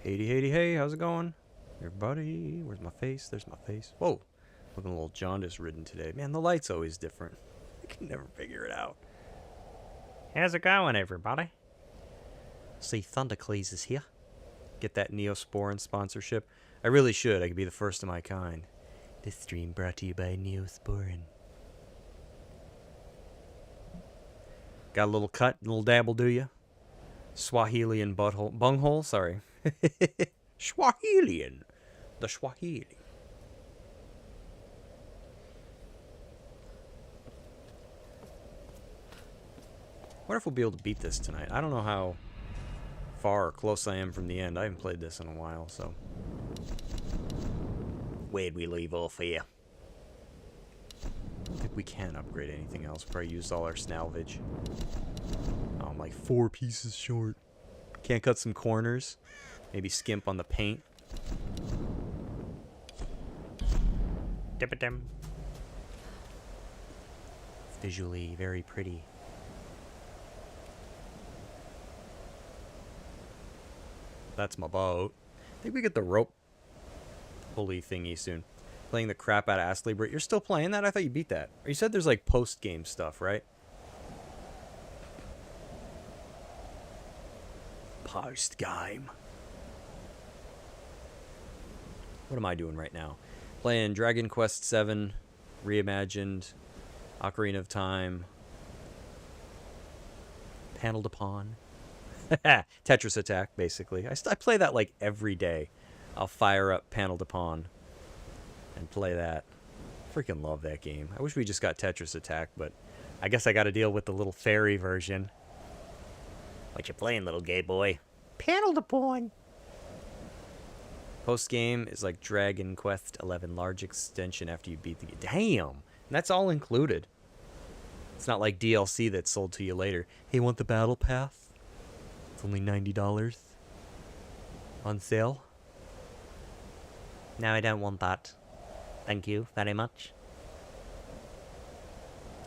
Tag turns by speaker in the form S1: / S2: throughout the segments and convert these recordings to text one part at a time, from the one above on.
S1: Hey, hey, how's it going? Everybody, where's my face? There's my face. Whoa, looking a little jaundice ridden today. Man, the light's always different. I can never figure it out. How's it going, everybody? See, Thundercleese is here. Get that Neosporin sponsorship. I really should. I could be the first of my kind. This stream brought to you by Neosporin. Got a little cut, a little dabble, do you? Swahilian butthole, bunghole, sorry. Swahilian. The Swahili. Wonder if we'll be able to beat this tonight. I don't know how far or close I am from the end. I haven't played this in a while, so. Where'd we leave off here? I don't think we can upgrade anything else. Probably used all our salvage. Oh, I'm like 4 pieces short. Can't cut some corners. Maybe skimp on the paint. Dip-a-dim. It's visually very pretty. That's my boat. I think we get the rope pulley thingy soon. Playing the crap out of Ass Libra. You're still playing that? I thought you beat that. Or you said there's like post-game stuff, right? Post-game. What am I doing right now? Playing Dragon Quest VII, Reimagined, Ocarina of Time, Paneled Upon. Tetris Attack, basically. I play that like every day. I'll fire up Paneled Upon and play that. Freaking love that game. I wish we just got Tetris Attack, but I guess I got to deal with the little fairy version. What you playing, little gay boy? Paneled Upon. Post game is like Dragon Quest XI, large extension after you beat the game. Damn, and that's all included. It's not like DLC that's sold to you later. Hey, want the battle pass? It's only $90 on sale. No, I don't want that. Thank you very much.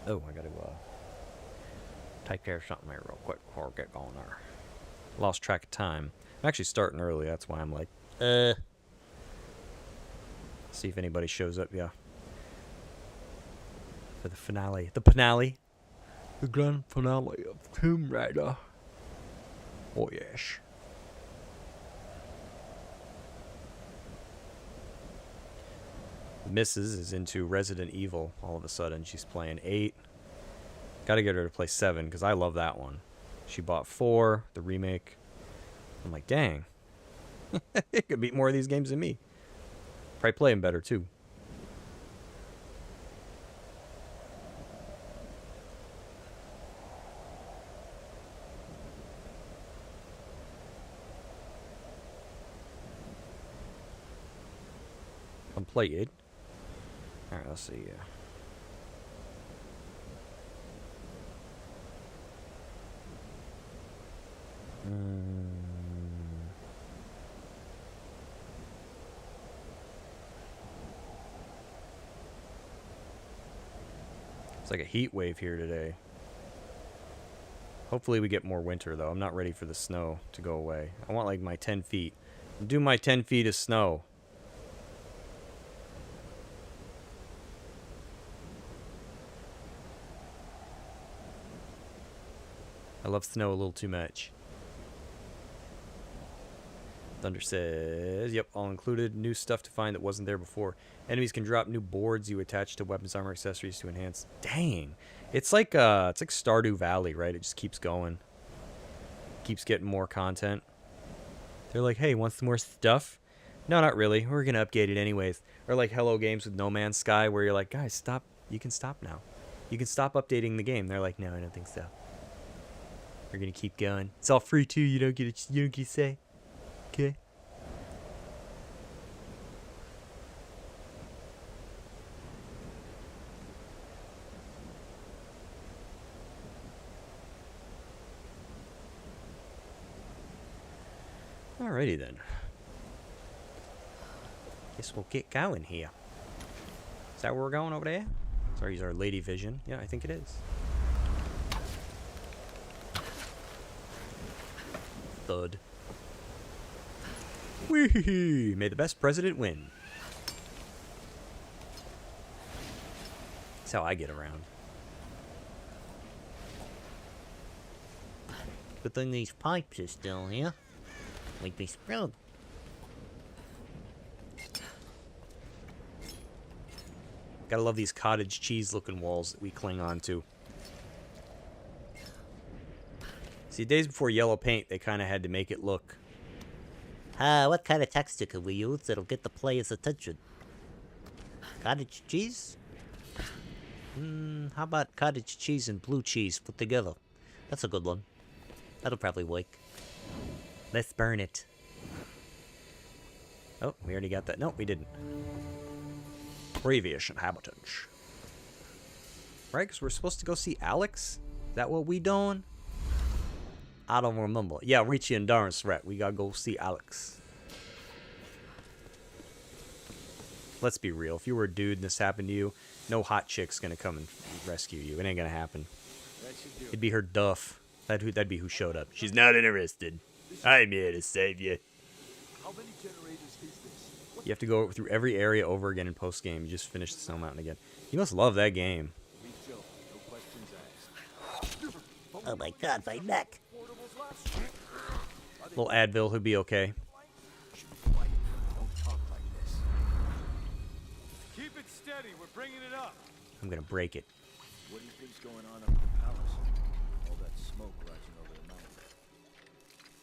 S1: Oh, I gotta take care of something here real quick before I get going there. Lost track of time. I'm actually starting early, that's why I'm like, see if anybody shows up, yeah. For the finale. The finale. The grand finale of Tomb Raider. Oh, yes. Mrs. is into Resident Evil all of a sudden. She's playing 8. Gotta get her to play 7, because I love that one. She bought 4, the remake. I'm like, dang. It could beat more of these games than me. Probably play them better, too. Completed. Alright, let's see. It's like a heat wave here today. Hopefully we get more winter, though. I'm not ready for the snow to go away. I want like my 10 feet. Do my 10 feet of snow. I love snow a little too much. Thunder says, yep, all included. New stuff to find that wasn't there before. Enemies can drop new boards you attach to weapons, armor, accessories to enhance. Dang. It's like Stardew Valley, right? It just keeps going. Keeps getting more content. They're like, hey, want some more stuff? No, not really. We're going to update it anyways. Or like Hello Games with No Man's Sky, where you're like, guys, stop. You can stop now. You can stop updating the game. They're like, no, I don't think so. We're going to keep going. It's all free, too. You don't get to say. Okay. Alrighty then. Guess we'll get going here. Is that where we're going over there? Sorry, use our lady vision. Yeah, I think it is. Thud. Whee! May the best president win. That's how I get around.
S2: Good thing these pipes are still here. We'd be screwed.
S1: Gotta love these cottage cheese looking walls that we cling on to. See, days before yellow paint, they kind of had to make it look.
S2: What kind of texture could we use that'll get the player's attention? Cottage cheese? How about cottage cheese and blue cheese put together? That's a good one. That'll probably work.
S1: Let's burn it. Oh, we already got that. No, we didn't. Previous inhabitants. Right, because we're supposed to go see Alex? Is that what we doing? I don't remember. Yeah, reach the endurance threat. We gotta go see Alex. Let's be real. If you were a dude and this happened to you, no hot chick's gonna come and rescue you. It ain't gonna happen. It'd be her duff. That'd be who showed up. She's not interested. I'm here to save you.
S3: How many generators is this?
S1: You have to go through every area over again in post-game. You just finished the Snow Mountain again. You must love that game.
S3: No questions asked.
S2: Oh my god, my neck!
S1: Little Advil, who'd be okay.
S3: Don't talk like this. Keep it steady. We're bringing it up.
S1: I'm gonna break it.
S3: What do you think's going on up at the palace? All that smoke rising over the mountain.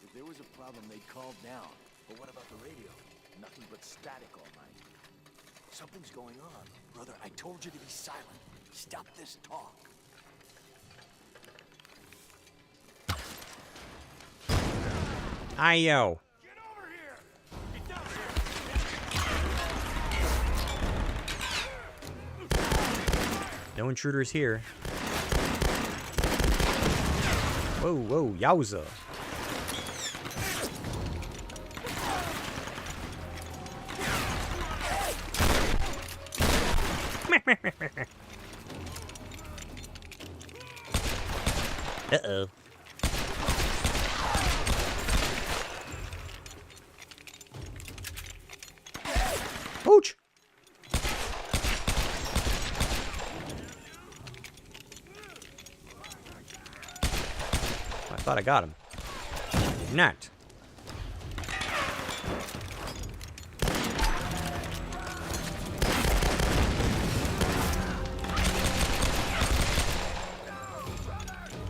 S3: If there was a problem, they'd call down. But what about the radio? Nothing but static all night. Something's going on. Brother, I told you to be silent. Stop this talk.
S1: Ayo.
S3: Get over here! Get down here!
S1: No intruders here. Whoa, whoa, yowza.
S2: Uh-oh.
S1: Pooch! I thought I got him. Did not.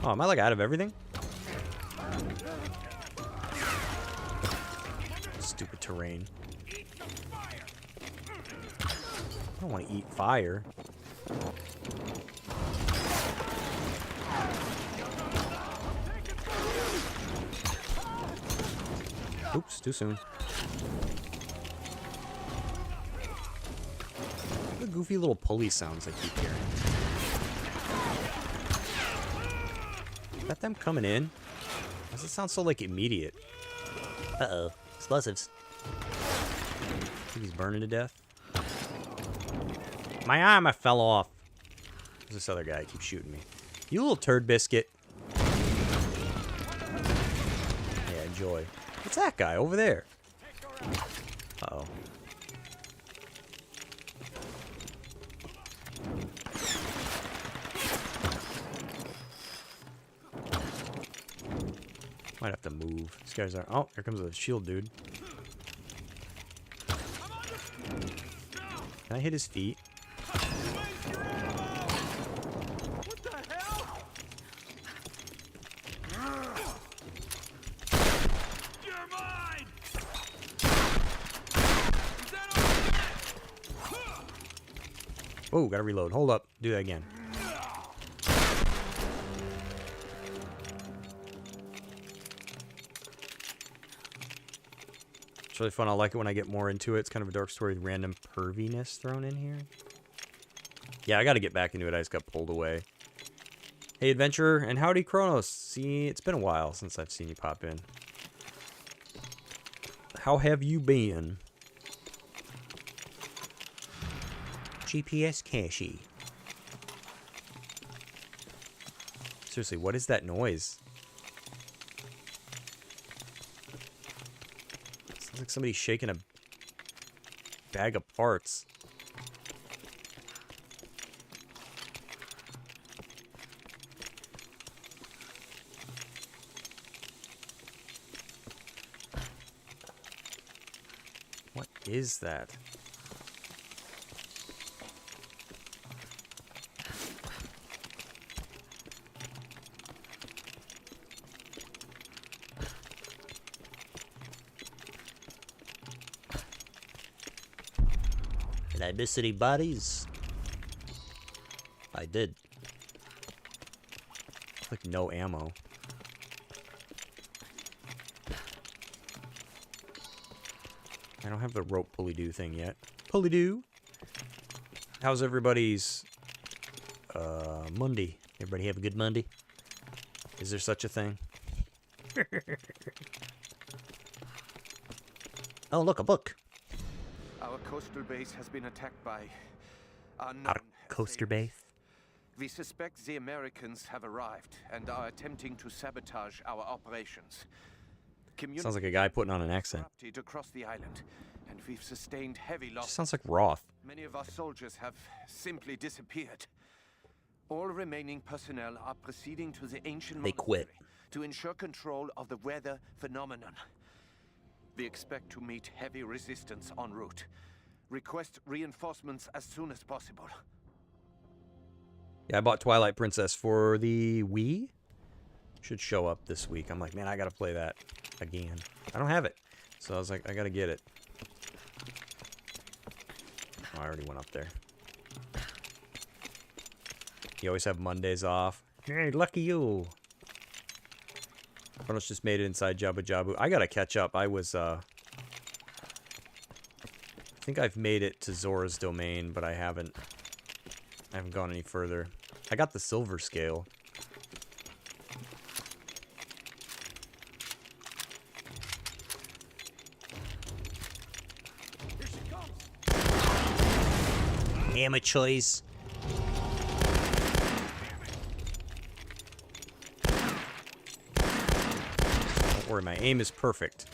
S1: Oh, am I like out of everything? Stupid terrain. I don't want to eat fire. Oops, too soon. The goofy little pulley sounds I keep hearing. Is that them coming in? Why does it sound so like immediate?
S2: Uh-oh. Explosives.
S1: Think he's burning to death. My arm, I fell off. There's this other guy that keeps shooting me. You little turd biscuit. Yeah, enjoy. What's that guy over there? Uh-oh. Might have to move. These guys are... Oh, here comes a shield dude. Can I hit his feet?
S3: What the hell? You're mine! Is that all?
S1: Oh, gotta reload. Hold up. Do that again. It's really fun. I like it when I get more into it. It's kind of a dark story with random perviness thrown in here. Yeah, I gotta get back into it. I just got pulled away. Hey, adventurer, and howdy, Kronos. See, it's been a while since I've seen you pop in. How have you been? GPS cache. Seriously, what is that noise? Sounds like somebody shaking a bag of parts. What is that?
S2: Did I miss any bodies? I did.
S1: Like no ammo. I don't have the rope pulley-do thing yet. Pulley-do! How's everybody's Monday?
S2: Everybody have a good Monday?
S1: Is there such a thing?
S2: Oh, look, a book.
S4: Our coastal base has been attacked by unknown
S2: Our coaster
S4: assailants.
S2: base.
S4: We suspect the Americans have arrived and are attempting to sabotage our operations.
S1: Sounds like a guy putting on an accent.
S4: Corrupted across the island, and we've sustained heavy
S1: Just
S4: losses.
S1: sounds like Roth.
S4: Many of our soldiers have simply disappeared. All remaining personnel are proceeding to the ancient
S2: They quit.
S4: monastery to ensure control of the weather phenomenon. We expect to meet heavy resistance en route. Request reinforcements as soon as possible.
S1: Yeah, I bought Twilight Princess for the Wii. Should show up this week. I'm like, man, I gotta play that again. I don't have it. So I was like, I gotta get it. Oh, I already went up there. You always have Mondays off. Hey, lucky you. Kronos just made it inside Jabu Jabu. I gotta catch up. I was, I think I've made it to Zora's domain, but I haven't gone any further. I got the silver scale.
S3: Here she comes.
S2: Amateurs.
S1: Don't worry, my aim is perfect.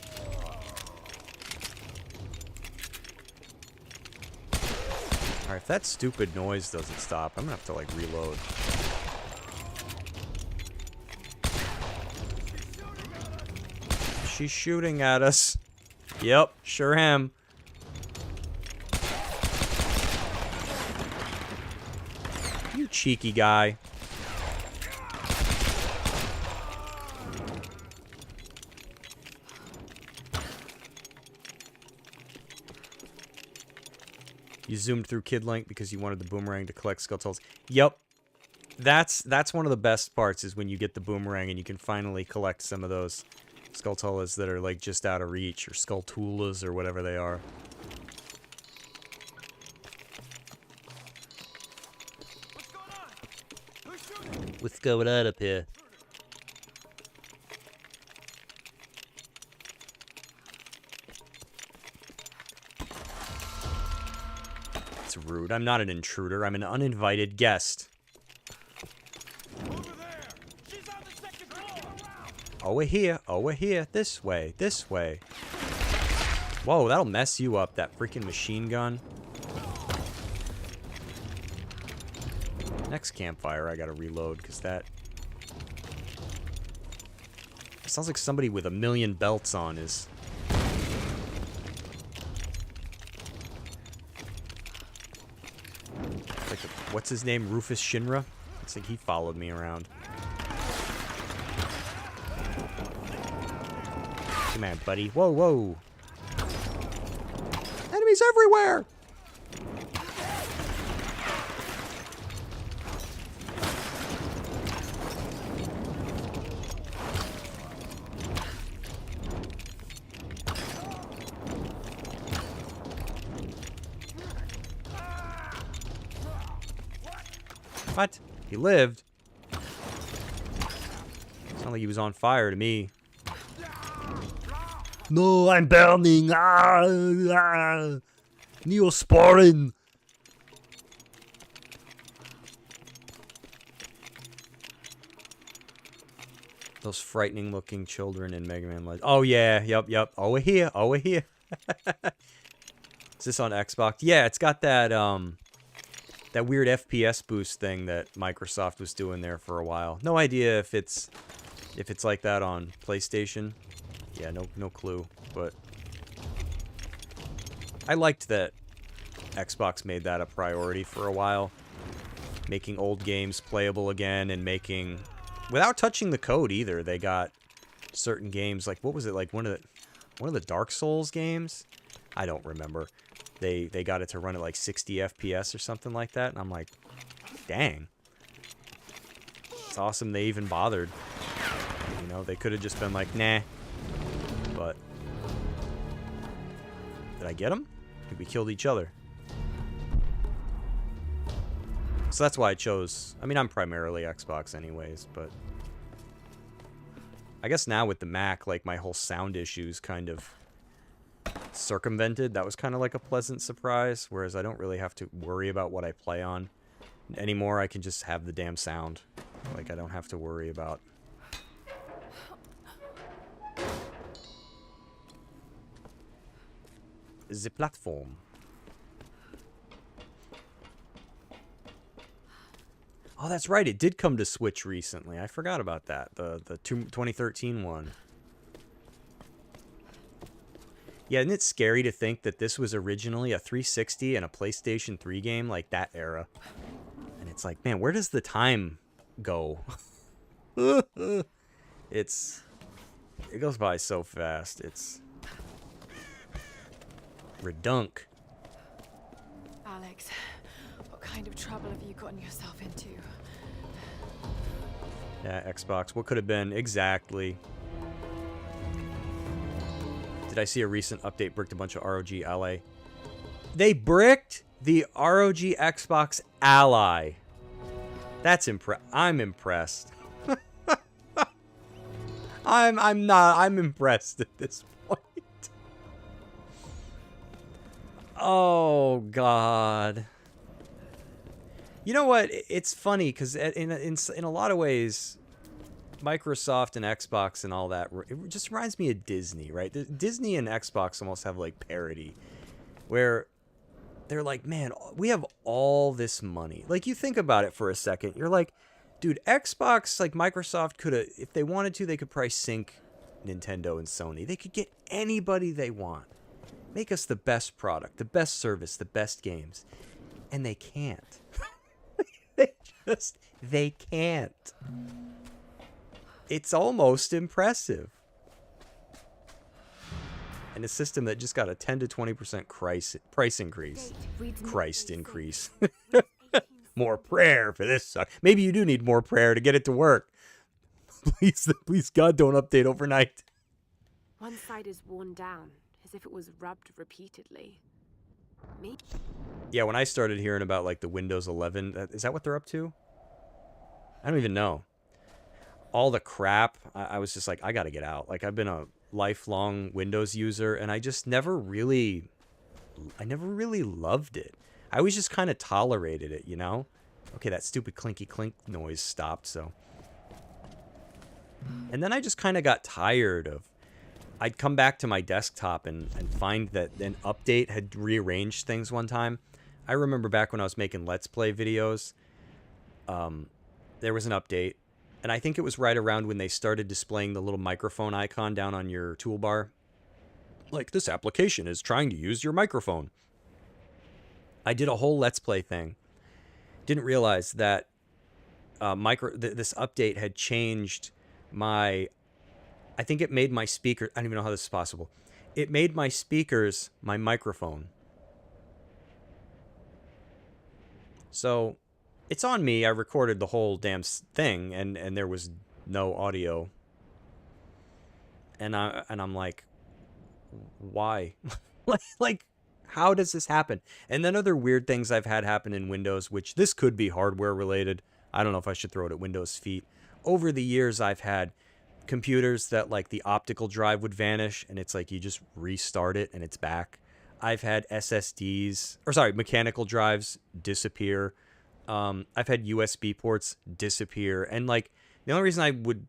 S1: Alright, if that stupid noise doesn't stop, I'm gonna have to, like, reload. She's shooting at us. Yep, sure am. You cheeky guy. You zoomed through Kid Link because you wanted the boomerang to collect Skulltulas. Yep. That's one of the best parts is when you get the boomerang and you can finally collect some of those Skulltulas that are like just out of reach, or Skulltulas or whatever they are.
S3: What's going on? Who's shooting?
S2: What's going on up here?
S1: It's rude. I'm not an intruder. I'm an uninvited guest.
S3: Over there. She's on the second floor.
S1: Over here. Over here. This way. This way. Whoa, that'll mess you up, that freaking machine gun. Next campfire, I gotta reload, because that... sounds like somebody with a million belts on is... like, what's his name? Rufus Shinra? Looks like he followed me around. Come on, buddy. Whoa, whoa. Enemies everywhere! What? He lived? Sounded like he was on fire to me.
S2: No, I'm burning. Neosporin.
S1: Those frightening looking children in Mega Man Legends. Oh yeah, yep. Over here. Is this on Xbox? Yeah, it's got that that weird FPS boost thing that Microsoft was doing there for a while. No idea if it's like that on PlayStation. Yeah, no clue. But I liked that Xbox made that a priority for a while, making old games playable again and making, without touching the code either. They got certain games, like what was it, like one of the Dark Souls games? I don't remember. They got it to run at like 60 FPS or something like that, and I'm like, dang. It's awesome they even bothered. You know, they could have just been like, nah. But did I get him? We killed each other. So that's why I chose. I mean, I'm primarily Xbox anyways, but I guess now with the Mac, like my whole sound issues kind of circumvented. That was kind of like a pleasant surprise, whereas I don't really have to worry about what I play on anymore. I can just have the damn sound. Like I don't have to worry about the platform. Oh, that's right. It did come to Switch recently. I forgot about that. The 2013 one. Yeah, isn't it scary to think that this was originally a 360 and a PlayStation 3 game, like that era? And it's like, man, where does the time go? It goes by so fast. It's redunk.
S5: Alex, what kind of trouble have you gotten yourself into?
S1: Yeah, Xbox. What could have been? Exactly. Did I see a recent update bricked a bunch of ROG Ally? They bricked the ROG Xbox Ally. That's I'm impressed. I'm impressed at this point. Oh God. You know what? It's funny because in a lot of ways, Microsoft and Xbox and all that, it just reminds me of Disney, right? Disney and Xbox almost have like parity, where they're like, man, we have all this money. Like, you think about it for a second. You're like, dude, Xbox, like Microsoft could have, if they wanted to, they could probably sync Nintendo and Sony. They could get anybody they want. Make us the best product, the best service, the best games. And they can't. They can't. It's almost impressive. And a system that just got a 10 to 20% price increase. Christ increase. More prayer for this suck. Maybe you do need more prayer to get it to work. Please, God, don't update overnight.
S6: One side is worn down, as if it was rubbed repeatedly. Me?
S1: Yeah, when I started hearing about like the Windows 11, is that what they're up to? I don't even know. All the crap, I was just like, I gotta get out. Like, I've been a lifelong Windows user, and I just never really loved it. I always just kind of tolerated it, you know? Okay, that stupid clinky clink noise stopped, so. And then I just kind of got tired of, I'd come back to my desktop and find that an update had rearranged things one time. I remember back when I was making Let's Play videos, there was an update, and I think it was right around when they started displaying the little microphone icon down on your toolbar. Like, this application is trying to use your microphone. I did a whole Let's Play thing. Didn't realize that this update had changed my... I think it made my speaker... I don't even know how this is possible. It made my speakers my microphone. So, it's on me. I recorded the whole damn thing, and there was no audio. And I'm like, why? like, how does this happen? And then other weird things I've had happen in Windows, which this could be hardware related. I don't know if I should throw it at Windows' feet. Over the years, I've had computers that like the optical drive would vanish, and it's like you just restart it and it's back. I've had mechanical drives disappear. I've had USB ports disappear, and like the only reason I would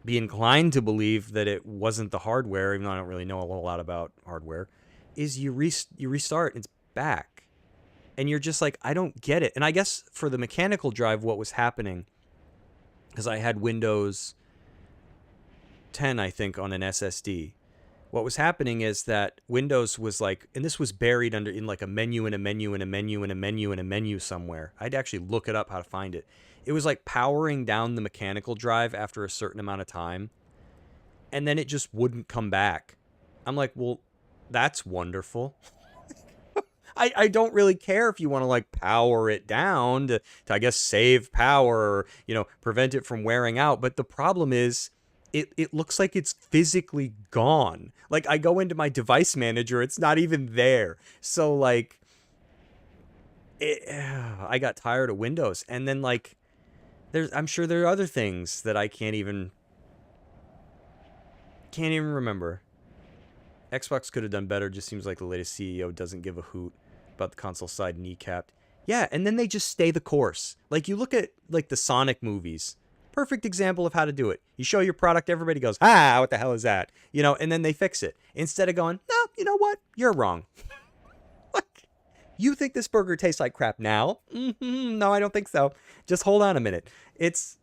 S1: be inclined to believe that it wasn't the hardware, even though I don't really know a whole lot about hardware, is you restart, it's back. And you're just like, I don't get it. And I guess for the mechanical drive, what was happening, because I had Windows 10, I think, on an SSD. What was happening is that Windows was like, and this was buried in like a menu and a menu and a menu and a menu and a menu somewhere. I'd actually look it up how to find it. It was like powering down the mechanical drive after a certain amount of time, and then it just wouldn't come back. I'm like, well, that's wonderful. I don't really care if you want to like power it down to I guess save power or, you know, prevent it from wearing out. But the problem is it looks like it's physically gone. Like I go into my device manager, it's not even there. So like I got tired of Windows. And then like I'm sure there are other things that I can't even remember. Xbox could have done better. Just seems like the latest CEO doesn't give a hoot about the console side, kneecapped. Yeah, and then they just stay the course. Like you look at like the Sonic movies. Perfect example of how to do it. You show your product, everybody goes, ah, what the hell is that? You know, and then they fix it. Instead of going, no, you know what? You're wrong. Like, you think this burger tastes like crap now? No, I don't think so. Just hold on a minute. It's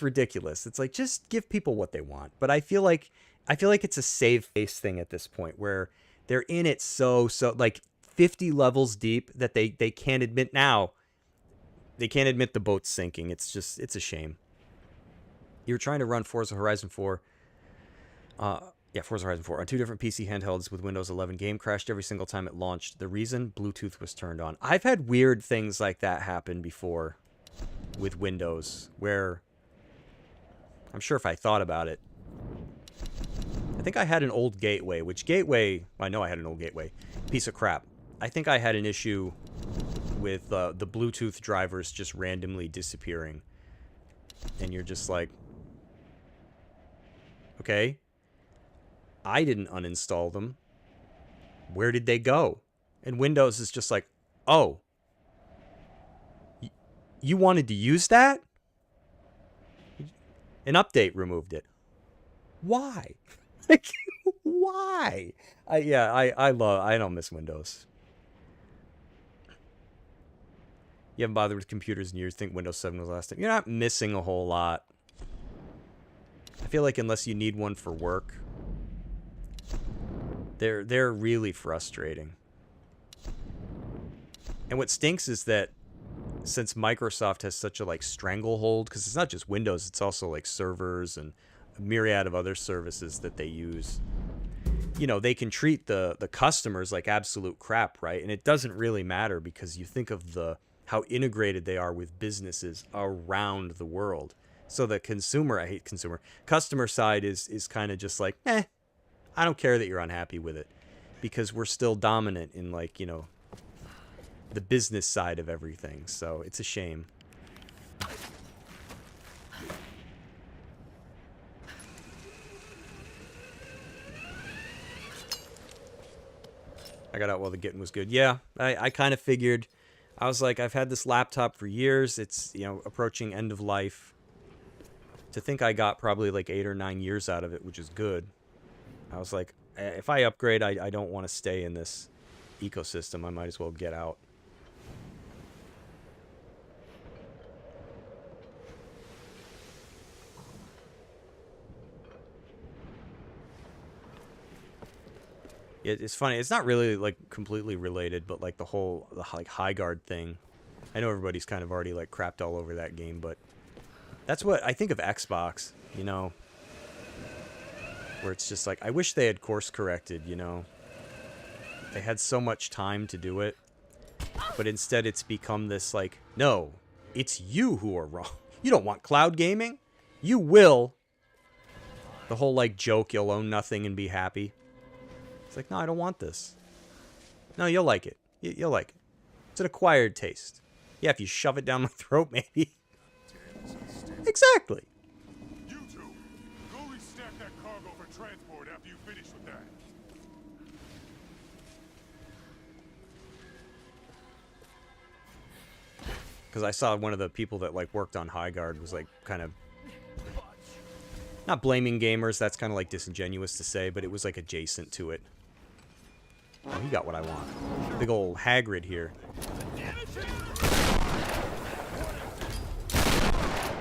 S1: ridiculous. It's like, just give people what they want. But I feel like it's a save face thing at this point where they're in it so like 50 levels deep that they can't admit now. They can't admit the boat's sinking. It's a shame. You were trying to run Forza Horizon 4. Forza Horizon 4 on 2 different PC handhelds with Windows 11. Game crashed every single time it launched. The reason? Bluetooth was turned on. I've had weird things like that happen before with Windows where I'm sure if I thought about it. I think I had an old gateway, I know I had an old gateway. Piece of crap. I think I had an issue with the Bluetooth drivers just randomly disappearing. And you're just like, okay, I didn't uninstall them. Where did they go? And Windows is just like, oh, you wanted to use that? An update removed it. Why? Like, why? I don't miss Windows. You haven't bothered with computers in years. Think Windows 7 was the last time. You're not missing a whole lot. I feel like unless you need one for work, they're really frustrating. And what stinks is that since Microsoft has such a like stranglehold, because it's not just Windows, it's also like servers and a myriad of other services that they use. You know, they can treat the customers like absolute crap, right? And it doesn't really matter because you think of how integrated they are with businesses around the world. So the customer side is kind of just like, I don't care that you're unhappy with it, because we're still dominant in like, you know, the business side of everything. So it's a shame. I got out while the getting was good. Yeah, I kind of figured. I was like, I've had this laptop for years. It's, you know, approaching end of life. To think I got probably like 8 or 9 years out of it, which is good. I was like, if I upgrade, I don't want to stay in this ecosystem. I might as well get out. It's funny. It's not really like completely related, but like the like Highguard thing. I know everybody's kind of already like crapped all over that game, but that's what I think of Xbox, you know, where it's just like, I wish they had course corrected, you know. They had so much time to do it, but instead it's become this like, no, it's you who are wrong. You don't want cloud gaming? You will. The whole like joke, you'll own nothing and be happy. It's like, no, I don't want this. No, you'll like it. You'll like it. It's an acquired taste. Yeah, if you shove it down my throat, maybe. Exactly.
S7: You two, go restack that cargo for transport after you finish with that.
S1: Because I saw one of the people that like worked on Highguard was like kind of Not blaming gamers, that's kind of like disingenuous to say, but it was like adjacent to it. Oh, he got what I want. Big old Hagrid here.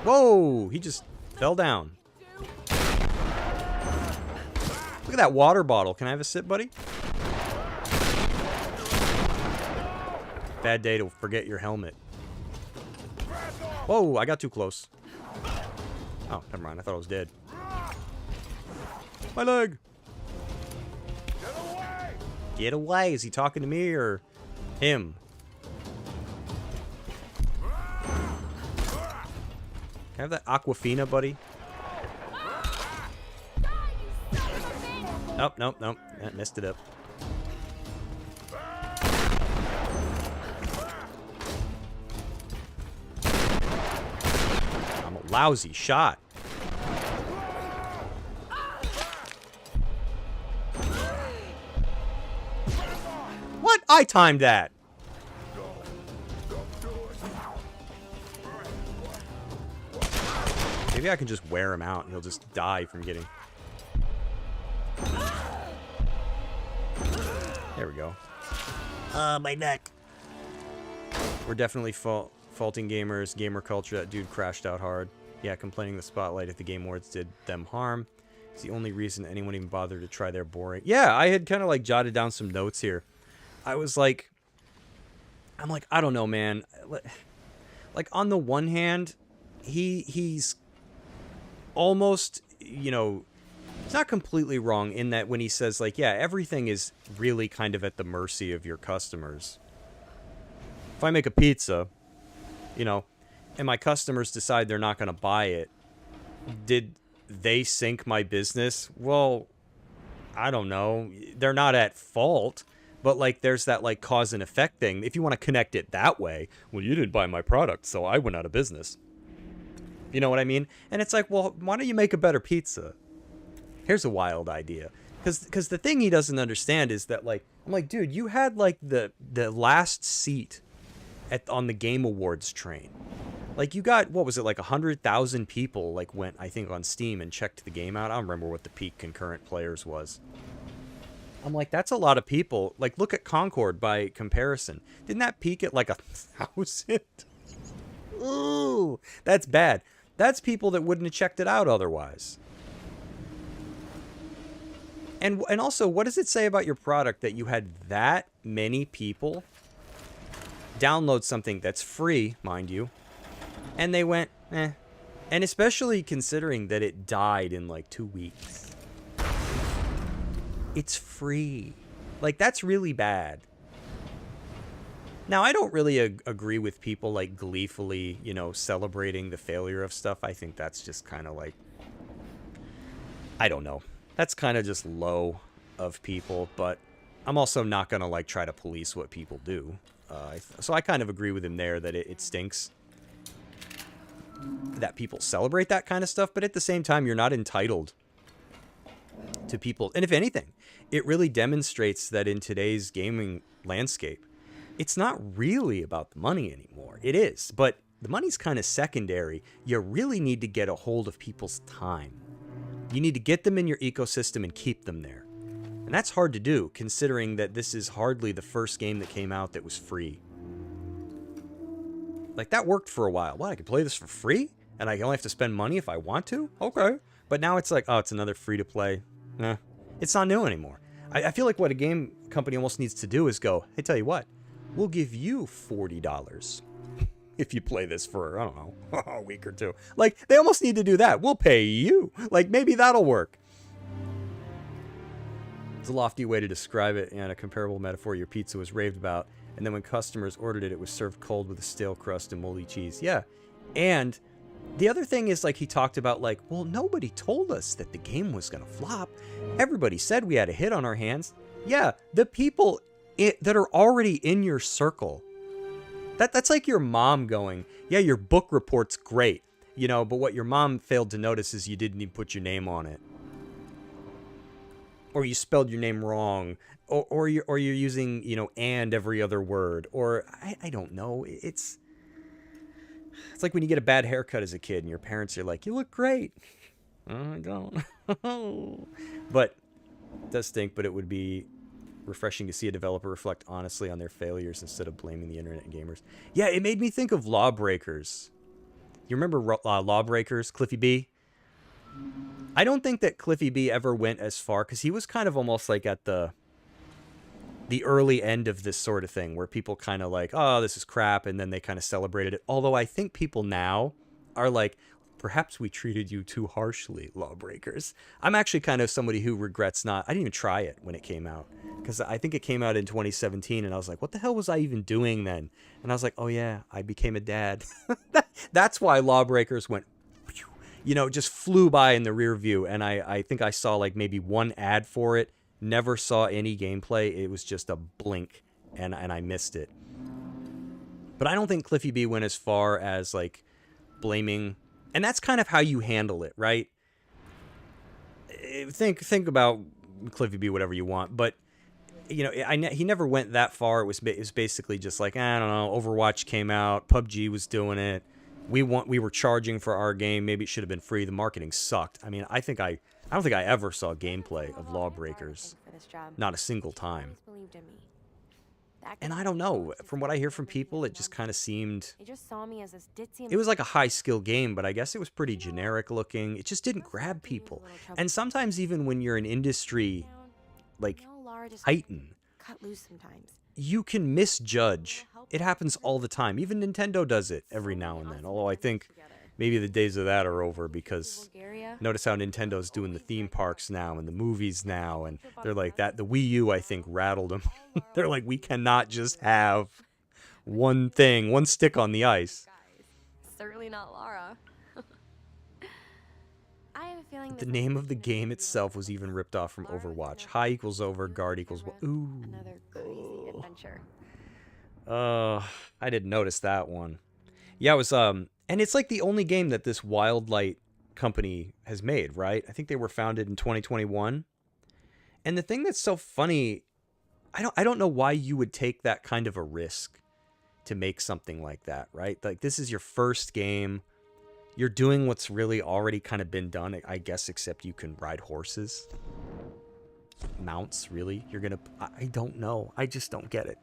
S1: Whoa! He just fell down. Look at that water bottle. Can I have a sip, buddy? Bad day to forget your helmet. Whoa, I got too close. Oh, never mind. I thought I was dead. My leg! Get away! Is he talking to me or him? Can I have that Aquafina, buddy? Nope, nope, nope. Yeah, messed it up. I'm a lousy shot. What? I timed that. Maybe I can just wear him out and he'll just die from getting... There we go.
S2: My neck.
S1: We're definitely faulting gamers, gamer culture. That dude crashed out hard. Yeah, complaining the spotlight if the Game Awards did them harm. It's the only reason anyone even bothered to try their boring. Yeah, I had kind of like jotted down some notes here. I was like, I don't know, man. Like on the one hand, he's almost, you know, it's not completely wrong in that when he says like, yeah, everything is really kind of at the mercy of your customers. If I make a pizza, you know, and my customers decide they're not going to buy it, did they sink my business? Well, I don't know. They're not at fault, but like there's that like cause and effect thing. If you want to connect it that way, well, you didn't buy my product, so I went out of business. You know what I mean? And it's like, well, why don't you make a better pizza? Here's a wild idea. Because the thing he doesn't understand is that, like, I'm like, dude, you had, like, the last seat on the Game Awards train. Like, you got, what was it, like 100,000 people, like, went, I think, on Steam and checked the game out. I don't remember what the peak concurrent players was. I'm like, that's a lot of people. Like, look at Concord by comparison. Didn't that peak at, like, 1,000? Ooh, that's bad. That's people that wouldn't have checked it out otherwise. And also, what does it say about your product that you had that many people download something that's free, mind you, and they went, eh. And especially considering that it died in like 2 weeks. It's free. Like, that's really bad. Now, I don't really agree with people like gleefully, you know, celebrating the failure of stuff. I think that's just kind of like, I don't know. That's kind of just low of people, but I'm also not going to like try to police what people do. So I kind of agree with him there that it stinks that people celebrate that kind of stuff, but at the same time, you're not entitled to people. And if anything, it really demonstrates that in today's gaming landscape, it's not really about the money anymore. It is, but the money's kind of secondary. You really need to get a hold of people's time. You need to get them in your ecosystem and keep them there. And that's hard to do, considering that this is hardly the first game that came out that was free. Like, that worked for a while. What, I could play this for free? And I only have to spend money if I want to? Okay. But now it's like, oh, it's another free-to-play. Nah, it's not new anymore. I feel like what a game company almost needs to do is go, hey, tell you what, we'll give you $40 if you play this for, I don't know, a week or two. Like, they almost need to do that. We'll pay you. Like, maybe that'll work. It's a lofty way to describe it, and a comparable metaphor your pizza was raved about, and then when customers ordered it, it was served cold with a stale crust and moldy cheese. Yeah. And the other thing is, like, he talked about, like, well, nobody told us that the game was going to flop. Everybody said we had a hit on our hands. Yeah, the people that are already in your circle. That's like your mom going, yeah, your book report's great, you know, but what your mom failed to notice is you didn't even put your name on it. Or you spelled your name wrong. Or you're using, you know, and every other word. Or, I don't know. It's like when you get a bad haircut as a kid and your parents are like, you look great. I don't. But it does stink, but it would be refreshing to see a developer reflect honestly on their failures instead of blaming the internet and gamers. Yeah, it made me think of Lawbreakers. You remember Lawbreakers, Cliffy B? I don't think that Cliffy B ever went as far, because he was kind of almost like at the early end of this sort of thing, where people kind of like, oh, this is crap, and then they kind of celebrated it. Although I think people now are like, perhaps we treated you too harshly, Lawbreakers. I'm actually kind of somebody who regrets not. I didn't even try it when it came out, because I think it came out in 2017, and I was like, what the hell was I even doing then? And I was like, oh yeah, I became a dad. That's why Lawbreakers went, you know, just flew by in the rear view, and I think I saw like maybe one ad for it. Never saw any gameplay. It was just a blink, and I missed it. But I don't think Cliffy B went as far as like blaming, and that's kind of how you handle it, right? Think about Cliffy B whatever you want, but you know, he never went that far. It was basically just like, I don't know, Overwatch came out, PUBG was doing it. We were charging for our game. Maybe it should have been free. The marketing sucked. I mean, I don't think I ever saw gameplay of Lawbreakers. Not a single time. And I don't know. From what I hear from people, it just kind of seemed... It was like a high-skill game, but I guess it was pretty generic looking. It just didn't grab people. And sometimes even when you're in industry, like, heighten, you can misjudge. It happens all the time. Even Nintendo does it every now and then. Although I think maybe the days of that are over, because notice how Nintendo's doing the theme parks now and the movies now, and they're like that. The Wii U, I think, rattled them. They're like, we cannot just have one thing, one stick on the ice.
S5: Certainly not Lara. I have a feeling
S1: The name of the game itself was even ripped off from Overwatch. High equals over, guard equals... Ooh.
S5: Another crazy adventure.
S1: I didn't notice that one. Yeah, it was, and it's like the only game that this Wildlight company has made, right? I think they were founded in 2021. And the thing that's so funny, I don't know why you would take that kind of a risk to make something like that, right? Like, this is your first game. You're doing what's really already kind of been done, I guess, except you can ride horses. Mounts, really? You're gonna... I don't know. I just don't get it.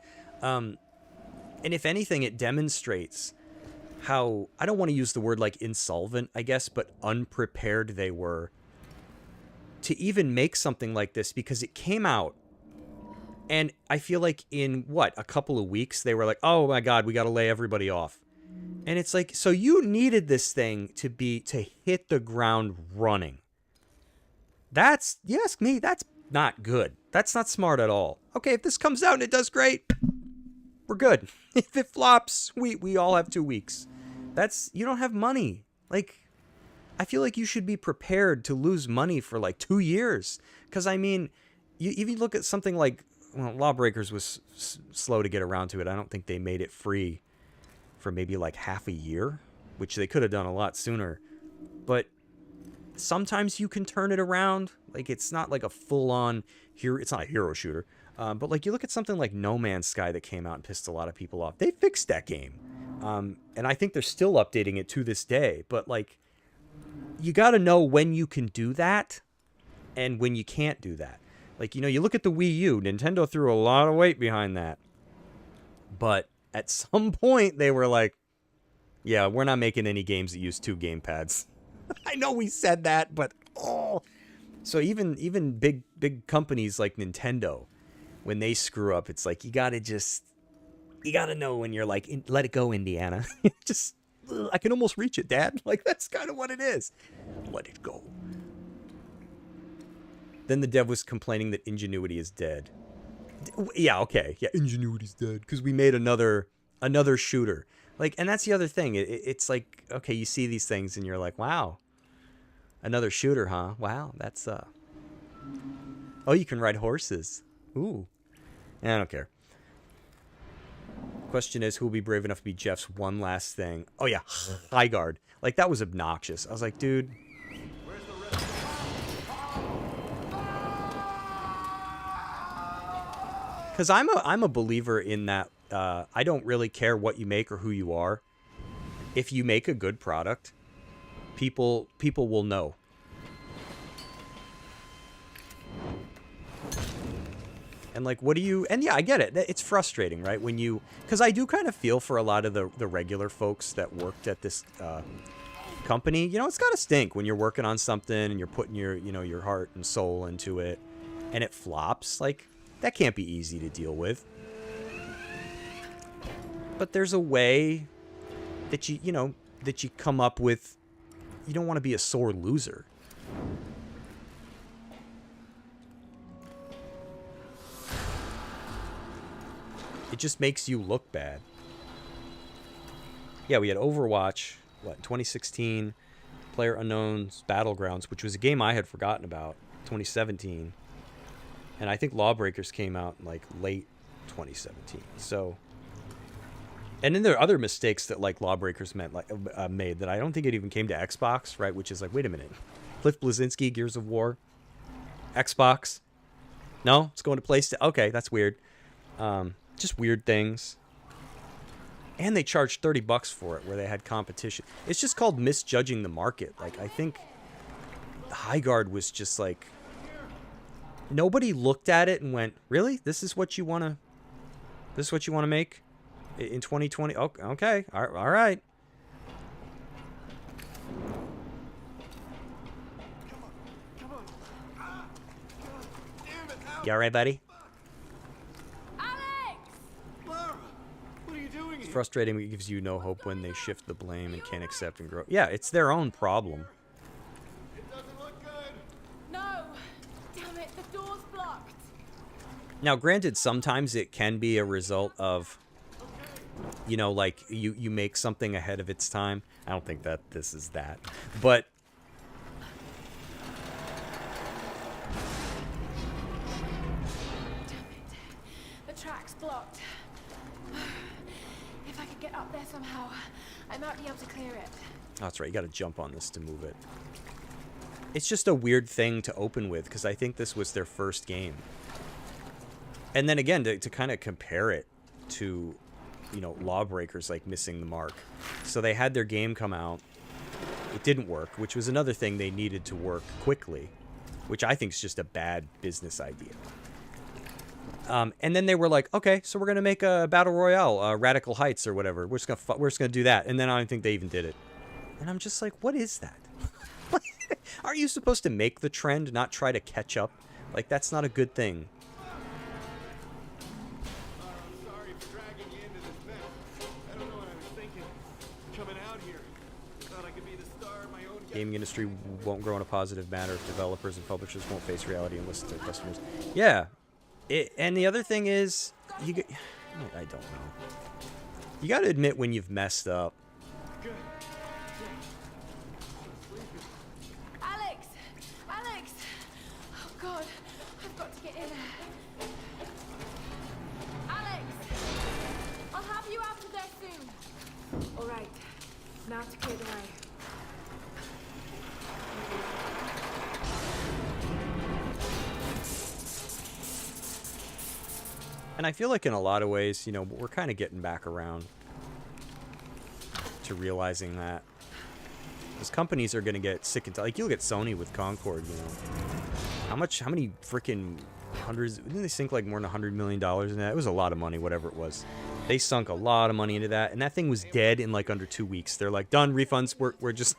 S1: And if anything, it demonstrates how, I don't want to use the word like insolvent, I guess, but unprepared they were to even make something like this, because it came out and I feel like in a couple of weeks, they were like, oh my God, we got to lay everybody off. And it's like, so you needed this thing to hit the ground running. That's, you ask me, that's not good. That's not smart at all. Okay, if this comes out and it does great, we're good. If it flops, we all have 2 weeks. You don't have money. Like, I feel like you should be prepared to lose money for like 2 years. Because, I mean, if you look at something like, well, Lawbreakers was slow to get around to it. I don't think they made it free for maybe like half a year, which they could have done a lot sooner. But sometimes you can turn it around. Like, it's not like a full-on hero. It's not a hero shooter. But like, you look at something like No Man's Sky that came out and pissed a lot of people off. They fixed that game. And I think they're still updating it to this day. But like, you got to know when you can do that and when you can't do that. Like, you know, you look at the Wii U. Nintendo threw a lot of weight behind that. But at some point, they were like, yeah, we're not making any games that use 2 gamepads. I know we said that, but oh. So even big companies like Nintendo, when they screw up, it's like, you gotta know when you're like, let it go, Indiana. Just, I can almost reach it, Dad. Like, that's kind of what it is. Let it go. Then the dev was complaining that Ingenuity is dead. Yeah, okay. Yeah, Ingenuity's dead because we made another shooter. Like, and that's the other thing. It's like, okay, you see these things and you're like, wow, another shooter, huh? Wow, that's oh, you can ride horses. Ooh. I don't care. Question is, who will be brave enough to be Jeff's one last thing? Oh yeah, Highguard. Like, that was obnoxious. I was like, dude. Because I'm a believer in that. I don't really care what you make or who you are. If you make a good product, people will know. And like, what do you, and yeah, I get it. It's frustrating, right? When you, because I do kind of feel for a lot of the regular folks that worked at this company. You know, it's gotta stink when you're working on something and you're putting your, you know, your heart and soul into it and it flops. Like, that can't be easy to deal with. But there's a way that you know, that you come up with. You don't want to be a sore loser. It just makes you look bad. Yeah, we had Overwatch, what, 2016, PlayerUnknown's Battlegrounds, which was a game I had forgotten about, 2017. And I think Lawbreakers came out in like late 2017. So, and then there are other mistakes that like Lawbreakers made that I don't think it even came to Xbox, right? Which is like, wait a minute, Cliff Bleszinski, Gears of War, Xbox? No, it's going to PlayStation. Okay, that's weird. Just weird things. And they charged $30 for it, where they had competition. It's just called misjudging the market. Like, I think Highguard was just like, nobody looked at it and went, really? This is what you want to make in 2020? Oh, okay. All right. You all right, buddy? It's frustrating. It gives you no hope when they shift the blame and can't accept and grow. Yeah, it's their own problem.
S7: It doesn't look good.
S5: No! Damn it, the door's blocked.
S1: Now, granted, sometimes it can be a result of, you know, like you make something ahead of its time. I don't think that this is that, but
S5: Damn it. The track's blocked. If I could get up there somehow, I might be able to clear it.
S1: oh, that's right. You got to jump on this to move it. It's just a weird thing to open with because I think this was their first game. And then again, to kind of compare it to, you know, Lawbreakers, like missing the mark. So they had their game come out. It didn't work, which was another thing they needed to work quickly, which I think is just a bad business idea. And then they were like, okay, so we're going to make a Battle Royale, Radical Heights or whatever. We're just going to do that. And then I don't think they even did it. And I'm just like, what is that? Aren't you supposed to make the trend, not try to catch up? Like, that's not a good thing.
S7: I'm sorry for dragging you into this mess. I don't know what I was thinking. Coming out here. Thought I could be the star of my own
S1: Gaming industry won't grow in a positive manner if developers and publishers won't face reality and listen to their customers. Yeah. And the other thing is, I don't know. You got to admit when you've messed up.
S5: Alex! Alex! Oh, God. I've got to get in there. Alex! I'll have you out of there soon.
S6: All right. Now to clear the way.
S1: And I feel like in a lot of ways, you know, we're kind of getting back around to realizing that. Because companies are going to get sick and tired. Like, you'll get Sony with Concord, you know. How many freaking hundreds, didn't they sink like more than $100 million in that? It was a lot of money, whatever it was. They sunk a lot of money into that, and that thing was dead in like under 2 weeks. They're like, done, refunds, we're just,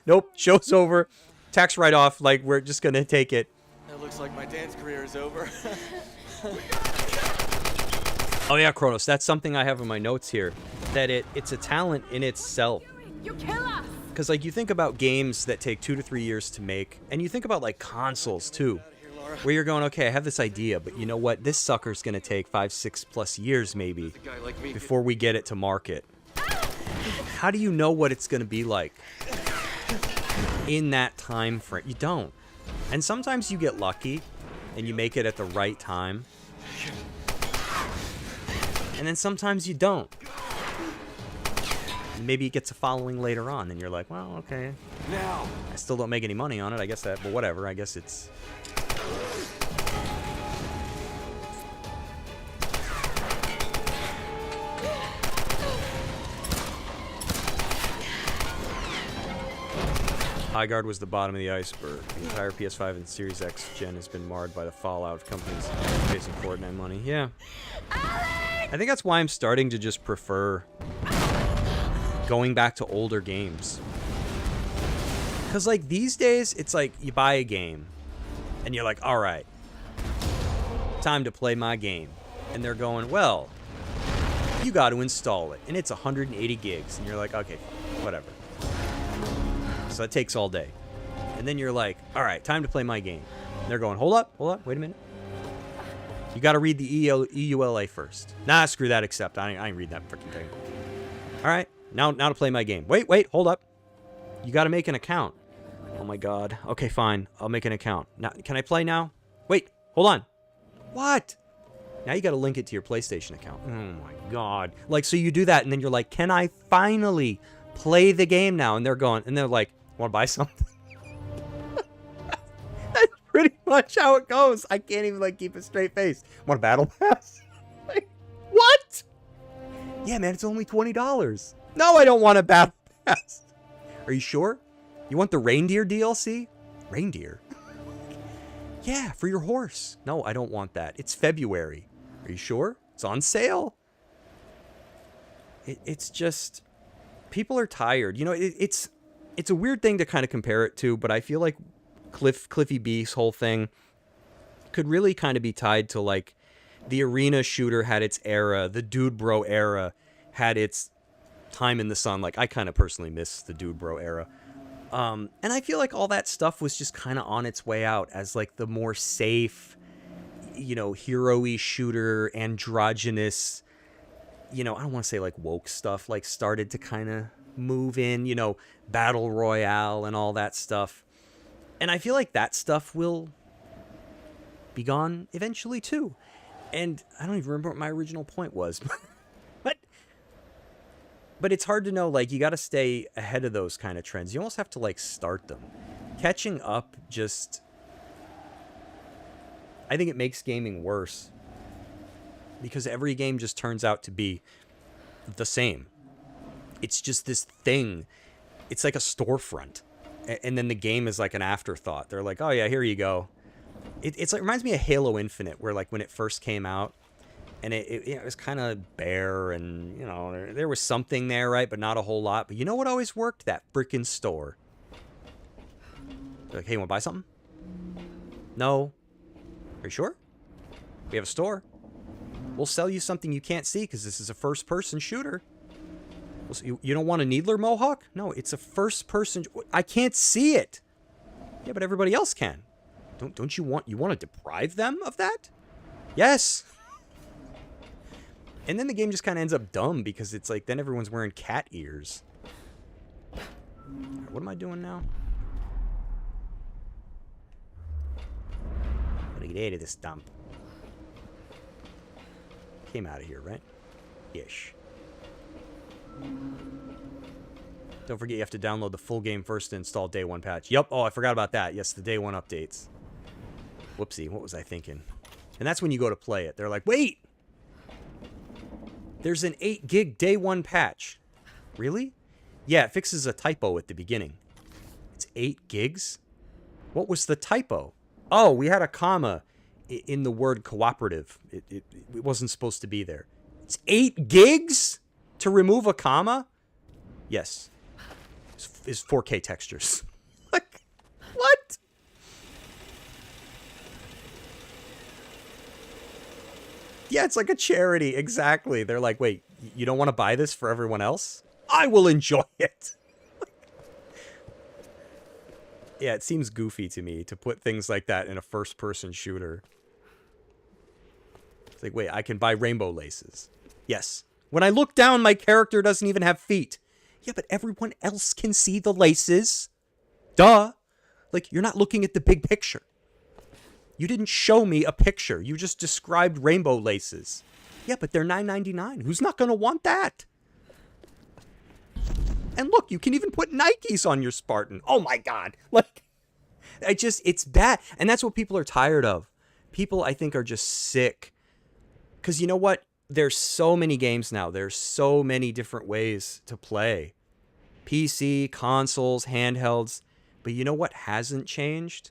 S1: nope, show's over. Tax write-off, like, we're just going to take it.
S8: It looks like my dance career is over.
S1: Oh yeah, Kronos, that's something I have in my notes here. That it's a talent in itself.
S5: You kill us!
S1: Because, like, you think about games that take 2 to 3 years to make, and you think about, like, consoles, too, where you're going, okay, I have this idea, but you know what? This sucker's going to take 5, 6+ years, maybe, before we get it to market. How do you know what it's going to be like in that time frame? You don't. And sometimes you get lucky, and you make it at the right time. And then sometimes you don't. Maybe it gets a following later on, and you're like, well, okay.
S8: Now.
S1: I still don't make any money on it. I guess that, but whatever. I guess it's. Highguard was the bottom of the iceberg. The entire PS5 and Series X gen has been marred by the fallout of companies facing Fortnite money. Yeah. I think that's why I'm starting to just prefer going back to older games. Because, like, these days, it's like you buy a game, and you're like, all right, time to play my game. And they're going, well, you got to install it. And it's 180 gigs. And you're like, okay, whatever. So that takes all day. And then you're like, all right, time to play my game. And they're going, hold up, wait a minute. You got to read the EULA first. Nah, screw that, accept. I ain't read that freaking thing. All right, now to play my game. Wait, hold up. You got to make an account. Oh my God. Okay, fine. I'll make an account. Now, can I play now? Wait, hold on. What? Now you got to link it to your PlayStation account. Oh my God. Like, so you do that, and then you're like, can I finally play the game now? And they're going, and they're like, want to buy something? That's pretty much how it goes. I can't even, like, keep a straight face. Want a battle pass? Like, what? Yeah, man, it's only $20. No, I don't want a battle pass. Are you sure? You want the reindeer DLC? Reindeer? Yeah, for your horse. No, I don't want that. It's February. Are you sure? It's on sale. It's just... People are tired. You know, it's a weird thing to kind of compare it to, but I feel like Cliffy B's whole thing could really kind of be tied to, like, the arena shooter had its era, the Dude Bro era had its time in the sun. Like, I kind of personally miss the Dude Bro era. And I feel like all that stuff was just kind of on its way out as, like, the more safe, you know, hero-y shooter, androgynous, you know, I don't want to say, like, woke stuff, like, started to kind of move in, you know, Battle Royale and all that stuff. And I feel like that stuff will be gone eventually, too. And I don't even remember what my original point was. But it's hard to know, like, you got to stay ahead of those kind of trends. You almost have to, like, start them. Catching up just... I think it makes gaming worse. Because every game just turns out to be the same. It's just this thing. It's like a storefront. And then the game is like an afterthought. They're like, oh yeah, here you go. It's like, it reminds me of Halo Infinite, where, like, when it first came out, and it was kind of bare, and, you know, there was something there, right? But not a whole lot. But you know what always worked? That freaking store. They're like, hey, you want to buy something? No. Are you sure? We have a store. We'll sell you something you can't see, because this is a first-person shooter. You don't want a Needler Mohawk? No, it's a first-person... I can't see it. Yeah, but everybody else can. Don't you want... You want to deprive them of that? Yes. And then the game just kind of ends up dumb, because it's like, then everyone's wearing cat ears. What am I doing now? Gotta get out of this dump. Came out of here, right? Ish. Don't forget you have to download the full game first to install day one patch. Yep. Oh, I forgot about that. Yes, the day one updates. Whoopsie. What was I thinking? And that's when you go to play it. They're like, wait! There's an 8 gig day one patch. Really? Yeah, it fixes a typo at the beginning. It's 8 gigs? What was the typo? Oh, we had a comma in the word cooperative. It wasn't supposed to be there. It's 8 gigs to remove a comma? Yes. It's 4K textures. Like, what? Yeah, it's like a charity. Exactly. They're like, wait, you don't want to buy this for everyone else? I will enjoy it. Yeah, it seems goofy to me to put things like that in a first-person shooter. It's like, wait, I can buy rainbow laces. Yes. When I look down, my character doesn't even have feet. Yeah, but everyone else can see the laces. Duh. Like, you're not looking at the big picture. You didn't show me a picture. You just described rainbow laces. Yeah, but they're $9.99. Who's not going to want that? And look, you can even put Nikes on your Spartan. Oh my God. Like, it's bad. And that's what people are tired of. People, I think, are just sick. Because you know what? There's so many games now. There's so many different ways to play. PC, consoles, handhelds. But you know what hasn't changed?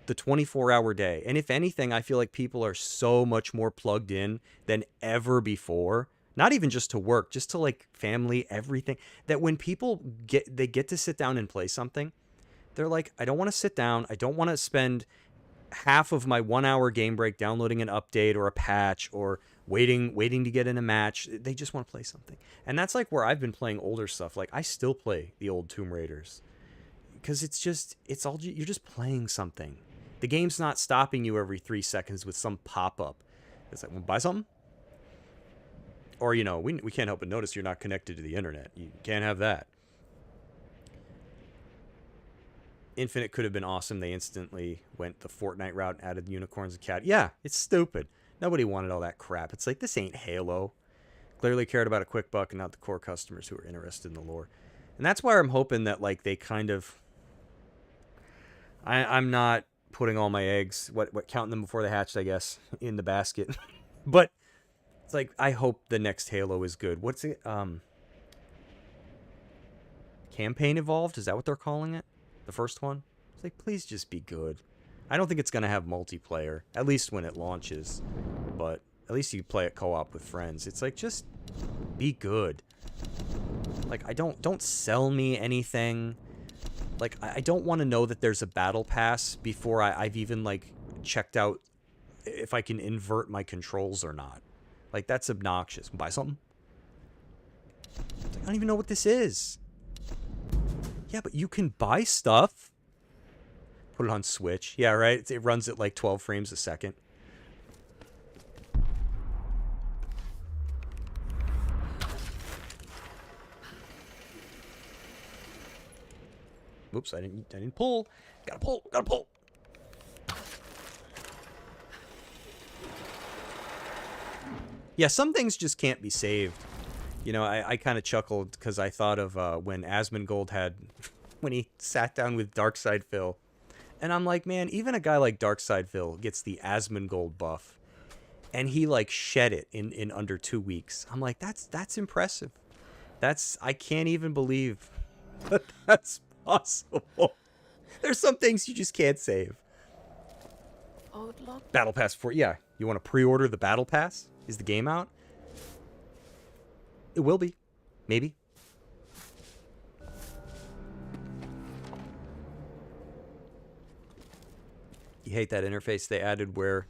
S1: The 24-hour day. And if anything, I feel like people are so much more plugged in than ever before. Not even just to work, just to like family, everything. That when people get to sit down and play something, they're like, I don't want to sit down. I don't want to spend half of my 1 hour game break downloading an update or a patch or waiting to get in a match. They just want to play something. And that's like where I've been playing older stuff. Like I still play the old Tomb Raiders because you're just playing something. The game's not stopping you every 3 seconds with some pop-up. It's like, well, buy something? Or, you know, we can't help but notice you're not connected to the internet. You can't have that. Infinite could have been awesome. They instantly went the Fortnite route and added unicorns and cat. Yeah, it's stupid. Nobody wanted all that crap. It's like, this ain't Halo. Clearly cared about a quick buck and not the core customers who are interested in the lore. And that's why I'm hoping that, like, they kind of... I'm not putting all my eggs, counting them before they hatched, I guess, in the basket. But it's like, I hope the next Halo is good. What's it? Campaign Evolved? Is that what they're calling it? The first one? It's like, please just be good. I don't think it's going to have multiplayer, at least when it launches. But at least you play it co-op with friends. It's like, just be good. Like, don't sell me anything. Like, I don't want to know that there's a battle pass before I've even, like, checked out if I can invert my controls or not. Like, that's obnoxious. Buy something? It's like, I don't even know what this is. Yeah, but you can buy stuff. Put it on Switch. Yeah, right? It runs at, like, 12 frames a second. Whoops, I didn't pull. Gotta pull. Yeah, some things just can't be saved. You know, I kind of chuckled because I thought of when Asmongold had... when he sat down with Darkside Phil. And I'm like, man, even a guy like Darkside Phil gets the Asmongold buff. And he, like, shed it in under 2 weeks. I'm like, that's impressive. I can't even believe that that's possible. There's some things you just can't save.
S6: Old log.
S1: Battle Pass 4. Yeah, you want to pre-order the Battle Pass? Is the game out? It will be. Maybe. You hate that interface they added where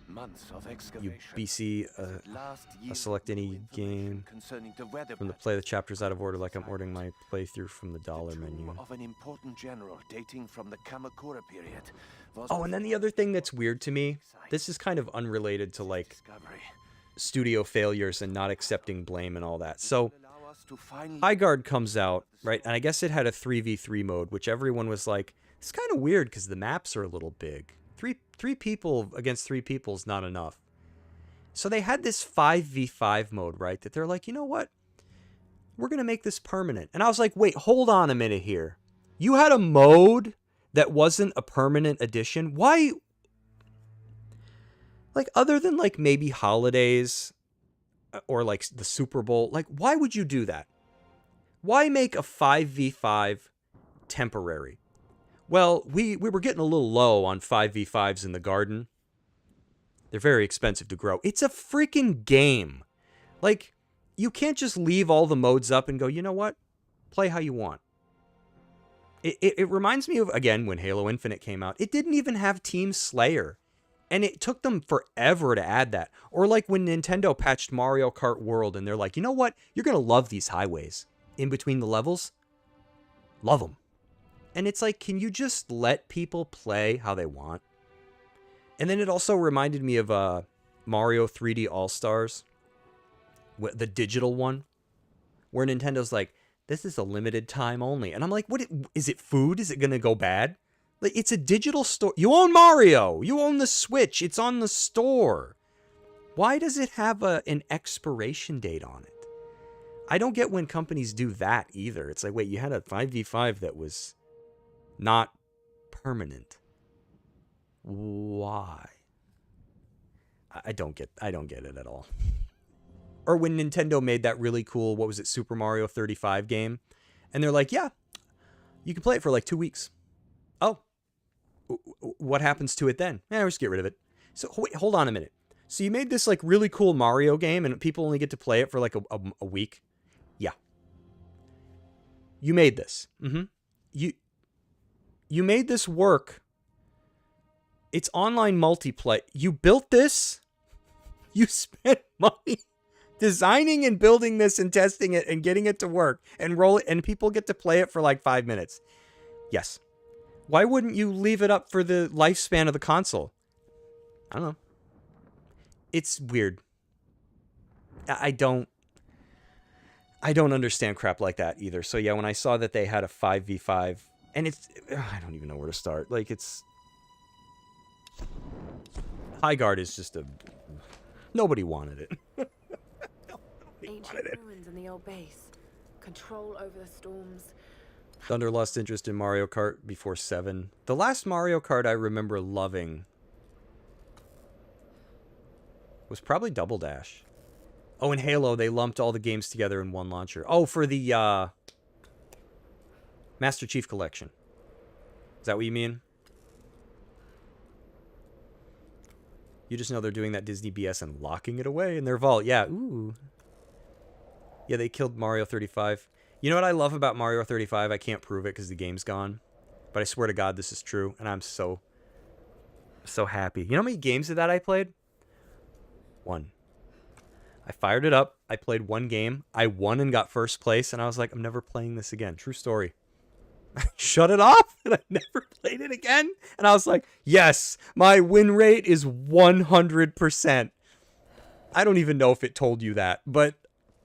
S4: Months of
S1: you
S4: excavation.
S1: BC select any game from the play the chapters out of order, like I'm ordering my playthrough from the dollar menu.
S4: Of an important general dating from the Kamakura period.
S1: Oh, and then the other thing that's weird to me, this is kind of unrelated to, like, studio failures and not accepting blame and all that. So Highguard comes out, right? And I guess it had a 3v3 mode, which everyone was like, it's kind of weird because the maps are a little big. Three people against 3 people is not enough. So they had this 5v5 mode, right? That they're like, you know what? We're going to make this permanent. And I was like, wait, hold on a minute here. You had a mode that wasn't a permanent addition? Why? Like, other than, like, maybe holidays or, like, the Super Bowl, like, why would you do that? Why make a 5v5 temporary? Well, we were getting a little low on 5v5s in the garden. They're very expensive to grow. It's a freaking game. Like, you can't just leave all the modes up and go, you know what? Play how you want. It reminds me of, again, when Halo Infinite came out. It didn't even have Team Slayer. And it took them forever to add that. Or like when Nintendo patched Mario Kart World and they're like, you know what? You're going to love these highways in between the levels. Love them. And it's like, can you just let people play how they want? And then it also reminded me of Mario 3D All-Stars, the digital one, where Nintendo's like, this is a limited time only. And I'm like, what? Is it food? Is it going to go bad? Like, it's a digital store. You own Mario. You own the Switch. It's on the store. Why does it have an expiration date on it? I don't get when companies do that either. It's like, wait, you had a 5v5 that was not permanent. Why? I don't get it at all. Or when Nintendo made that really cool, what was it, Super Mario 35 game, and they're like, yeah, You can play it for like 2 weeks. Oh. What happens to it then? Yeah, just get rid of it. So wait, hold on a minute. So you made this like really cool Mario game and people only get to play it for like a week? Yeah. You made this. You made this work. It's online multiplayer. You built this? You spent money designing and building this and testing it and getting it to work and roll it, and people get to play it for like 5 minutes. Yes. Why wouldn't you leave it up for the lifespan of the console? I don't know. It's weird. I don't understand crap like that either. So yeah, when I saw that they had a 5v5, and it's, I don't even know where to start. Like, it's, Highguard is just a, nobody wanted it.
S6: Ancient ruins in the old base. Control over the storms.
S1: Thunder lost interest in Mario Kart before 7. The last Mario Kart I remember loving was probably Double Dash. Oh, in Halo, they lumped all the games together in one launcher. Oh, for the Master Chief Collection. Is that what you mean? You just know they're doing that Disney BS and locking it away in their vault. Yeah, ooh. Yeah, they killed Mario 35. You know what I love about Mario 35? I can't prove it because the game's gone. But I swear to God, this is true. And I'm so happy. You know how many games of that I played? 1. I fired it up. I played 1 game. I won and got first place. And I was like, I'm never playing this again. True story. I shut it off and I never played it again. And I was like, yes, my win rate is 100%. I don't even know if it told you that, but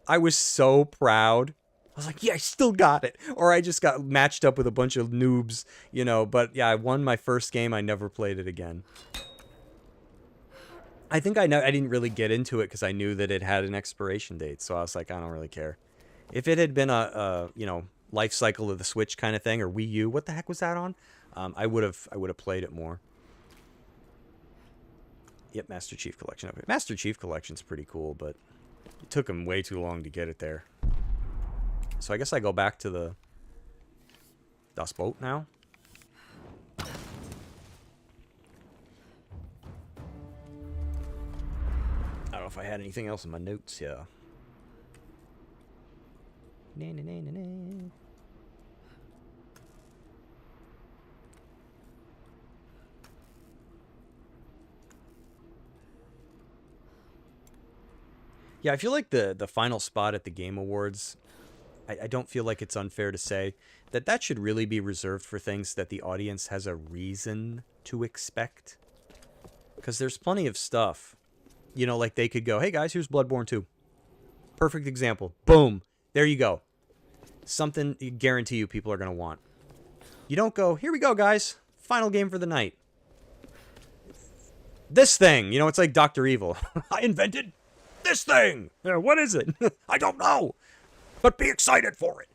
S1: I was so proud. I was like, yeah, I still got it. Or I just got matched up with a bunch of noobs, you know. But yeah, I won my first game. I never played it again. I think I didn't really get into it because I knew that it had an expiration date. So I was like, I don't really care. If it had been a you know, life cycle of the Switch kind of thing, or Wii U, what the heck was that on? I would have played it more. Yep, Master Chief Collection. Master Chief Collection's pretty cool, but it took him way too long to get it there. So I guess I go back to the Das Boot now. I don't know if I had anything else in my notes here. Na, na, na, na, na. Yeah, I feel like the final spot at the Game Awards, I don't feel like it's unfair to say that should really be reserved for things that the audience has a reason to expect. Because there's plenty of stuff, you know, like they could go, hey guys, here's Bloodborne 2. Perfect example. Boom. There you go. Something you guarantee you people are going to want. You don't go, here we go, guys. Final game for the night. This thing. You know, it's like Dr. Evil. I invented this thing. What is it? I don't know. But be excited for it.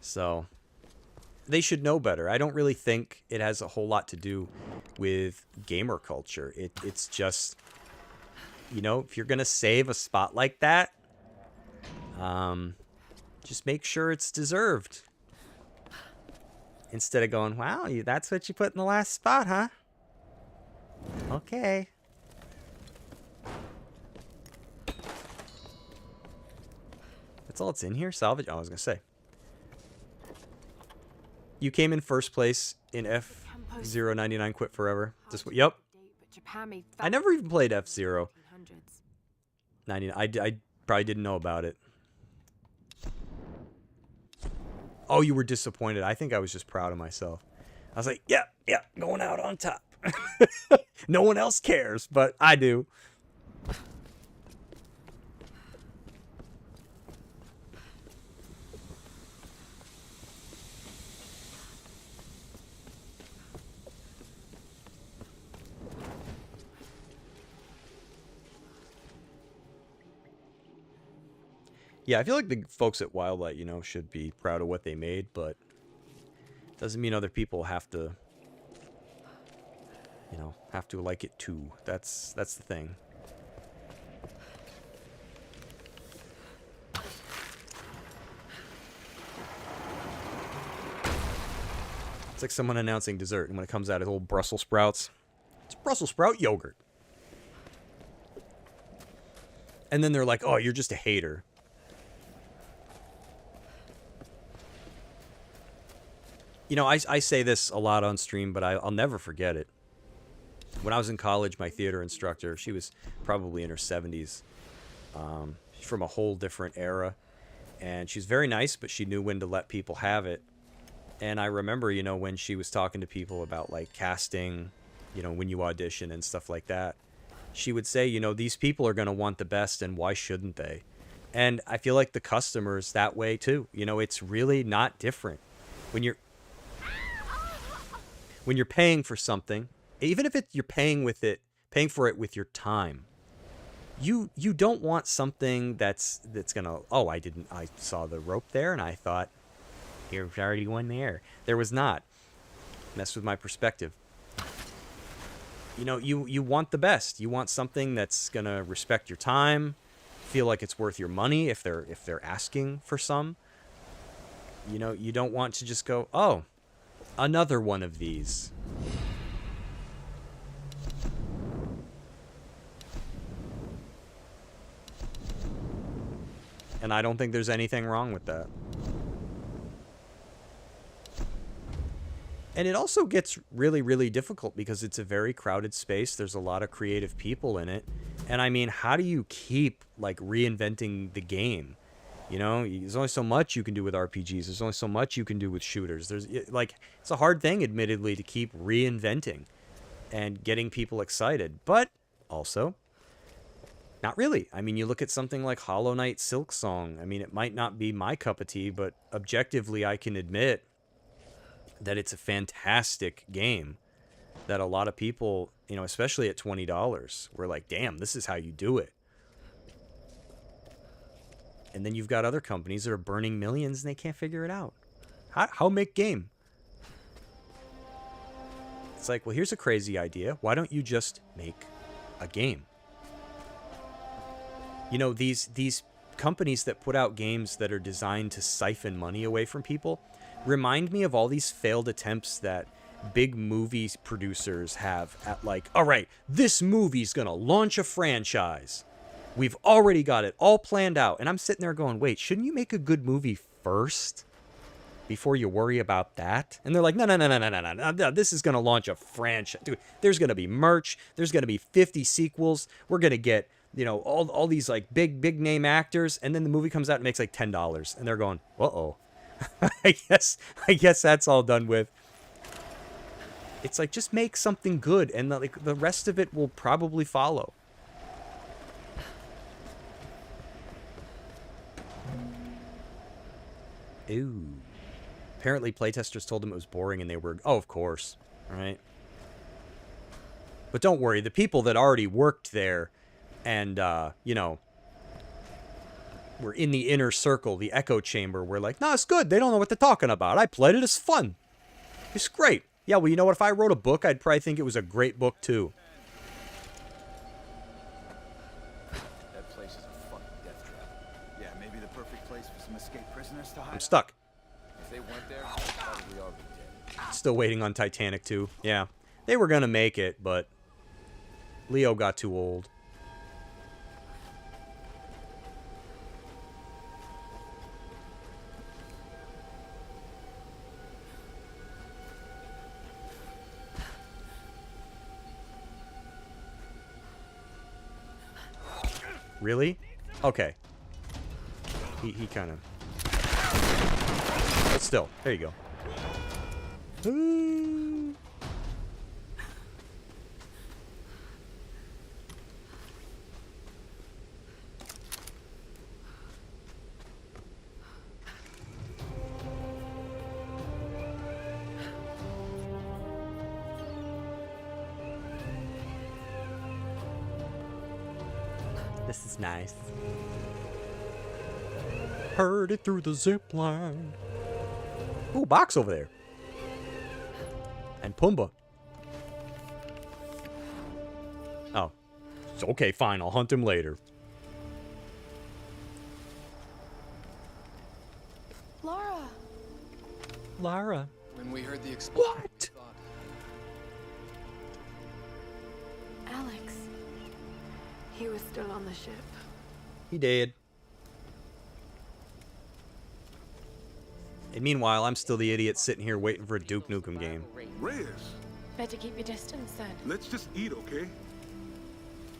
S1: So, they should know better. I don't really think it has a whole lot to do with gamer culture. It's just, you know, if you're going to save a spot like that, just make sure it's deserved. Instead of going, wow, that's what you put in the last spot, huh? Okay. That's all it's in here? Salvage? Oh, I was going to say. You came in first place in F-099 Quit Forever. Yep. I never even played F-Zero 99. I probably didn't know about it. Oh, you were disappointed. I think I was just proud of myself. I was like, yeah, going out on top. No one else cares, but I do. Yeah, I feel like the folks at Wildlight, you know, should be proud of what they made, but doesn't mean other people have to, you know, have to like it too. That's the thing. It's like someone announcing dessert, and when it comes out, it's old Brussels sprouts. It's Brussels sprout yogurt. And then they're like, oh, you're just a hater. You know, I say this a lot on stream, but I'll never forget it. When I was in college, my theater instructor, she was probably in her 70s. She's from a whole different era. And she's very nice, but she knew when to let people have it. And I remember, you know, when she was talking to people about, like, casting, you know, when you audition and stuff like that, she would say, you know, these people are going to want the best, and why shouldn't they? And I feel like the customer's that way, too. You know, it's really not different. When you're paying for something, even if you're paying for it with your time, you don't want something that's gonna, oh, I saw the rope there and I thought there's already one there. There was not. Messed with my perspective. You know, you want the best. You want something that's gonna respect your time, feel like it's worth your money if they're asking for some. You know, you don't want to just go, oh, another one of these. And I don't think there's anything wrong with that. And it also gets really, really difficult because it's a very crowded space. There's a lot of creative people in it. And I mean, how do you keep, like, reinventing the game? You know, there's only so much you can do with RPGs. There's only so much you can do with shooters. There's, like, it's a hard thing, admittedly, to keep reinventing and getting people excited. But also, not really. I mean, you look at something like Hollow Knight Silksong. I mean, it might not be my cup of tea, but objectively, I can admit that it's a fantastic game that a lot of people, you know, especially at $20, were like, damn, this is how you do it. And then you've got other companies that are burning millions and they can't figure it out. How make game? It's like, well, here's a crazy idea. Why don't you just make a game? You know, these companies that put out games that are designed to siphon money away from people remind me of all these failed attempts that big movie producers have at, like, all right, this movie's gonna launch a franchise. We've already got it all planned out. And I'm sitting there going, wait, shouldn't you make a good movie first before you worry about that? And they're like, no. This is going to launch a franchise. Dude, there's going to be merch. There's going to be 50 sequels. We're going to get, you know, all these, like, big name actors. And then the movie comes out and makes like $10. And they're going, uh-oh. I guess that's all done with. It's like, just make something good. And the rest of it will probably follow. Ooh. Apparently playtesters told them it was boring and they were, oh, of course. Right? But don't worry, the people that already worked there and, you know, were in the inner circle, the echo chamber, were like, no, it's good. They don't know what they're talking about. I played it. It's fun. It's great. Yeah, well, you know what? If I wrote a book, I'd probably think it was a great book, too.
S3: That place is a fucking death trap. Yeah, maybe the perfect place for some escaped prisoners to hide.
S1: I'm stuck.
S3: If they weren't there, they'd probably already dead.
S1: Still waiting on Titanic 2. Yeah. They were going to make it, but Leo got too old. Really? Okay. He kind of... But still, there you go. This is nice. Heard it through the zip line. Ooh, box over there. And Pumbaa. Oh. It's okay, fine. I'll hunt him later.
S5: Laura.
S1: Lara.
S3: We
S9: When we heard the explosion,
S1: What?
S6: Alex. He was still on the ship.
S1: He did. And meanwhile, I'm still the idiot sitting here waiting for a Duke Nukem game.
S7: Reyes,
S5: Better keep your distance then.
S7: let's just eat, okay?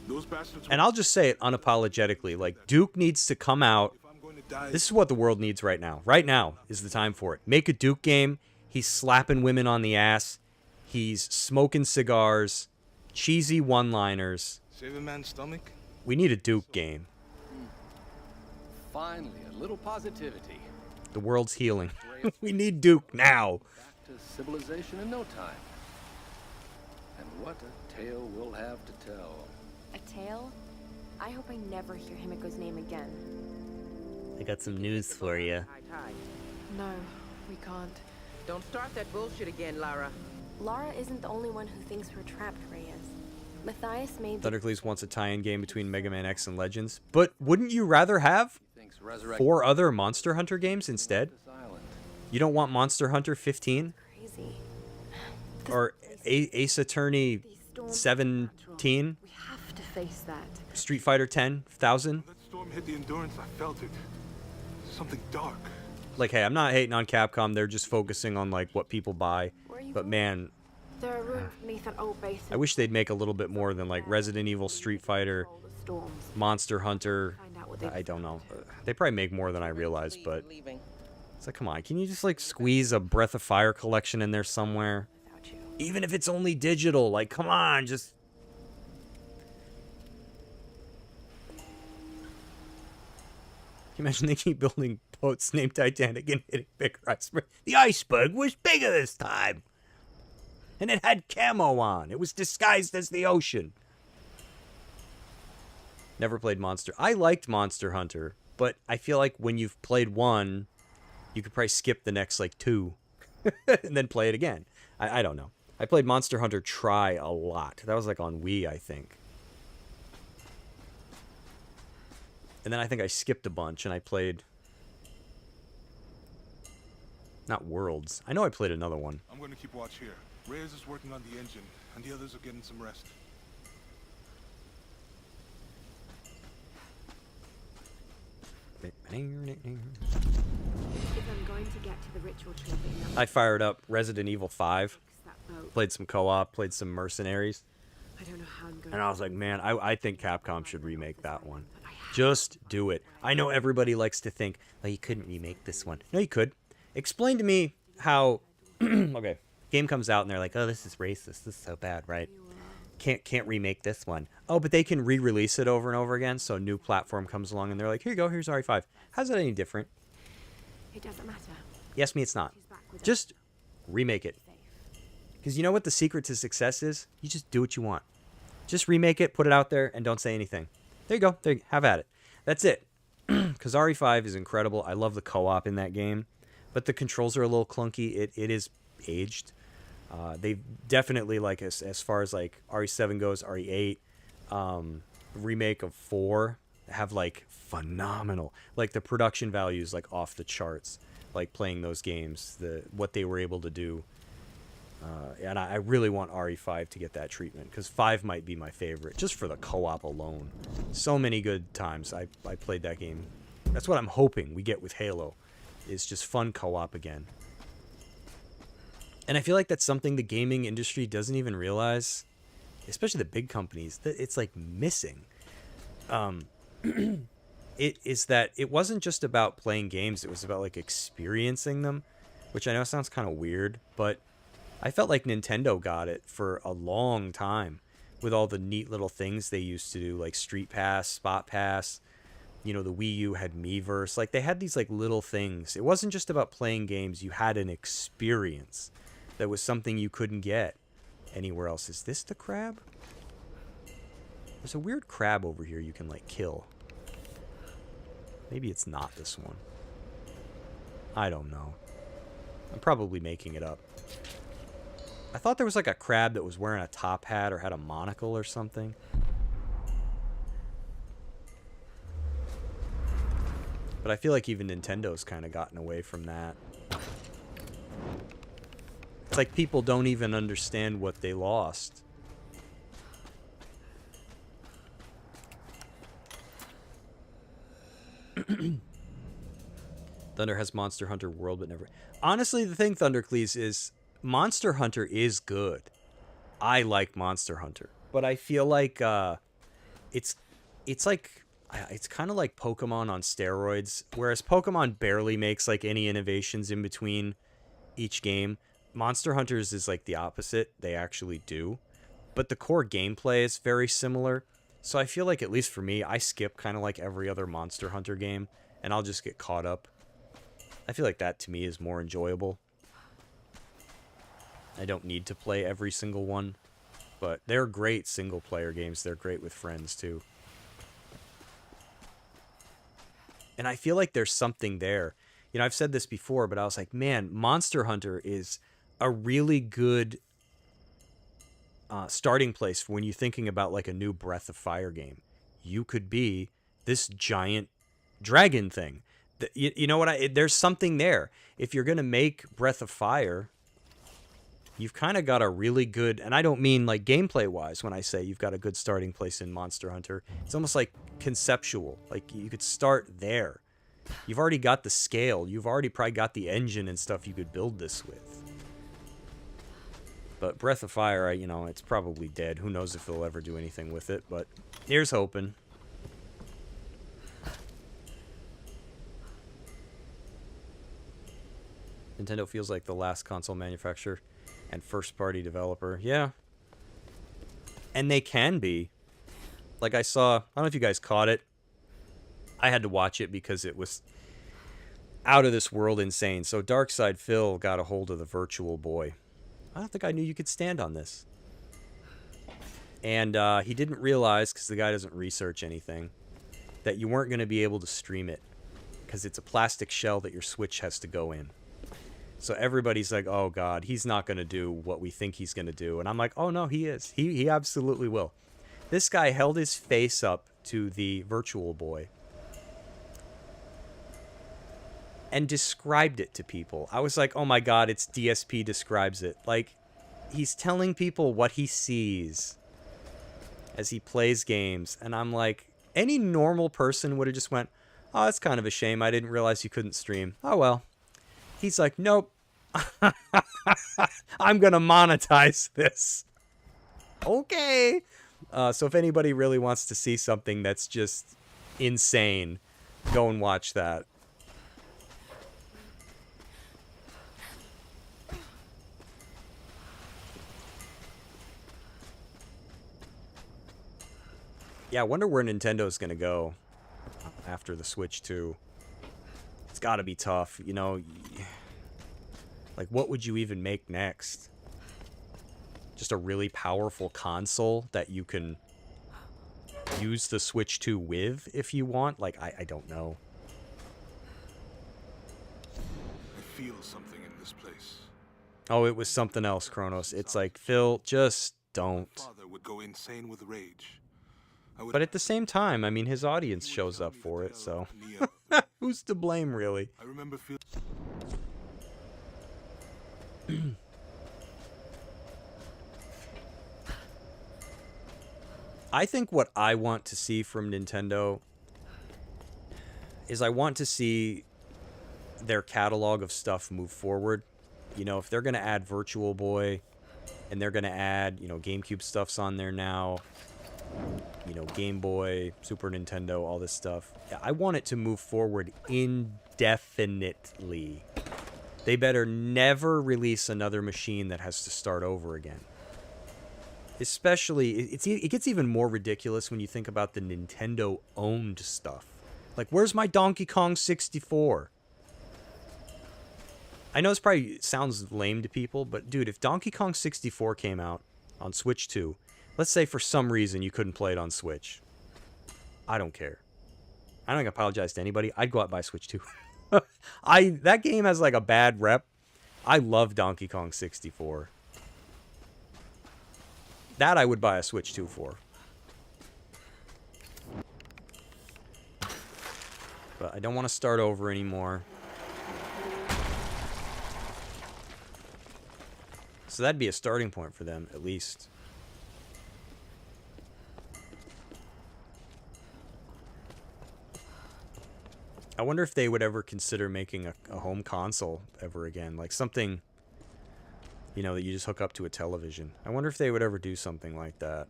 S7: Those bastards.
S1: And I'll just say it unapologetically. Like, Duke needs to come out.
S7: If I'm going to die,
S1: This is what the world needs right now. Right now is the time for it. Make a Duke game. He's slapping women on the ass. He's smoking cigars. Cheesy one-liners.
S8: Save a man's stomach?
S1: We need a Duke game.
S9: finally, a little positivity.
S1: The world's healing. We need Duke now.
S9: Back to civilization in no time. And what a tale we'll have to tell.
S6: A tale? I hope I never hear Himiko's name again.
S2: I got some news for you.
S6: No, we can't.
S10: Don't start that bullshit again, Lara.
S6: Lara isn't the only one who thinks we're trapped, Reyes. Matthias made
S1: Thundercleese wants a tie-in game between Mega Man X and Legends. But wouldn't you rather have
S9: Thinks resurrect
S1: 4 other Monster Hunter games instead?
S9: this island.
S1: You don't want Monster Hunter 15?
S6: crazy.
S1: Or Ace Attorney
S6: These storms
S1: 17?
S6: We have to face that.
S1: Street Fighter 10,000?
S7: that storm hit the Endurance, I felt it. Something dark.
S1: Like, hey, I'm not hating on Capcom. They're just focusing on, like, what people buy.
S6: Where are you
S1: But,
S6: going?
S1: man,
S6: There are rooms beneath that old base.
S1: I wish they'd make a little bit more than, like, Resident Evil, Street Fighter,
S6: Control the storms.
S1: Monster Hunter.
S6: Find out what they
S1: I don't know. They probably make more than I realized, but it's like, come on. Can you just, like, squeeze a Breath of Fire collection in there somewhere?
S6: without you.
S1: Even if it's only digital. Like, come on, just... Can you imagine they keep building boats named Titanic and hitting bigger iceberg? The iceberg was bigger this time. And it had camo on. It was disguised as the ocean. Never played Monster. I liked Monster Hunter, but I feel like when you've played one, you could probably skip the next, like, 2. and then play it again. I don't know. I played Monster Hunter Try a lot. That was, like, on Wii, I think. And then I think I skipped a bunch and I played... Not Worlds. I know I played another one.
S7: I'm going to keep watch here. Reyes is working on the engine, and the others are getting some rest.
S6: If I'm going to get to the ritual tree thing,
S1: I fired up Resident Evil 5.
S6: that boat.
S1: Played some co-op. Played some Mercenaries.
S6: I don't know how I'm going
S1: And I was like, man, I think Capcom should remake that one. Just do it. I know everybody likes to think, well, you couldn't remake this one. No, you could. Explain to me how... okay. Game comes out and they're like, oh, this is racist. This is so bad, right? Can't remake this one. Oh, but they can re-release it over and over again. So a new platform comes along and they're like, here you go, here's RE5. How's that any different?
S6: It doesn't matter.
S1: Yes, me, it's not.
S6: She's back with us.
S1: Just remake it.
S6: Safe.
S1: Because you know what the secret to success is? You just do what you want. Just remake it, put it out there, and don't say anything. There you go. There you, have at it. That's it. Because RE5 is incredible. I love the co-op in that game. But the controls are a little clunky. It is aged. They've definitely, like, as far as, like, RE7 goes, RE8, remake of 4 have, like, phenomenal. Like, the production values, like, off the charts. Like, playing those games, what they were able to do. And I really want RE5 to get that treatment, because 5 might be my favorite, just for the co-op alone. So many good times I played that game. That's what I'm hoping we get with Halo, is just fun co-op again. And I feel like that's something the gaming industry doesn't even realize, especially the big companies, that it's, like, missing. It is that it wasn't just about playing games, it was about, like, experiencing them, which I know sounds kind of weird, but I felt like Nintendo got it for a long time with all the neat little things they used to do, like Street Pass, Spot Pass. You know, the Wii U had Miiverse. Like, they had these, like, little things. It wasn't just about playing games. You had an experience that was something you couldn't get anywhere else. Is this the crab? There's a weird crab over here you can, like, kill. Maybe it's not this one. I don't know. I'm probably making it up. I thought there was, like, a crab that was wearing a top hat or had a monocle or something. But I feel like even Nintendo's kind of gotten away from that. It's like people don't even understand what they lost. Thunder has Monster Hunter World, but never... Honestly, the thing, Thundercleese, is Monster Hunter is good. I like Monster Hunter. But I feel like it's kind of like Pokemon on steroids. Whereas Pokemon barely makes like any innovations in between each game. Monster Hunters is like the opposite. They actually do. But the core gameplay is very similar. So I feel like, at least for me, I skip kind of like every other Monster Hunter game. And I'll just get caught up. I feel like that, to me, is more enjoyable. I don't need to play every single one. But they're great single-player games. They're great with friends, too. And I feel like there's something there. You know, I've said this before, but I was like, man, Monster Hunter is a really good starting place for when you're thinking about, like, a new Breath of Fire game. You could be this giant dragon thing. You know what? There's something there. If you're going to make Breath of Fire, you've kind of got a really good, and I don't mean like gameplay-wise when I say you've got a good starting place in Monster Hunter. It's almost like conceptual. Like, you could start there. You've already got the scale. You've already probably got the engine and stuff you could build this with. But Breath of Fire, you know, it's probably dead. Who knows if they'll ever do anything with it, but here's hoping. Nintendo feels like the last console manufacturer and first-party developer. Yeah. And they can be. Like I saw, I don't know if you guys caught it. I had to watch it because it was out of this world insane. So Darkside Phil got a hold of the Virtual Boy. I don't think I knew you could stand on this. And he didn't realize, because the guy doesn't research anything, that you weren't going to be able to stream it. Because it's a plastic shell that your Switch has to go in. So everybody's like, oh god, he's not going to do what we think he's going to do. And I'm like, oh no, he is. He absolutely will. This guy held his face up to the Virtual Boy and described it to people. I was like, oh my god, it's DSP describes it. Like, he's telling people what he sees as he plays games. And I'm like, any normal person would have just went, oh, that's kind of a shame. I didn't realize you couldn't stream. Oh well. He's like, nope. I'm going to monetize this. Okay. So if anybody really wants to see something that's just insane, go and watch that. Yeah, I wonder where Nintendo's going to go after the Switch 2. It's got to be tough, you know. Like, what would you even make next? Just a really powerful console that you can use the Switch 2 with if you want? Like, I don't know.
S7: I feel something in this place.
S1: Oh, it was something else, Kronos. It's like, Phil, just don't.
S7: Father would go insane with rage.
S1: But at the same time, I mean, his audience shows up for it, so who's to blame, really?
S7: I remember feeling.
S1: I think what I want to see from Nintendo is I want to see their catalog of stuff move forward. You know, if they're going to add Virtual Boy and they're going to add, you know, GameCube stuff's on there now, you know, Game Boy, Super Nintendo, all this stuff. I want it to move forward indefinitely. They better never release another machine that has to start over again. Especially, it gets even more ridiculous when you think about the Nintendo-owned stuff. Like, where's my Donkey Kong 64? I know this probably sounds lame to people, but dude, if Donkey Kong 64 came out on Switch 2, let's say for some reason you couldn't play it on Switch. I don't care. I don't apologize to anybody. I'd go out and buy Switch 2. That game has like a bad rep. I love Donkey Kong 64. That I would buy a Switch 2 for. But I don't want to start over anymore. So that'd be a starting point for them, at least. I wonder if they would ever consider making a home console ever again. Like something, you know, that you just hook up to a television. I wonder if they would ever do something like that.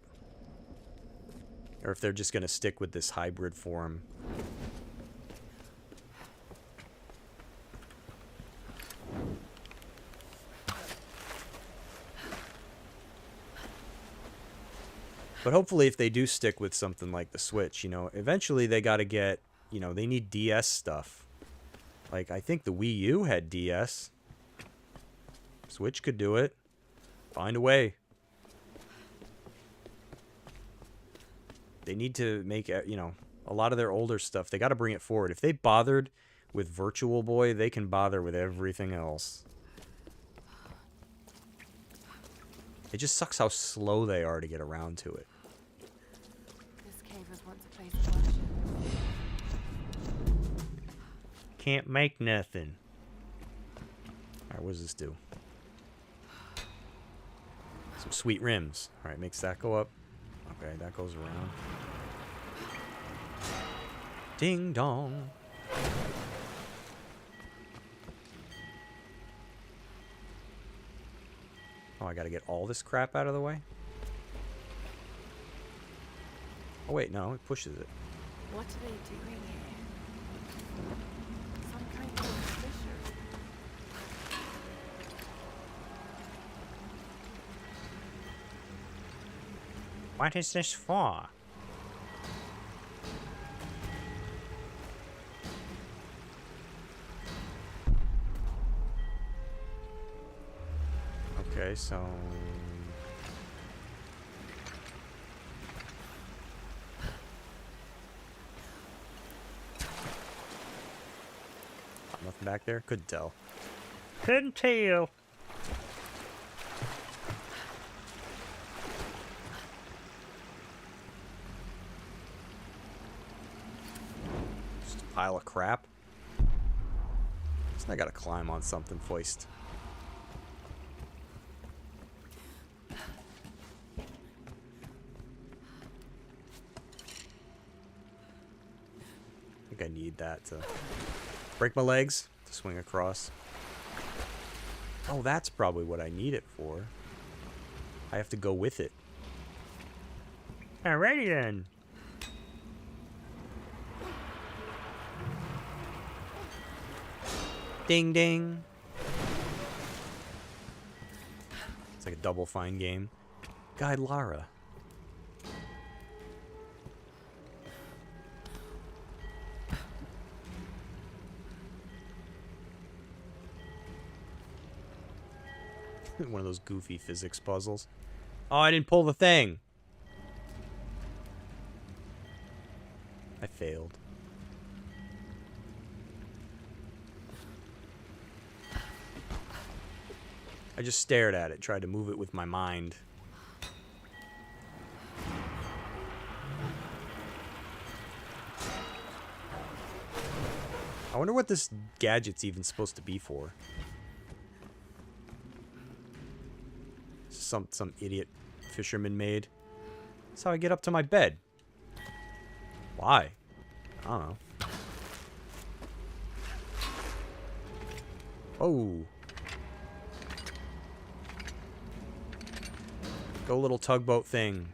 S1: Or if they're just going to stick with this hybrid form. But hopefully if they do stick with something like the Switch, you know, eventually they got to get, you know, they need DS stuff. Like, I think the Wii U had DS. Switch could do it. Find a way. They need to make, you know, a lot of their older stuff. They got to bring it forward. If they bothered with Virtual Boy, they can bother with everything else. It just sucks how slow they are to get around to it.
S6: This cave was once a place of worship.
S1: Can't make nothing. Alright, what does this do? Some sweet rims. Alright, makes that go up. Okay, that goes around. Ding dong. Oh, I gotta get all this crap out of the way? Oh wait, no, it pushes it.
S6: What are they doing here? Some kind of fissure.
S1: What is this for? Okay, so... Nothing back there? Couldn't tell. Couldn't tell. Just a pile of crap. So I gotta climb on something first. I think I need that to break my legs to swing across. Oh, that's probably what I need it for. I have to go with it. Alrighty then. Ding ding. It's like a Double Fine game. Guide Lara. One of those goofy physics puzzles. Oh, I didn't pull the thing. I failed. I just stared at it, tried to move it with my mind. I wonder what this gadget's even supposed to be for. Some idiot fisherman made. That's how I get up to my bed. Why? I don't know. Oh. Go little tugboat thing.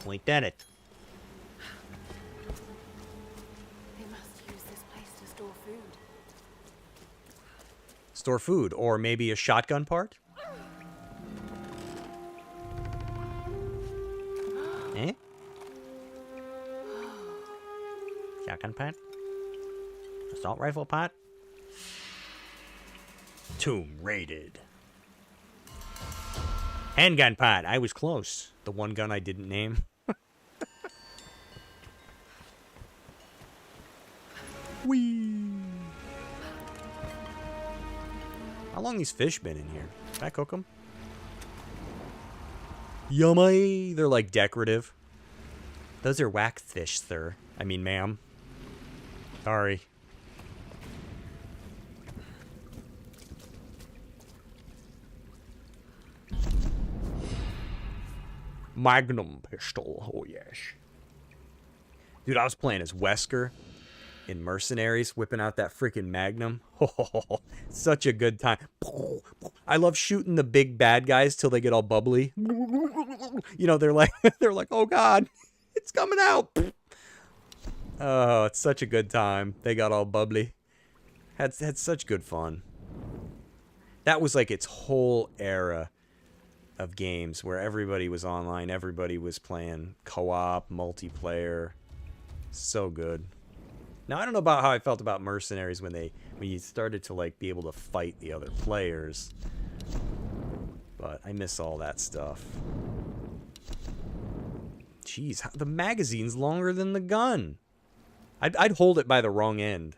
S1: Point at it.
S6: They must use this place to store food.
S1: Store food, or maybe a shotgun part? Eh? Shotgun part? Assault rifle part? Tomb raided. Handgun part. I was close. The one gun I didn't name. Whee! How long these fish been in here? Can I cook them? Yummy! They're like decorative. Those are wax fish, sir. I mean, ma'am. Sorry. Magnum pistol. Oh, yes. Dude, I was playing as Wesker in Mercenaries, whipping out that freaking Magnum. Oh, such a good time. I love shooting the big bad guys till they get all bubbly. You know, they're like, oh God, it's coming out. Oh, it's such a good time. They got all bubbly. Had such good fun. That was like its whole era of games where everybody was online, everybody was playing co-op, multiplayer. So good. Now, I don't know about how I felt about Mercenaries when you started to like be able to fight the other players. But I miss all that stuff. Jeez, the magazine's longer than the gun. I'd hold it by the wrong end.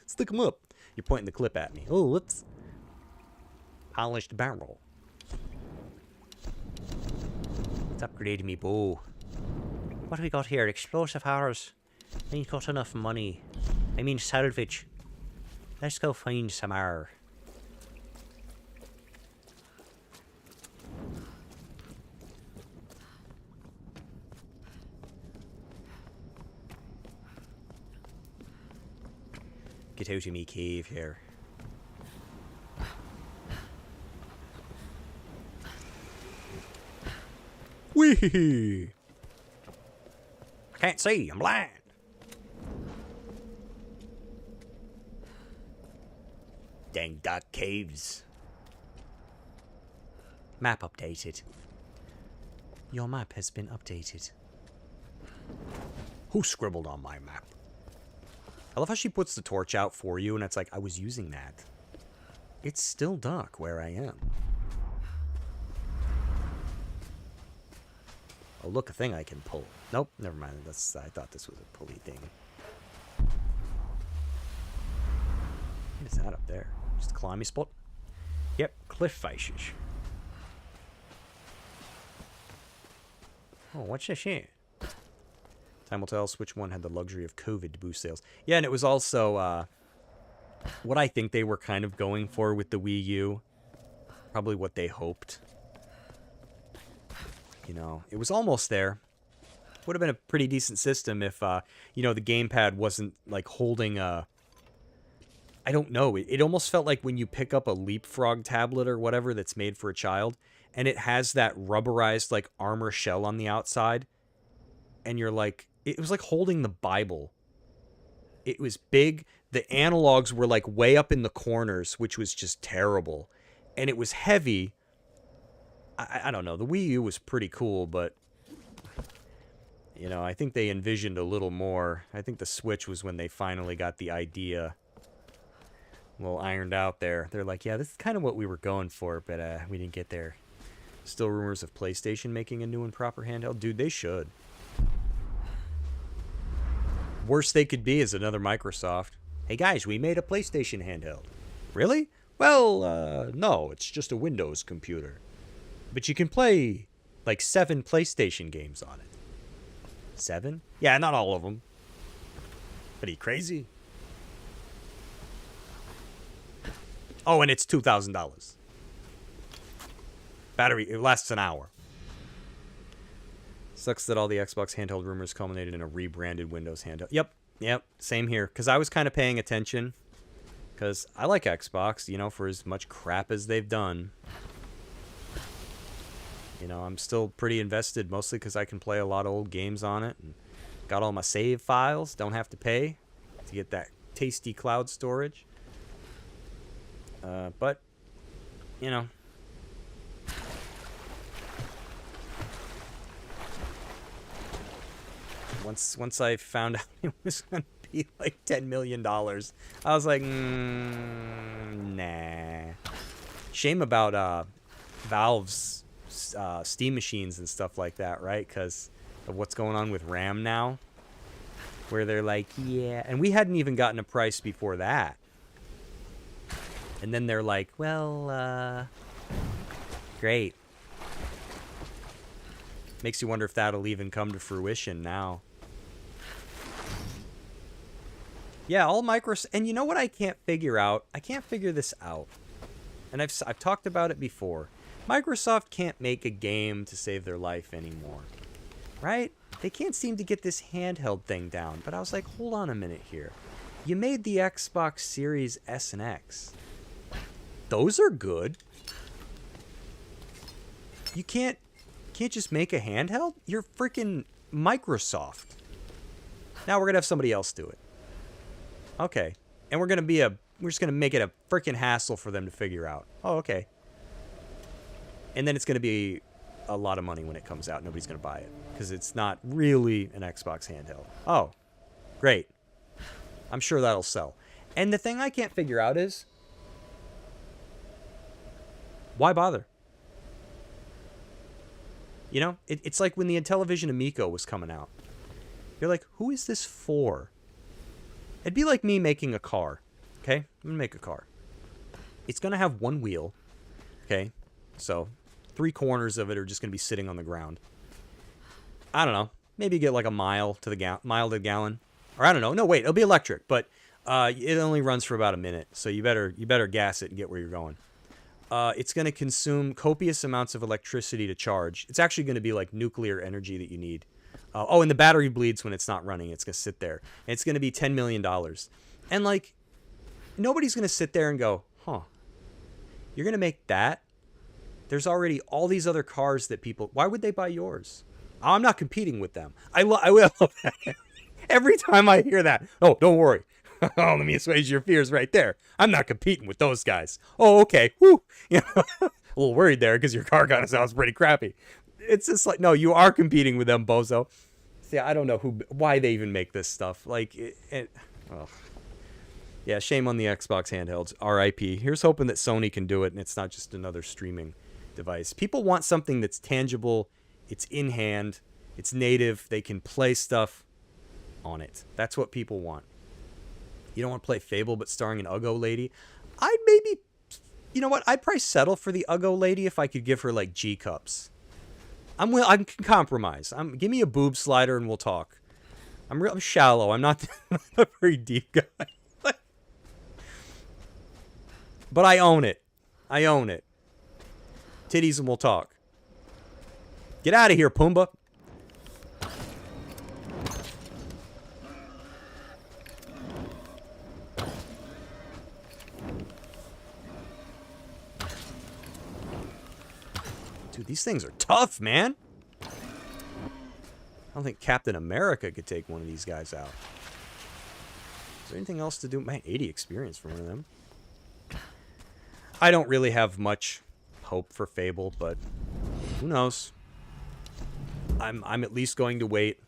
S1: Stick 'em up. You're pointing the clip at me. Oh, whoops. Polished barrel. It's upgrading me bow. What have we got here? Explosive horrors. Ain't got enough money. I mean salvage. Let's go find some more. Get out of me cave here. Wee! I can't see, I'm blind. Dang dark caves. Map updated. Your map has been updated. Who scribbled on my map? I love how she puts the torch out for you and it's like, I was using that. It's still dark where I am. Oh, look, a thing I can pull. Nope, never mind. I thought this was a pulley thing. What is that up there? Just a climbing spot? Yep, cliff faces. Oh, what's this here? Time will tell. Switch 1 had the luxury of COVID to boost sales. Yeah, and it was also what I think they were kind of going for with the Wii U. Probably what they hoped. You know, it was almost there. Would have been a pretty decent system if, you know, the gamepad wasn't, like, holding a... I don't know. It almost felt like when you pick up a Leapfrog tablet or whatever that's made for a child, and it has that rubberized, like, armor shell on the outside, and you're like... It was like holding the Bible. It was big. The analogs were, like, way up in the corners, which was just terrible. And it was heavy... I don't know. The Wii U was pretty cool, but, you know, I think they envisioned a little more. I think the Switch was when they finally got the idea a little ironed out there. They're like, yeah, this is kind of what we were going for, but we didn't get there. Still rumors of PlayStation making a new and proper handheld. Dude, they should. Worst they could be is another Microsoft. Hey, guys, we made a PlayStation handheld. Really? Well, no, it's just a Windows computer. But you can play, like, 7 PlayStation games on it. 7? Yeah, not all of them. But are you crazy? Oh, and it's $2,000. Battery, it lasts an hour. Sucks that all the Xbox handheld rumors culminated in a rebranded Windows handheld. Yep, same here. Because I was kind of paying attention. Because I like Xbox, you know, for as much crap as they've done. You know, I'm still pretty invested, mostly because I can play a lot of old games on it. And got all my save files, don't have to pay to get that tasty cloud storage. But, you know. Once I found out it was going to be like $10 million, I was like, nah. Shame about Valve's Steam machines and stuff like that, right? Because of what's going on with RAM now, where they're like, yeah, and we hadn't even gotten a price before that, and then they're like, well, great. Makes you wonder if that'll even come to fruition now. Yeah, all Microsoft, and you know what I can't figure out? I can't figure this out, and I've talked about it before. Microsoft can't make a game to save their life anymore, right? They can't seem to get this handheld thing down. But I was like, hold on a minute here. You made the Xbox Series S and X. Those are good. You can't just make a handheld? You're freaking Microsoft. Now we're gonna have somebody else do it. Okay. And we're just gonna make it a freaking hassle for them to figure out. Oh, okay. And then it's gonna be a lot of money when it comes out. Nobody's gonna buy it. Because it's not really an Xbox handheld. Oh. Great. I'm sure that'll sell. And the thing I can't figure out is, why bother? You know, it's like when the Intellivision Amico was coming out. You're like, who is this for? It'd be like me making a car. Okay? I'm going to make a car. It's going to have one wheel. Okay? So, 3 corners of it are just going to be sitting on the ground. I don't know. Maybe get like a mile to the gallon. Or I don't know. No, wait. It'll be electric. But it only runs for about a minute. So you better gas it and get where you're going. It's going to consume copious amounts of electricity to charge. It's actually going to be like nuclear energy that you need. And the battery bleeds when it's not running. It's going to sit there. And it's going to be $10 million. And like, nobody's going to sit there and go, huh, you're going to make that? There's already all these other cars that people, why would they buy yours? I'm not competing with them. I love that. Every time I hear that, oh, don't worry. Let me assuage your fears right there. I'm not competing with those guys. Oh, okay. Whew. You know, a little worried there because your car kind of sounds pretty crappy. It's just like, no, you are competing with them, bozo. See, I don't know why they even make this stuff. Like, yeah, shame on the Xbox handhelds. R.I.P. Here's hoping that Sony can do it and it's not just another streaming device. People want something that's tangible. It's in hand. It's native. They can play stuff on it. That's what people want. You don't want to play Fable, but starring an Uggo lady? I'd maybe, you know what? I'd probably settle for the Uggo lady if I could give her like G cups. I can compromise. Give me a boob slider and we'll talk. I'm shallow. I'm not a very deep guy. But I own it. I own it. Titties and we'll talk. Get out of here, Pumbaa. Dude, these things are tough, man. I don't think Captain America could take one of these guys out. Is there anything else to do? Man, 80 experience for one of them. I don't really have much hope for Fable, but who knows? I'm at least going to wait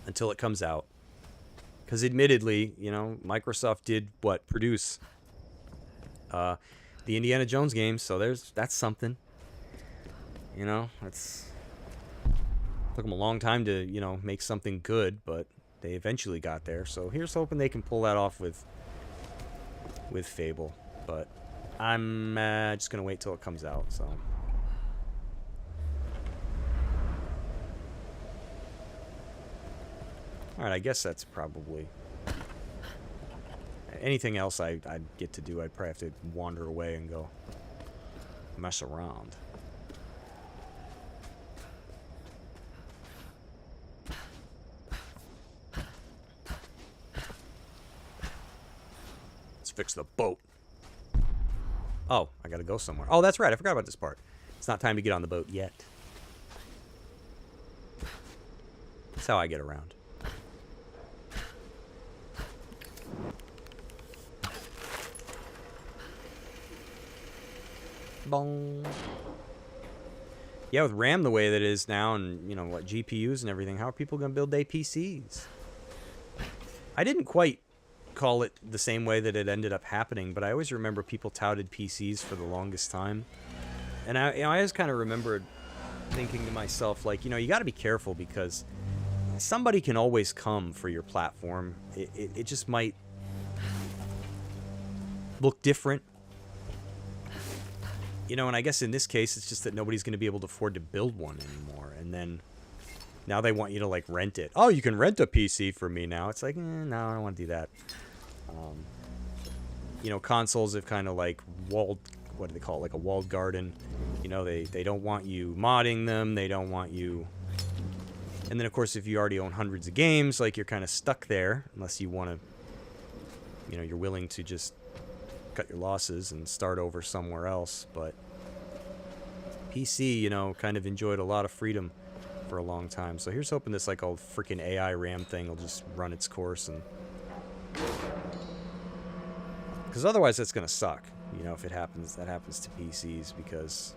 S1: until it comes out. Because admittedly, you know, Microsoft did produce the Indiana Jones games, so that's something. You know, took them a long time to, you know, make something good, but they eventually got there. So here's hoping they can pull that off with Fable. But I'm just going to wait till it comes out, so. Alright, I guess that's probably. Anything else I'd get to do, I'd probably have to wander away and go mess around. Fix the boat. Oh, I gotta go somewhere. Oh, that's right. I forgot about this part. It's not time to get on the boat yet. That's how I get around. Bong. Yeah, with RAM the way that it is now and, you know, what, GPUs and everything, how are people gonna build their PCs? I didn't quite call it the same way that it ended up happening, but I always remember people touted PCs for the longest time, and I always kind of remembered thinking to myself, like, you know, you got to be careful because somebody can always come for your platform. It just might look different, you know, and I guess in this case it's just that nobody's going to be able to afford to build one anymore, and then now they want you to, like, rent it. Oh, you can rent a PC for me now. It's like, no, I don't want to do that. You know, consoles have kind of, like, what do they call it? Like a walled garden. You know, they don't want you modding them. They don't want you... And then, of course, if you already own hundreds of games, like, you're kind of stuck there. Unless you want to... You know, you're willing to just cut your losses and start over somewhere else. But PC, you know, kind of enjoyed a lot of freedom for a long time. So here's hoping this, like, old freaking AI RAM thing will just run its course. And because otherwise that's going to suck. You know, if it happens, that happens to PCs because...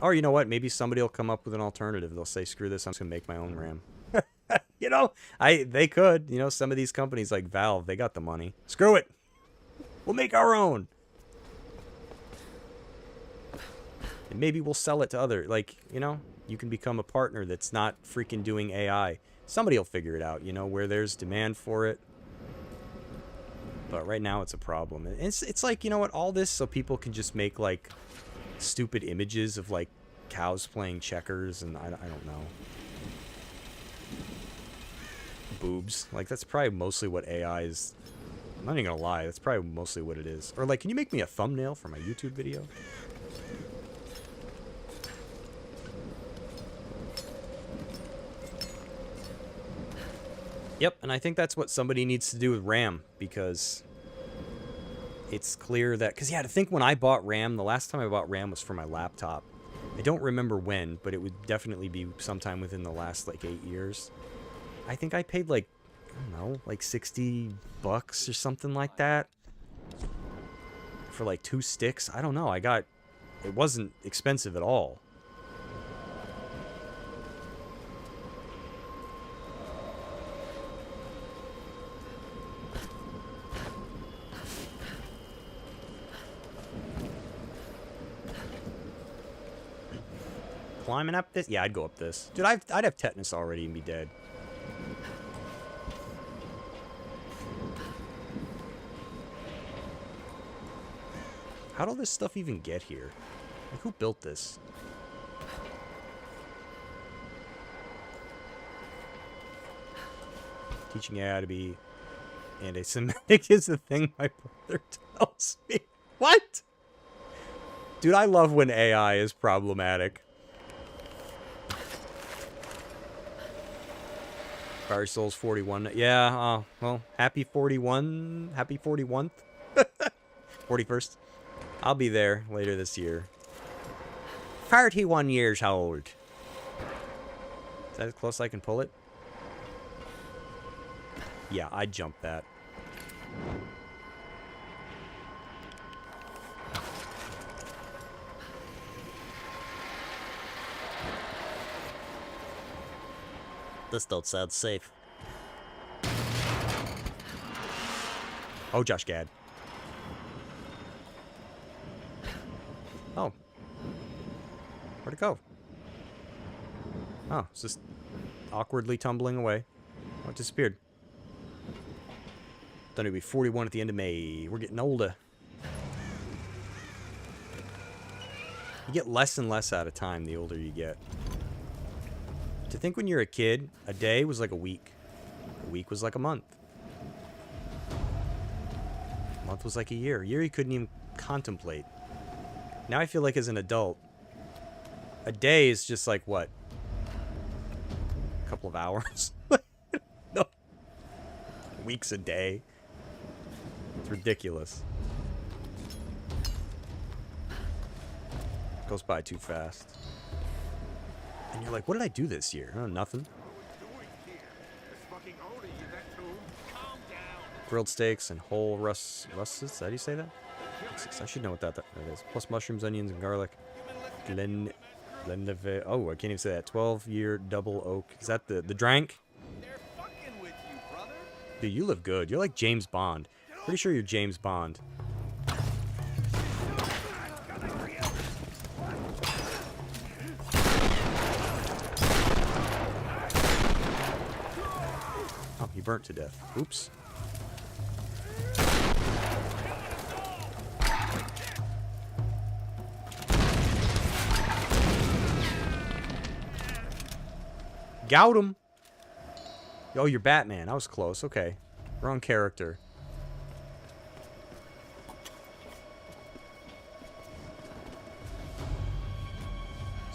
S1: Or, you know what? Maybe somebody will come up with an alternative. They'll say, screw this, I'm just going to make my own RAM. You know, they could. You know, some of these companies like Valve, they got the money. Screw it. We'll make our own. And maybe we'll sell it to other, like, you know, you can become a partner that's not freaking doing AI. Somebody will figure it out, you know, where there's demand for it. But right now it's a problem. And it's like, you know what, all this so people can just make, like, stupid images of, like, cows playing checkers and I don't know. Boobs. Like, that's probably mostly what AI is. I'm not even gonna lie, that's probably mostly what it is. Or, like, can you make me a thumbnail for my YouTube video? Yep, and I think that's what somebody needs to do with RAM, because it's clear that... Because, yeah, to think when I bought RAM, the last time I bought RAM was for my laptop. I don't remember when, but it would definitely be sometime within the last, like, 8 years. I think I paid, like, I don't know, like $60 or something like that. For, like, 2 sticks. I don't know, I got... It wasn't expensive at all. Climbing up this? Yeah, I'd go up this. Dude, I'd have tetanus already and be dead. How'd all this stuff even get here? Like, who built this? Teaching AI to be anti-Semitic is the thing my brother tells me. What? Dude, I love when AI is problematic. Fire Souls 41. Yeah, well, happy 41. Happy 41th. 41st. I'll be there later this year. 31 years old. Is that as close as I can pull it? Yeah, I'd jump that.
S2: This don't sound safe.
S1: Oh, Josh Gad. Oh. Where'd it go? Oh, it's just awkwardly tumbling away. Oh, it disappeared. Thought it'd be 41 at the end of May. We're getting older. You get less and less out of time the older you get. To think when you're a kid, a day was like a week. A week was like a month. A month was like a year. A year you couldn't even contemplate. Now I feel like as an adult, a day is just like, what? A couple of hours? No. Weeks a day. It's ridiculous. Goes by too fast. And you're like, what did I do this year? Oh, nothing. Grilled steaks and whole russes. How do you say that? I should know what that is. Plus mushrooms, onions, and garlic. Glenlivet. Oh, I can't even say that. 12-year double oak. Is that the drank? Dude, you live good. You're like James Bond. Pretty sure you're James Bond. Oh, he burnt to death. Oops. Got him. Oh, you're Batman. I was close. Okay. Wrong character.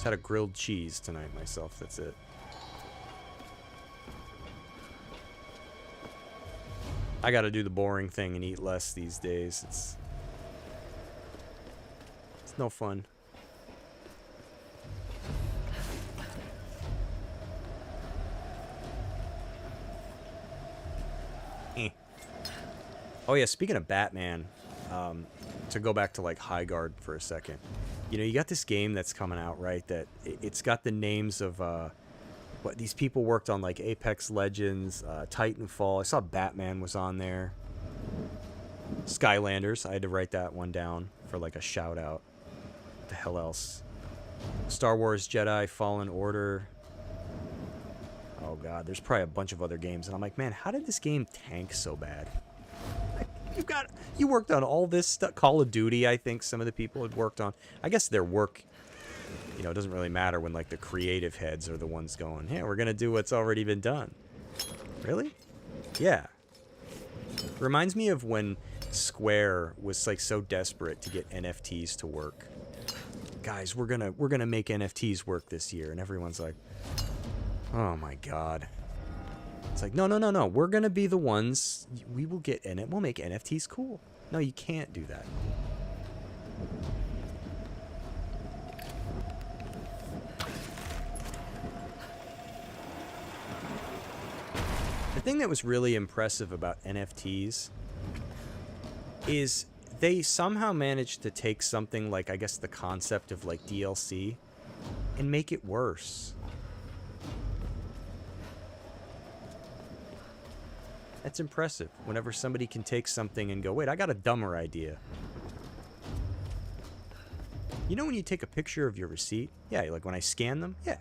S1: Just had a grilled cheese tonight myself. That's it. I gotta do the boring thing and eat less these days. It's no fun. Oh yeah, speaking of Batman, to go back to like Highguard for a second, you know, you got this game that's coming out, right? That it's got the names of what these people worked on, like Apex Legends, Titanfall. I saw Batman was on there. Skylanders. I had to write that one down for like a shout out. What the hell else? Star Wars Jedi Fallen Order. Oh god, there's probably a bunch of other games, and I'm like, man, how did this game tank so bad? You worked on all this stuff. Call of Duty, I think some of the people had worked on. I guess their work, you know, it doesn't really matter when like the creative heads are the ones going, yeah, we're gonna do what's already been done. Really? Yeah. Reminds me of when Square was like so desperate to get NFTs to work. Guys, we're gonna make NFTs work this year, and everyone's like, oh my god. It's like, no. We're going to be the ones. We will get in it. We'll make NFTs cool. No, you can't do that. The thing that was really impressive about NFTs is they somehow managed to take something like, I guess, the concept of like DLC and make it worse. That's impressive. Whenever somebody can take something and go, wait, I got a dumber idea. You know when you take a picture of your receipt? Yeah, like when I scan them? Yeah.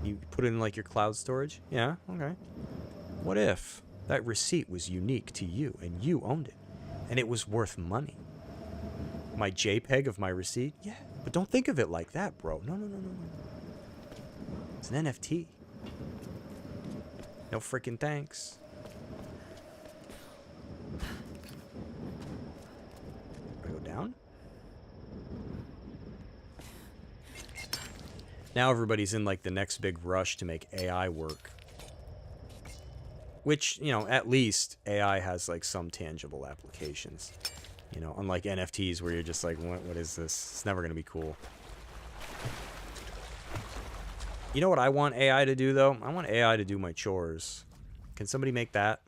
S1: You put it in like your cloud storage? Yeah, okay. What if that receipt was unique to you and you owned it and it was worth money? My JPEG of my receipt? Yeah. But don't think of it like that, bro. No. It's an NFT. No freaking thanks. Down. Now everybody's in like the next big rush to make AI work. Which, you know, at least AI has like some tangible applications. You know, unlike NFTs where you're just like, what is this? It's never going to be cool. You know what I want AI to do though? I want AI to do my chores. Can somebody make that?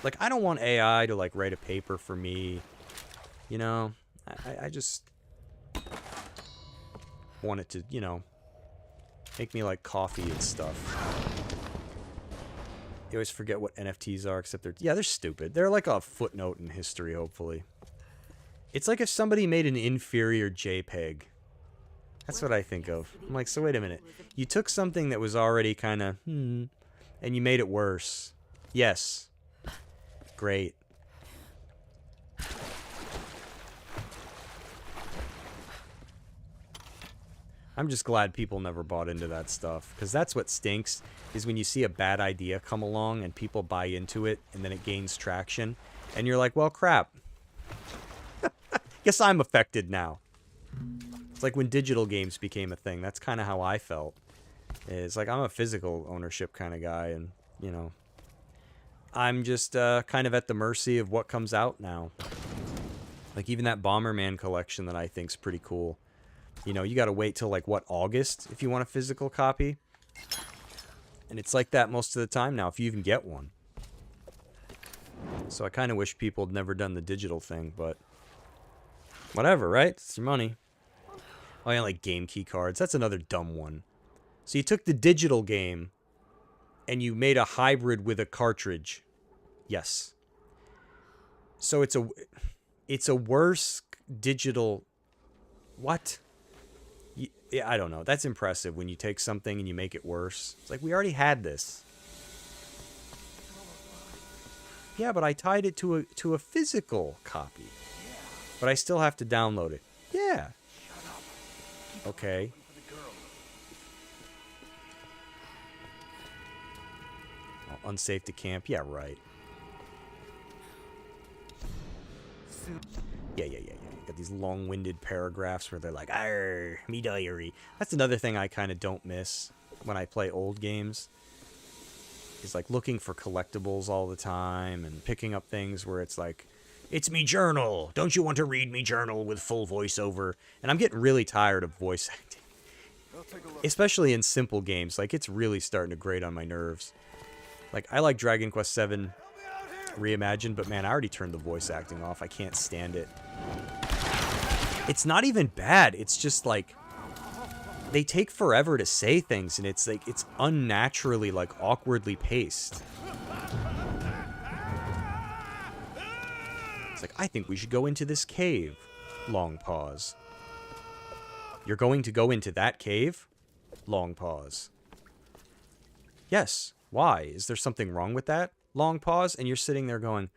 S1: Like, I don't want AI to, like, write a paper for me. You know? I just want it to, you know, make me, like, coffee and stuff. You always forget what NFTs are, except they're stupid. They're like a footnote in history, hopefully. It's like if somebody made an inferior JPEG. That's what I think of. I'm like, so wait a minute. You took something that was already kind of, and you made it worse. Yes. Great. I'm just glad people never bought into that stuff, because that's what stinks, is when you see a bad idea come along and people buy into it and then it gains traction and you're like, well, crap. Guess I'm affected now. It's like when digital games became a thing. That's kind of how I felt. It's like I'm a physical ownership kind of guy, and, you know, I'm just kind of at the mercy of what comes out now. Like even that Bomberman collection that I think's pretty cool. You know, you got to wait till like, what, August if you want a physical copy? And it's like that most of the time now, if you even get one. So I kind of wish people had never done the digital thing, but whatever, right? It's your money. Oh yeah, like game key cards. That's another dumb one. So you took the digital game and you made a hybrid with a cartridge. Yes. So it's a worse digital. What? Yeah, I don't know. That's impressive when you take something and you make it worse. It's like, we already had this. Yeah, but I tied it to a physical copy. But I still have to download it. Yeah. Okay. Oh, unsafe to camp. Yeah, right. Yeah. these long-winded paragraphs where they're like, "Arr, me diary." That's another thing I kind of don't miss when I play old games. Is like looking for collectibles all the time and picking up things where it's like, "It's me journal. Don't you want to read me journal with full voiceover?" And I'm getting really tired of voice acting. Especially in simple games. Like, it's really starting to grate on my nerves. Like, I like Dragon Quest VII Reimagined, but man, I already turned the voice acting off. I can't stand it. It's not even bad. It's just like, they take forever to say things, and it's like, it's unnaturally, like, awkwardly paced. It's like, "I think we should go into this cave." Long pause. "You're going to go into that cave?" Long pause. "Yes. Why? Is there something wrong with that?" Long pause. And you're sitting there going,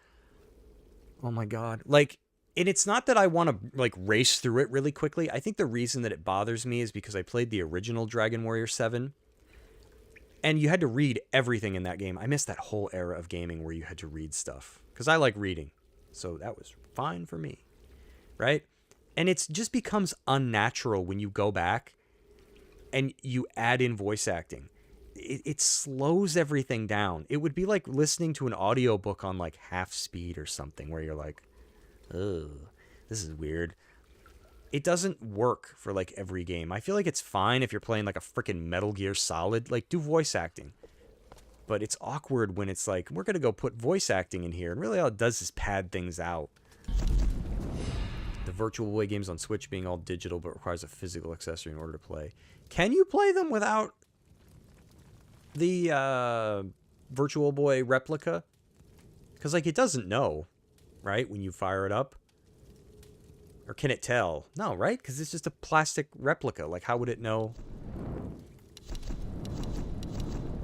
S1: "Oh my God." Like, and it's not that I want to, like, race through it really quickly. I think the reason that it bothers me is because I played the original Dragon Warrior 7. And you had to read everything in that game. I miss that whole era of gaming where you had to read stuff. Because I like reading. So that was fine for me. Right? And it just becomes unnatural when you go back and you add in voice acting. It slows everything down. It would be like listening to an audiobook on like half speed or something where you're like, "Oh, this is weird." It doesn't work for like every game. I feel like it's fine if you're playing like a freaking Metal Gear Solid. Like, do voice acting. But it's awkward when it's like, we're going to go put voice acting in here. And really all it does is pad things out. The Virtual Boy games on Switch being all digital but requires a physical accessory in order to play. Can you play them without the Virtual Boy replica? Because, like, it doesn't know, right, when you fire it up? Or can it tell? No, right? Because it's just a plastic replica. Like, how would it know?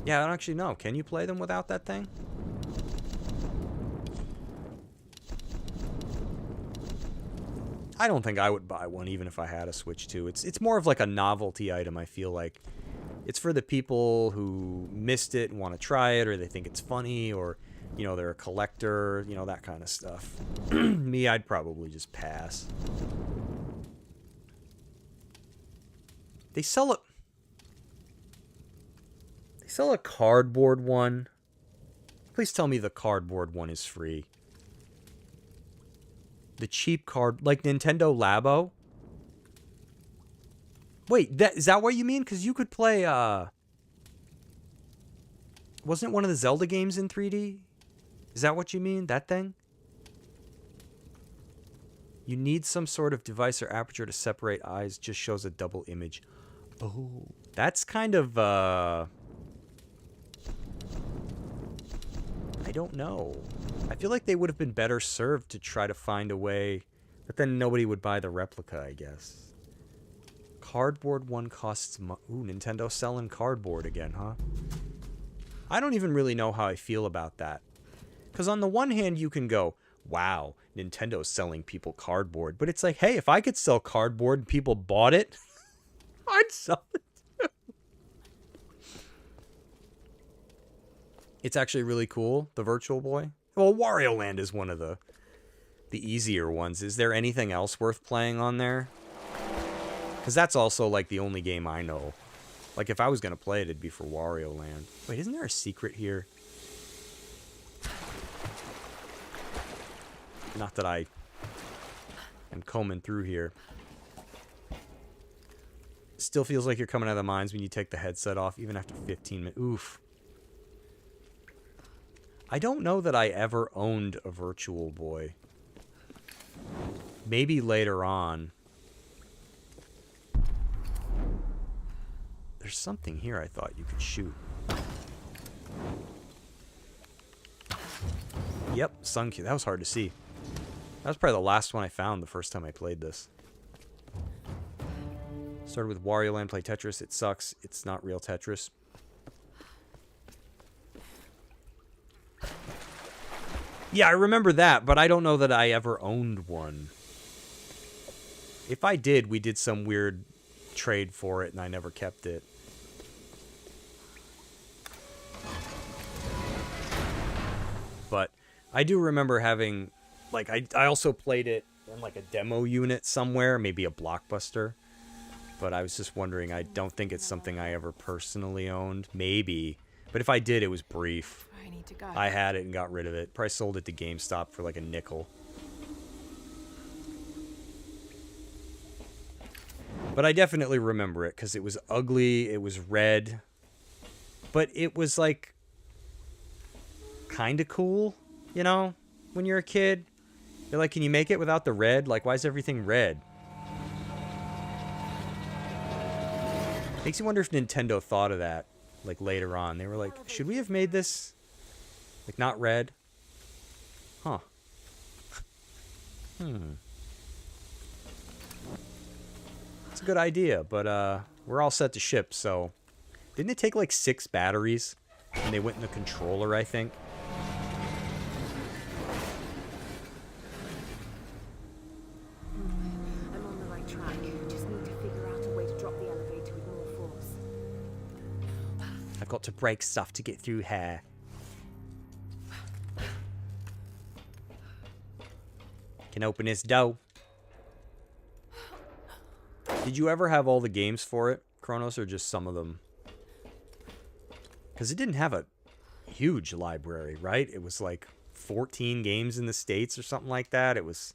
S1: Yeah, I don't actually know. Can you play them without that thing? I don't think I would buy one even if I had a Switch 2. It's more of like a novelty item, I feel like. It's for the people who missed it and want to try it, or they think it's funny, or, you know, they're a collector, you know, that kind of stuff. Me, I'd probably just pass. They sell a cardboard one. Please tell me the cardboard one is free. The cheap card, like Nintendo Labo. Wait, is that what you mean? Because you could play, wasn't one of the Zelda games in 3D? Is that what you mean? That thing? You need some sort of device or aperture to separate eyes. Just shows a double image. Oh, that's kind of, I don't know. I feel like they would have been better served to try to find a way, but then nobody would buy the replica, I guess. Cardboard one costs ooh, Nintendo selling cardboard again, huh? I don't even really know how I feel about that. Because on the one hand, you can go, wow, Nintendo's selling people cardboard. But it's like, hey, if I could sell cardboard and people bought it, I'd sell it too. It's actually really cool, the Virtual Boy. Well, Wario Land is one of the easier ones. Is there anything else worth playing on there? Because that's also, like, the only game I know. Like, if I was going to play it, it'd be for Wario Land. Wait, isn't there a secret here? Not that I am combing through here. Still feels like you're coming out of the mines when you take the headset off, even after 15 minutes. Oof. I don't know that I ever owned a Virtual Boy. Maybe later on. There's something here I thought you could shoot. Yep, Sun Cube. That was hard to see. That was probably the last one I found the first time I played this. Started with Wario Land, play Tetris. It sucks. It's not real Tetris. Yeah, I remember that, but I don't know that I ever owned one. If I did, we did some weird trade for it, and I never kept it. But I do remember having, like, I also played it in like a demo unit somewhere, maybe a Blockbuster. But I was just wondering, I don't think it's something I ever personally owned. Maybe. But if I did, it was brief.
S6: I need to go.
S1: I had it and got rid of it. Probably sold it to GameStop for like a nickel. But I definitely remember it because it was ugly, it was red. But it was like kind of cool, you know, when you're a kid. You're like, can you make it without the red? Like, why is everything red? Makes you wonder if Nintendo thought of that, like, later on. They were like, should we have made this, like, not red? Huh. It's a good idea, but, we're all set to ship, so... Didn't it take, like, 6 batteries? And they went in the controller, I think?
S6: I'm on the right track. Just need to figure out a way to drop the elevator with more force.
S1: I've got to break stuff to get through here. Can open this door. Did you ever have all the games for it, Kronos, or just some of them? Because it didn't have a huge library, right? It was like 14 games in the States or something like that. It was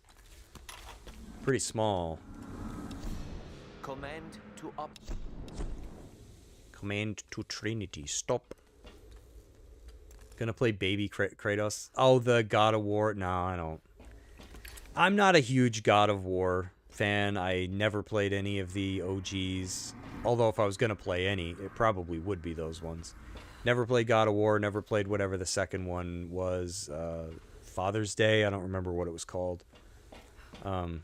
S1: pretty small.
S4: Command to up.
S1: Command to Trinity. Stop. Gonna play Baby Kratos. Oh, the God of War. No, I don't. I'm not a huge God of War fan. I never played any of the OGs. Although if I was gonna play any, it probably would be those ones. Never played God of War. Never played whatever the second one was. Father's Day. I don't remember what it was called. I'm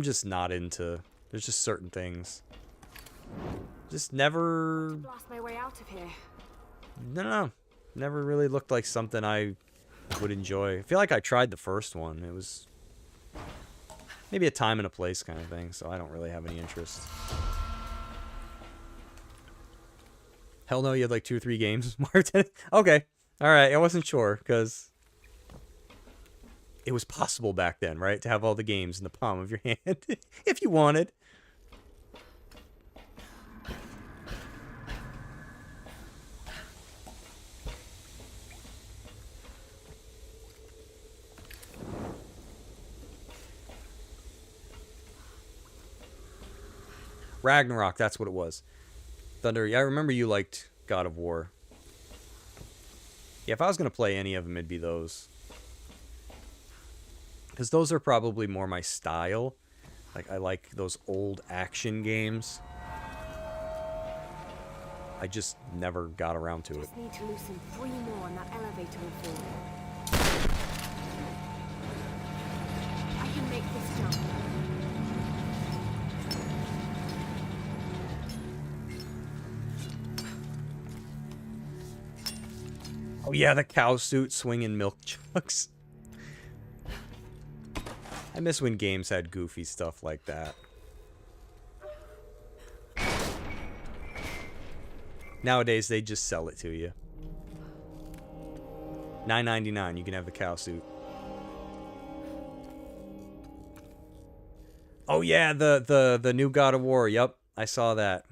S1: just not into... There's just certain things. Just never...
S6: Blast my way out of here.
S1: No. Never really looked like something I would enjoy. I feel like I tried the first one. It was maybe a time and a place kind of thing, so I don't really have any interest. Hell no, you had like 2 or 3 games. Okay. Alright, I wasn't sure, because it was possible back then, right? To have all the games in the palm of your hand, if you wanted. Ragnarok, that's what it was. Thunder, yeah, I remember you liked God of War. Yeah, if I was going to play any of them, it'd be those. Because those are probably more my style. Like, I like those old action games. I just never got around to it.
S6: Just need to loosen 3 more and that elevator will fall. I can make this jump.
S1: Oh yeah, the cow suit swinging milk jugs. I miss when games had goofy stuff like that. Nowadays, they just sell it to you. $9.99, you can have the cow suit. Oh yeah, the new God of War. Yep, I saw that.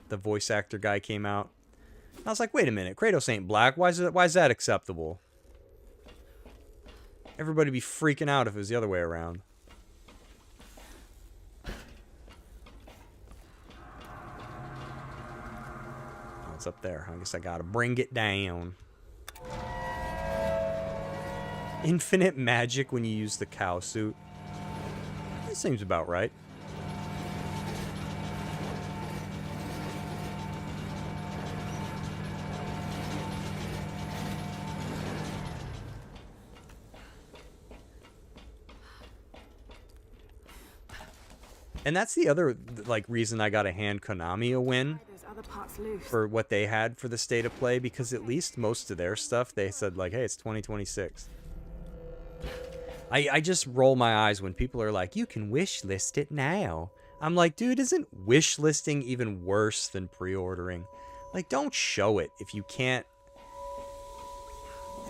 S1: The voice actor guy came out. I was like, wait a minute, Kratos ain't black. Why is that acceptable? Everybody be freaking out if it was the other way around. Oh, it's up there. I guess I gotta bring it down. Infinite magic when you use the cow suit. That seems about right. And that's the other, like, reason I got to hand Konami a win for what they had for the state of play, because at least most of their stuff, they said, like, hey, it's 2026. I just roll my eyes when people are like, you can wish list it now. I'm like, dude, isn't wish listing even worse than pre-ordering? Like, don't show it if you can't.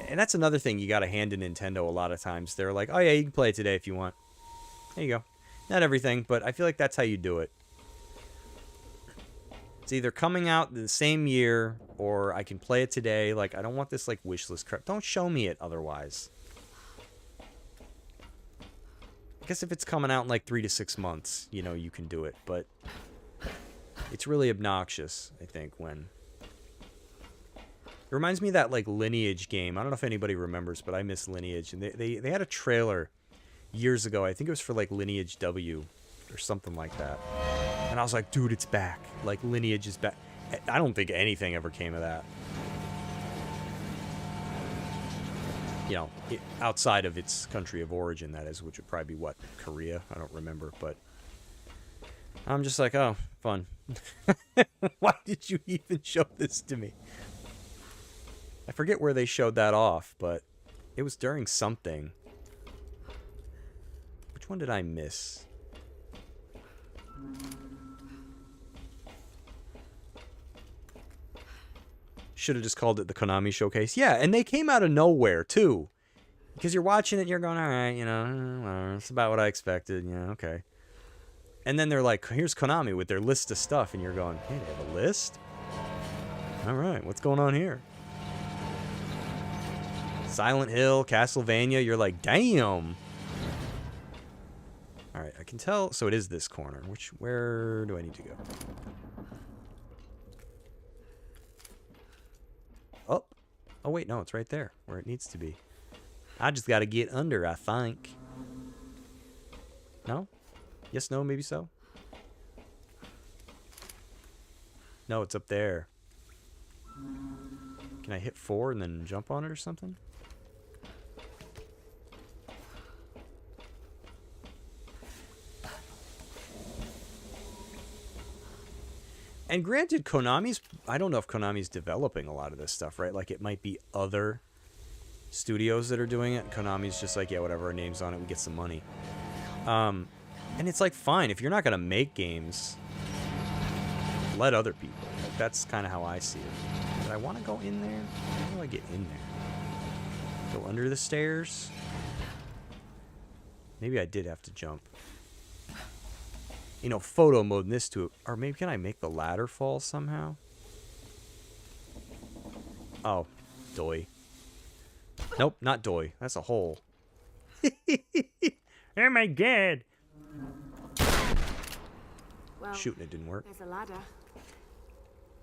S1: And that's another thing you got to hand to Nintendo a lot of times. They're like, oh yeah, you can play it today if you want. There you go. Not everything, but I feel like that's how you do it. It's either coming out the same year, or I can play it today. Like, I don't want this, like, wishlist crap. Don't show me it otherwise. I guess if it's coming out in, like, 3 to 6 months, you know, you can do it. But it's really obnoxious, I think, when... It reminds me of that, like, Lineage game. I don't know if anybody remembers, but I miss Lineage. And they had a trailer years ago. I think it was for, like, Lineage W or something like that. And I was like, dude, it's back. Like, Lineage is back. I don't think anything ever came of that. You know, outside of its country of origin, that is, which would probably be, what, Korea? I don't remember, but... I'm just like, oh, fun. Why did you even show this to me? I forget where they showed that off, but it was during something. Which one did I miss? Should have just called it the Konami Showcase. Yeah, and they came out of nowhere, too. Because you're watching it and you're going, all right, you know, it's about what I expected. Yeah, okay. And then they're like, here's Konami with their list of stuff. And you're going, hey, they have a list? All right, what's going on here? Silent Hill, Castlevania, you're like, damn. All right, I can tell. So it is this corner. Where do I need to go? Oh. Oh, wait, no, it's right there where it needs to be. I just got to get under, I think. No? Yes, no, maybe so? No, it's up there. Can I hit 4 and then jump on it or something? And granted, I don't know if Konami's developing a lot of this stuff, right? Like, it might be other studios that are doing it. Konami's just like, yeah, whatever, our name's on it, we get some money. And it's like, fine, if you're not going to make games, let other people. Like, that's kind of how I see it. But I want to go in there. How do I get in there? Go under the stairs? Maybe I did have to jump. You know, photo mode in this too. Or maybe can I make the ladder fall somehow? Oh, doy. Nope, not doy. That's a hole. Oh my god.
S6: Well,
S1: shooting it didn't work.
S6: There's a ladder.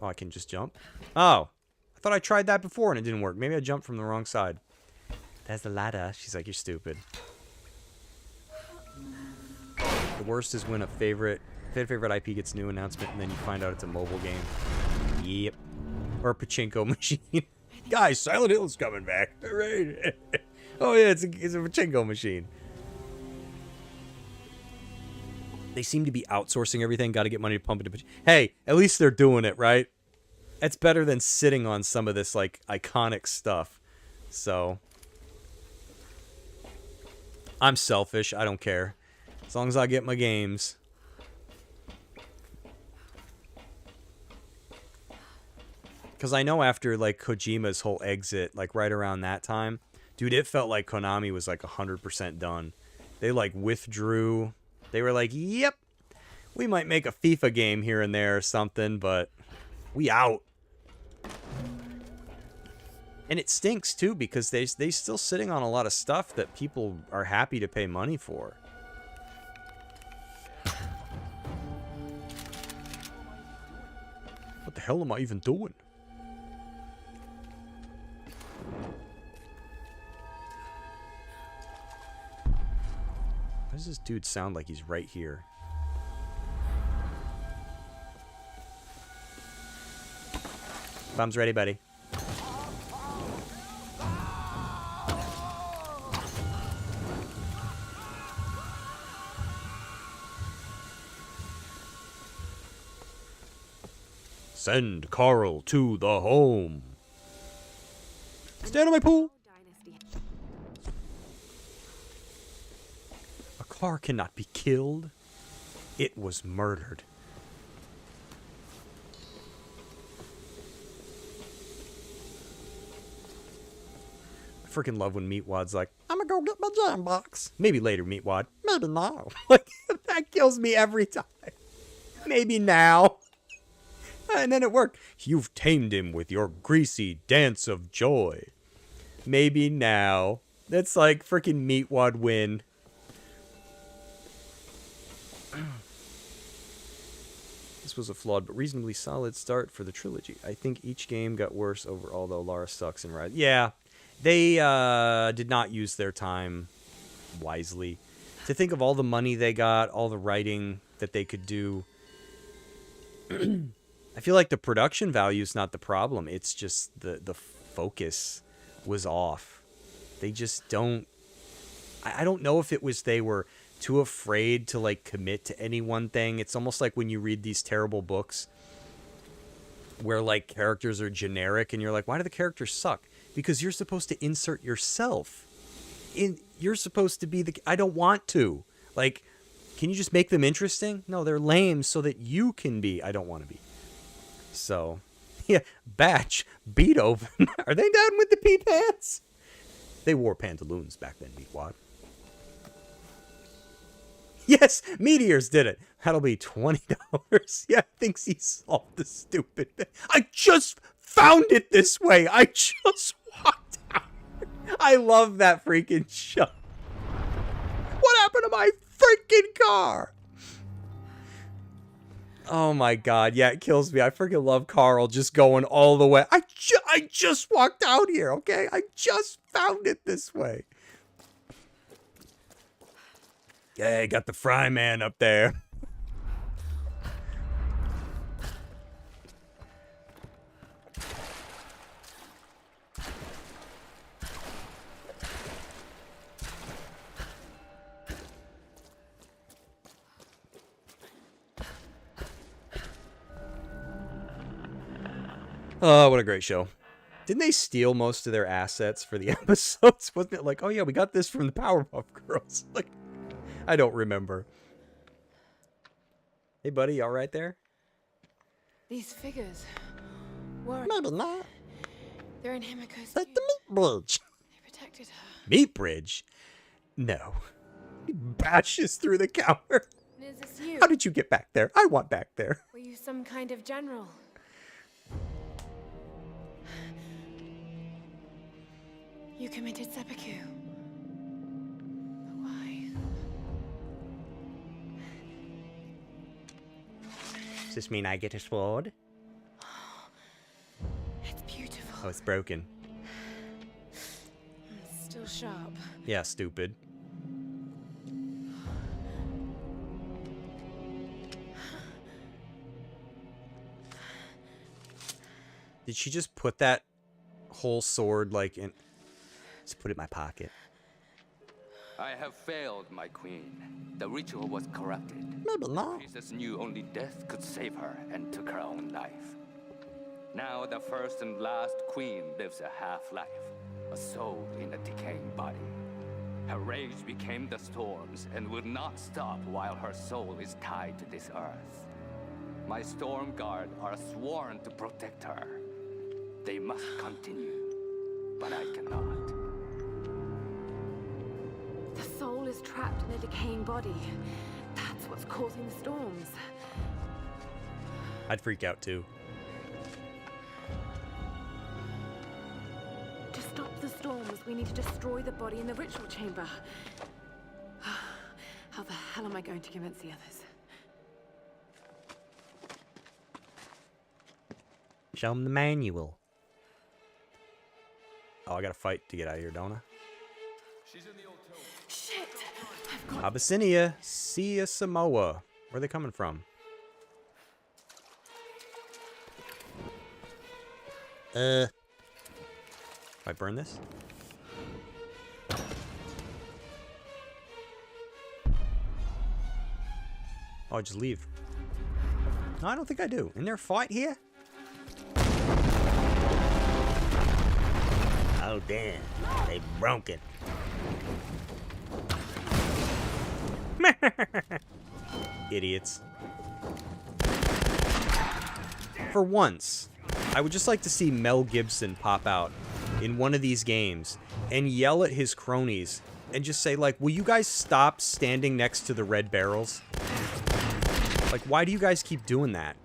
S1: Oh, I can just jump? Oh. I thought I tried that before and it didn't work. Maybe I jumped from the wrong side. There's the ladder. She's like, you're stupid. The worst is when a favorite IP gets a new announcement and then you find out it's a mobile game. Yep. Or a pachinko machine. Guys, Silent Hill is coming back. Right. Oh yeah, it's a pachinko machine. They seem to be outsourcing everything. Got to get money to pump into. Hey, at least they're doing it, right? It's better than sitting on some of this like iconic stuff. So I'm selfish. I don't care. As long as I get my games. Because I know after, like, Kojima's whole exit, like, right around that time, dude, it felt like Konami was, like, 100% done. They, like, withdrew. They were like, yep, we might make a FIFA game here and there or something, but we out. And it stinks, too, because they still sitting on a lot of stuff that people are happy to pay money for. What the hell am I even doing? Why does this dude sound like he's right here? Bomb's ready, buddy. Send Carl to the home. Stand on my pool. A car cannot be killed. It was murdered. I freaking love when Meatwad's like, I'm gonna go get my jam box. Maybe later, Meatwad.
S2: Maybe now.
S1: Like, that kills me every time. Maybe now. And then it worked. You've tamed him with your greasy dance of joy. Maybe now. That's like freaking Meatwad win. This was a flawed but reasonably solid start for the trilogy. I think each game got worse overall, though Lara sucks in Rise. Yeah, they did not use their time wisely. To think of all the money they got, all the writing that they could do. I feel like the production value is not the problem. It's just the focus was off. They just don't... I don't know if it was they were too afraid to, like, commit to any one thing. It's almost like when you read these terrible books where, like, characters are generic and you're like, why do the characters suck? Because you're supposed to insert yourself. You're supposed to be the... I don't want to. Like, can you just make them interesting? No, they're lame so that you can be... I don't want to be. So, yeah, Batch, Beethoven. Are they down with the pea pants? They wore pantaloons back then, Meatwad. Yes, Meteors did it. That'll be $20. Yeah, thinks he solved the stupid thing. I just found it this way. I just walked out. I love that freaking show. What happened to my freaking car? Oh my god, yeah, it kills me. I freaking love Carl just going all the way. I just walked out here, okay? I just found it this way. Yeah, got the fry man up there. Oh, what a great show. Didn't they steal most of their assets for the episodes? Wasn't it like, oh yeah, we got this from the Powerpuff Girls? Like, I don't remember. Hey, buddy, you all right there?
S5: These figures were...
S2: Maybe not.
S5: They're in Himiko's
S2: Like the meat bridge.
S5: They protected her.
S1: Meat bridge? No. He bashes through the counter.
S5: Is this you?
S1: How did you get back there? I want back there.
S5: Were you some kind of general? You committed seppuku. But why?
S1: Does this mean I get a sword?
S5: It's beautiful.
S1: Oh, it's broken.
S5: It's still sharp.
S1: Yeah, stupid. Did she just put that whole sword, like, in... Just put it in my pocket.
S11: I have failed, my queen. The ritual was corrupted.
S2: Maybe not.
S11: The princess knew only death could save her and took her own life. Now the first and last queen lives a half-life, a soul in a decaying body. Her rage became the storms and will not stop while her soul is tied to this earth. My storm guard are sworn to protect her. They must continue, but I cannot.
S6: The soul is trapped in a decaying body. That's what's causing the storms.
S1: I'd freak out too.
S6: To stop the storms, we need to destroy the body in the ritual chamber. How the hell am I going to convince the others?
S1: Show them the manual. Oh, I gotta fight to get out of here, don't I?
S5: Shit! I've got...
S1: Abyssinia, Sia Samoa. Where are they coming from? If I burn this? Oh, I just leave. No, I don't think I do. Isn't there a fight here?
S2: Oh, damn. They broke it.
S1: Idiots. For once, I would just like to see Mel Gibson pop out in one of these games and yell at his cronies and just say, like, will you guys stop standing next to the red barrels? Like, why do you guys keep doing that?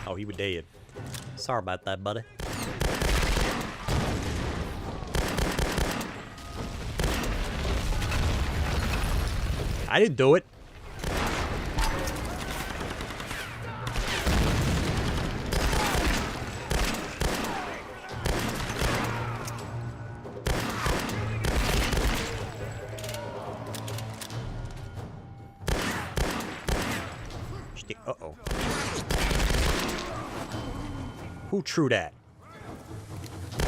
S1: Oh, he was dead.
S2: Sorry about that, buddy.
S1: I didn't do it. Uh-oh. Who threw that? I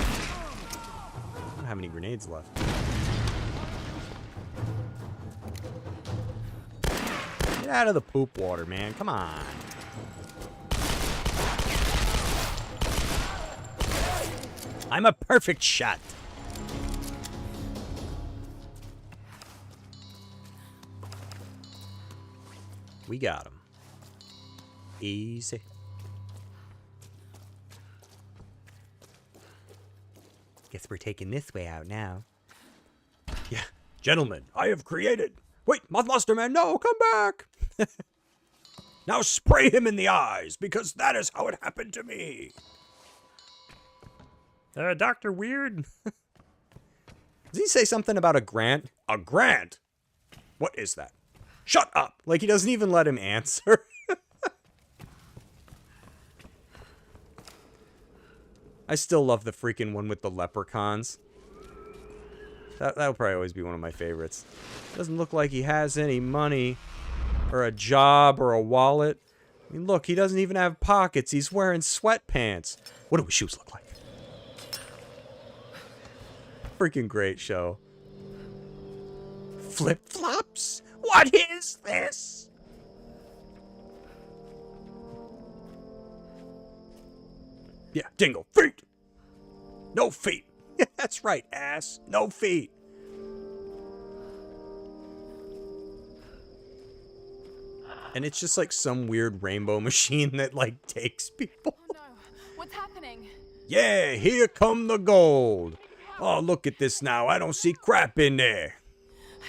S1: don't have any grenades left. Get out of the poop water, man. Come on. I'm a perfect shot. We got him. Easy.
S2: Guess we're taking this way out now.
S1: Yeah. Gentlemen, I have created... Wait, Mothmaster Man, no, come back! Now spray him in the eyes, because that is how it happened to me. Dr. Weird? Does he say something about a grant? A grant? What is that? Shut up! Like, he doesn't even let him answer. I still love the freaking one with the leprechauns. That'll probably always be one of my favorites. Doesn't look like he has any money, or a job, or a wallet. I mean, look, he doesn't even have pockets. He's wearing sweatpants. What do his shoes look like? Freaking great show. Flip-flops? What is this? Yeah, Dingle. Feet! No feet. Yeah, that's right, ass. No feet. And it's just like some weird rainbow machine that like takes people.
S5: Oh no, what's happening?
S1: Yeah, here come the gold. Oh, look at this now. I don't see crap in there.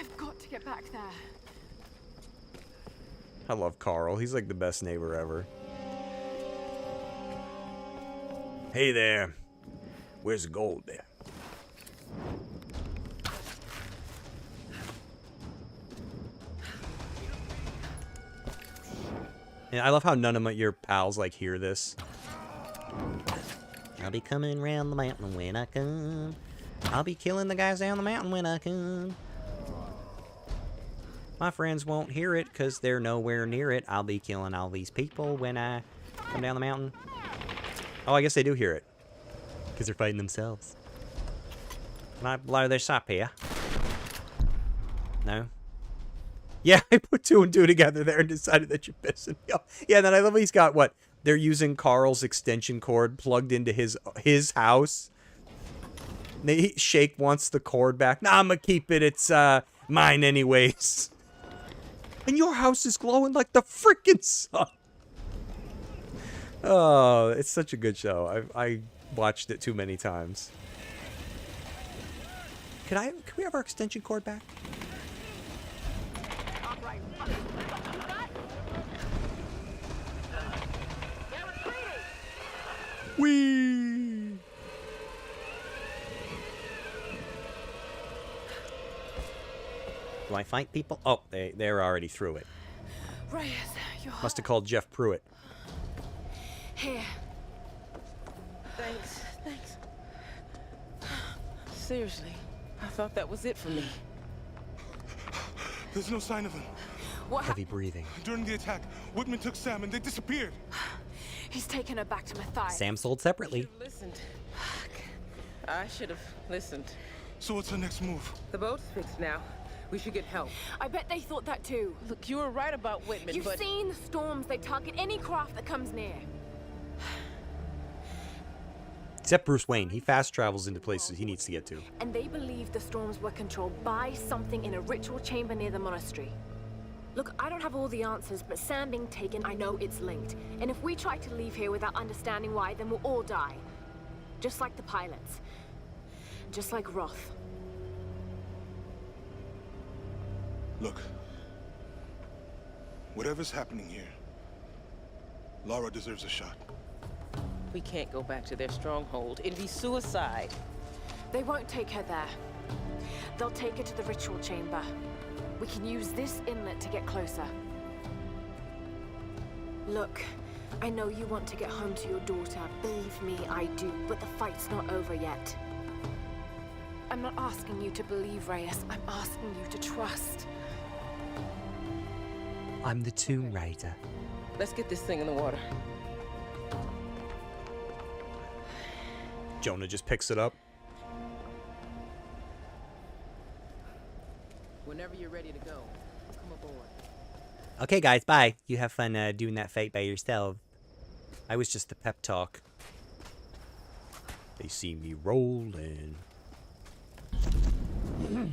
S5: I've got to get back there.
S1: I love Carl. He's like the best neighbor ever. Hey there. Where's the gold there? And I love how none of your pals like hear this.
S2: I'll be coming round the mountain when I come. I'll be killing the guys down the mountain when I come. My friends won't hear it because they're nowhere near it. I'll be killing all these people when I come down the mountain.
S1: Oh, I guess they do hear it.
S2: Because they're fighting themselves.
S1: Can I blow this up here? No? Yeah, I put two and two together there and decided that you're pissing me off. Yeah, then I love he's got what? They're using Carl's extension cord plugged into his house. Shake wants the cord back. Nah, I'm gonna keep it. It's mine anyways. And your house is glowing like the freaking sun. Oh, it's such a good show. I watched it too many times. Can we have our extension cord back? Whee!
S2: Do I fight people? Oh, they're already through it.
S5: Reyes, you're
S1: Must have called Jeff Pruitt.
S5: here.
S10: Thanks. Seriously, I thought that was it for me.
S7: There's no sign of him.
S5: What
S1: Heavy breathing.
S7: During the attack, Whitman took Sam and they disappeared.
S5: He's taken her back to Matthias.
S2: Sam sold separately.
S10: Listened. I should have listened.
S7: So what's our next move?
S10: The boat's fixed now. We should get help.
S5: I bet they thought that too.
S10: Look, you were right about Whitman,
S5: You've
S10: but...
S5: seen the storms. They target any craft that comes near.
S1: Except Bruce Wayne. He fast travels into places he needs to get to.
S6: And they believe the storms were controlled by something in a ritual chamber near the monastery. Look, I don't have all the answers, but Sam being taken, I know it's linked. And if we try to leave here without understanding why, then we'll all die. Just like the pilots. Just like Roth.
S7: Look. Whatever's happening here, Lara deserves a shot.
S10: We can't go back to their stronghold. It'd be suicide.
S6: They won't take her there. They'll take her to the ritual chamber. We can use this inlet to get closer. Look, I know you want to get home to your daughter. Believe me, I do. But the fight's not over yet. I'm not asking you to believe, Reyes. I'm asking you to trust.
S1: I'm the Tomb Raider.
S10: Let's get this thing in the water.
S1: Jonah just picks it up.
S10: Whenever you're ready to go, come aboard.
S1: Okay, guys, bye. You have fun doing that fight by yourself. I was just the pep talk. They see me rolling.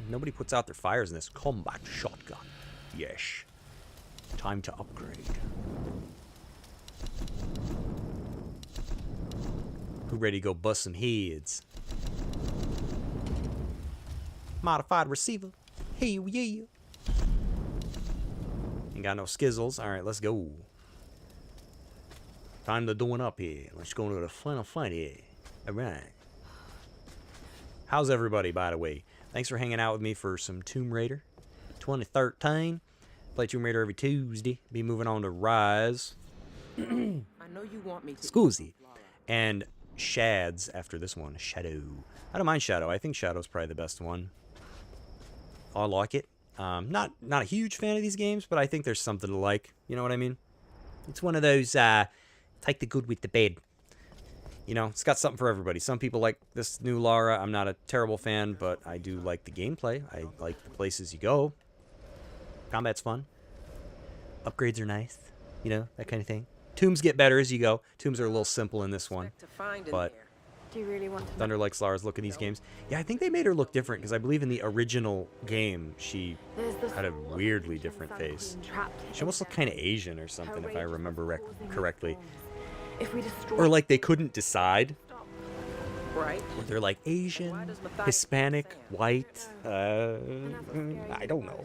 S1: Nobody puts out their fires in this combat shotgun. Yes. Time to upgrade. Who ready to go bust some heads? Modified receiver. Hell yeah. Ain't got no skizzles. Alright, let's go. Time to doing up here. Let's go to the final fight here. Alright. How's everybody, by the way? Thanks for hanging out with me for some Tomb Raider 2013. Play Tomb Raider every Tuesday. Be moving on to Rise.
S10: I know you want me to.
S1: Scoozy. And Shads after this one. Shadow. I don't mind Shadow. I think Shadow's probably the best one. I like it. Not a huge fan of these games, but I think there's something to like. You know what I mean? It's one of those, take the good with the bad. You know, it's got something for everybody. Some people like this new Lara. I'm not a terrible fan, but I do like the gameplay. I like the places you go. Combat's fun. Upgrades are nice. You know, that kind of thing. Tombs get better as you go. Tombs are a little simple in this one. But
S6: Do you really want to?
S1: Thunder likes Lara's look in these games. Yeah, I think they made her look different because I believe in the original game she had a weirdly different face. She almost looked kind of Asian or something, if I remember correctly.
S6: If we destroy
S1: Or like they couldn't decide.
S10: Right.
S1: Where they're like Asian, Hispanic, white. I don't know.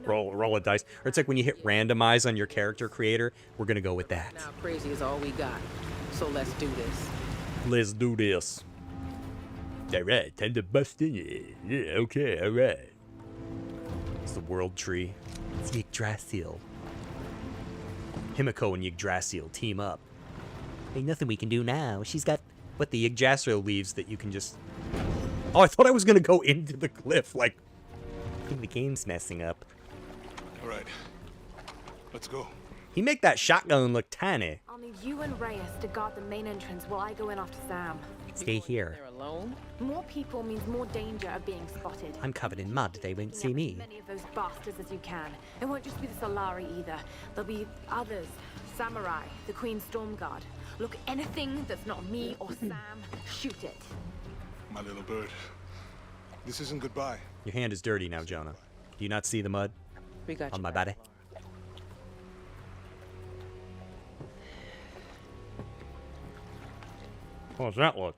S1: roll a dice. Or it's like when you hit randomize on your character creator. We're gonna go with that.
S10: Now crazy is all we got. So let's do this.
S1: Let's do this. Alright, time to bust in it. Yeah, okay, alright. It's the world tree. It's Yggdrasil. Himiko and Yggdrasil team up.
S2: Ain't nothing we can do now. She's got...
S1: What, the Yggdrasil leaves that you can just... Oh, I thought I was gonna go into the cliff, like...
S2: I think the game's messing up.
S7: Alright. Let's go.
S1: He make that shotgun look tiny.
S6: I'll need you and Reyes to guard the main entrance while I go in after Sam.
S2: Stay here.
S10: They're alone?
S6: More people means more danger of being spotted.
S2: I'm covered in mud. They won't see me.
S6: As many of those bastards as you can. It won't just be the Solari either. There'll be others. Samurai, the Queen's Storm Guard. Look, anything that's not me or Sam, shoot it.
S7: My little bird. This isn't goodbye.
S1: Your hand is dirty now, Jonah. Do you not see the mud
S10: We got
S1: on
S10: you
S1: my
S10: back.
S1: body? How does that look?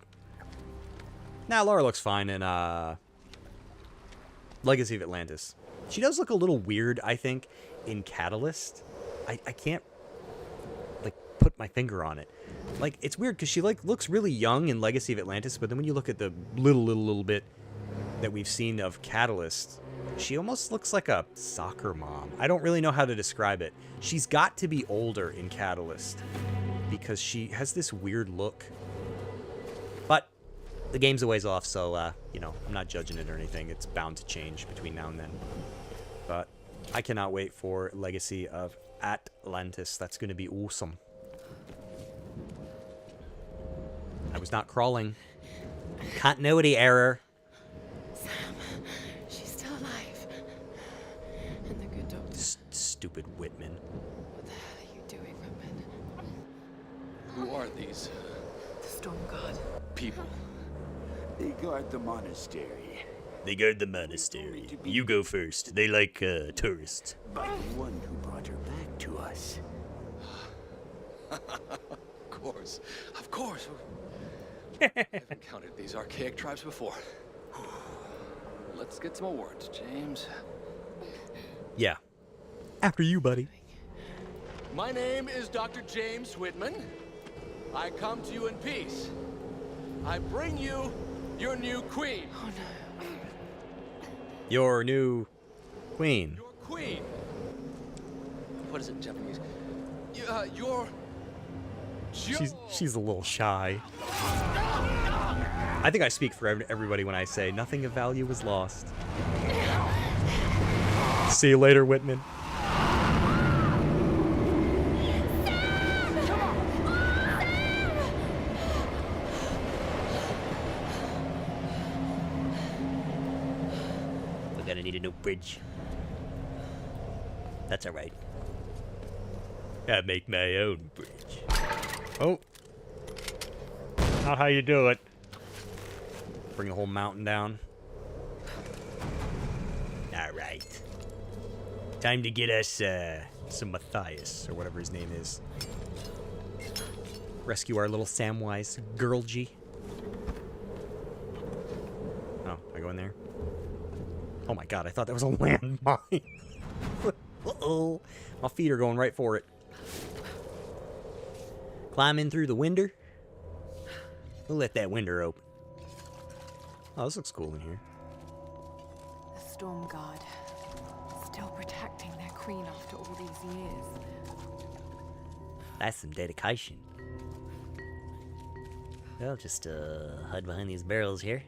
S1: Nah, Lara looks fine in Legacy of Atlantis. She does look a little weird, I think, in Catalyst. I can't like put my finger on it. Like, it's weird because she like looks really young in Legacy of Atlantis, but then when you look at the little bit that we've seen of Catalyst, she almost looks like a soccer mom. I don't really know how to describe it. She's got to be older in Catalyst because she has this weird look. But the game's a ways off, so, you know, I'm not judging it or anything. It's bound to change between now and then. But I cannot wait for Legacy of Atlantis. That's going to be awesome. I was not crawling. Continuity error.
S6: Sam, she's still alive. And the good doctor.
S1: Stupid Whitman.
S6: What the hell are you doing, Whitman?
S9: Who are these?
S6: The Storm Guard.
S8: People.
S3: They guard the monastery.
S1: They guard the monastery. You go first. They like tourists.
S3: By the one who brought her back to us.
S8: Of course. Of course. I've encountered these archaic tribes before. Let's get some awards, James.
S1: Yeah. After you, buddy.
S8: My name is Dr. James Whitman. I come to you in peace. I bring you your new queen.
S10: Oh no.
S1: Your new queen.
S8: Your queen. What is it in Japanese? Your...
S1: She's a little shy. I think I speak for everybody when I say nothing of value was lost. See you later, Whitman.
S2: We're gonna need a new bridge. That's alright.
S1: I make my own bridge. Oh. Not how you do it. Bring the whole mountain down. Alright. Time to get us some Matthias, or whatever his name is. Rescue our little Samwise girl-G. Oh, I go in there? Oh my god, I thought that was a landmine. Uh-oh. My feet are going right for it. Climb in through the window. We'll let that window open. Oh, this looks cool in here.
S6: The Storm Guard. Still protecting their queen after all these years.
S2: That's some dedication. Well, just hide behind these barrels here.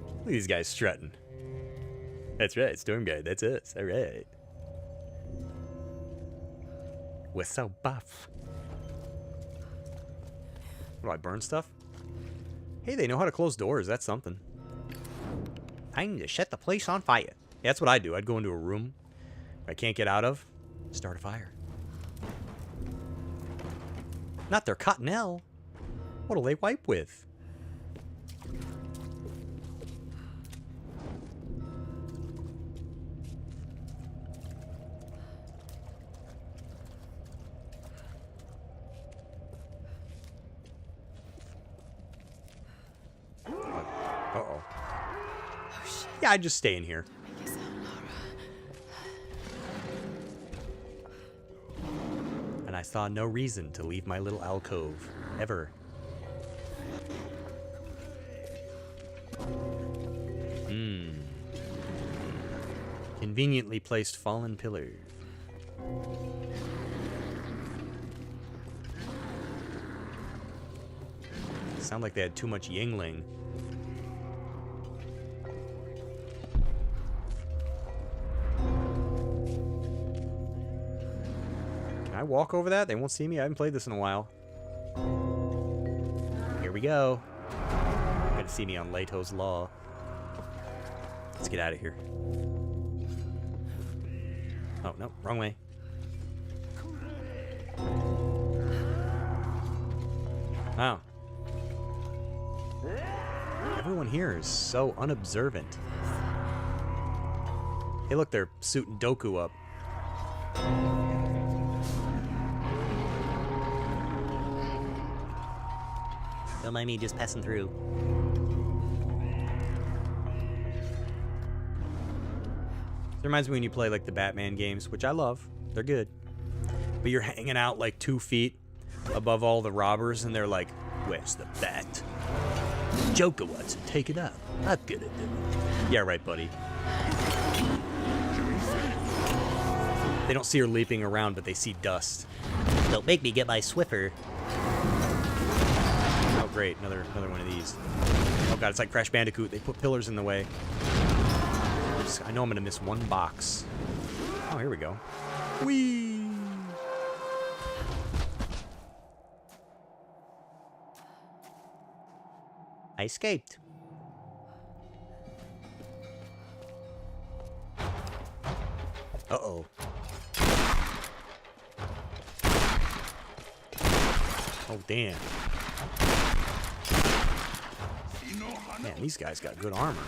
S1: Look at these guys strutting. That's right, Storm Guard, that's us. Alright. We're so buff. What do I burn stuff? Hey, they know how to close doors. That's something. Time to set the place on fire. Yeah, that's what I'd do. I'd go into a room I can't get out of. Start a fire. Not their cottonelle. What'll they wipe with? Uh-oh. Yeah, I'd just stay in here. And I saw no reason to leave my little alcove. Ever. Conveniently placed fallen pillar. Sound like they had too much Yingling. Can I walk over that? They won't see me. I haven't played this in a while. Here we go. You're gonna see me on Leto's Law. Let's get out of here. Oh, no, wrong way. Wow. Everyone here is so unobservant. Hey, look, they're suiting Doku up.
S2: Don't mind me just passing through.
S1: It reminds me when you play like the Batman games, which I love. They're good. But you're hanging out like 2 feet above all the robbers, and they're like, "Where's the bat? Joker wants to take it up. I'm gonna do it." Yeah, right, buddy. They don't see her leaping around, but they see dust.
S2: Don't make me get my Swiffer.
S1: Oh, great. Another one of these. Oh, God, it's like Crash Bandicoot. They put pillars in the way. I know I'm going to miss one box. Oh, here we go. Whee!
S2: I escaped.
S1: Uh-oh. Oh, damn. Man, these guys got good armor.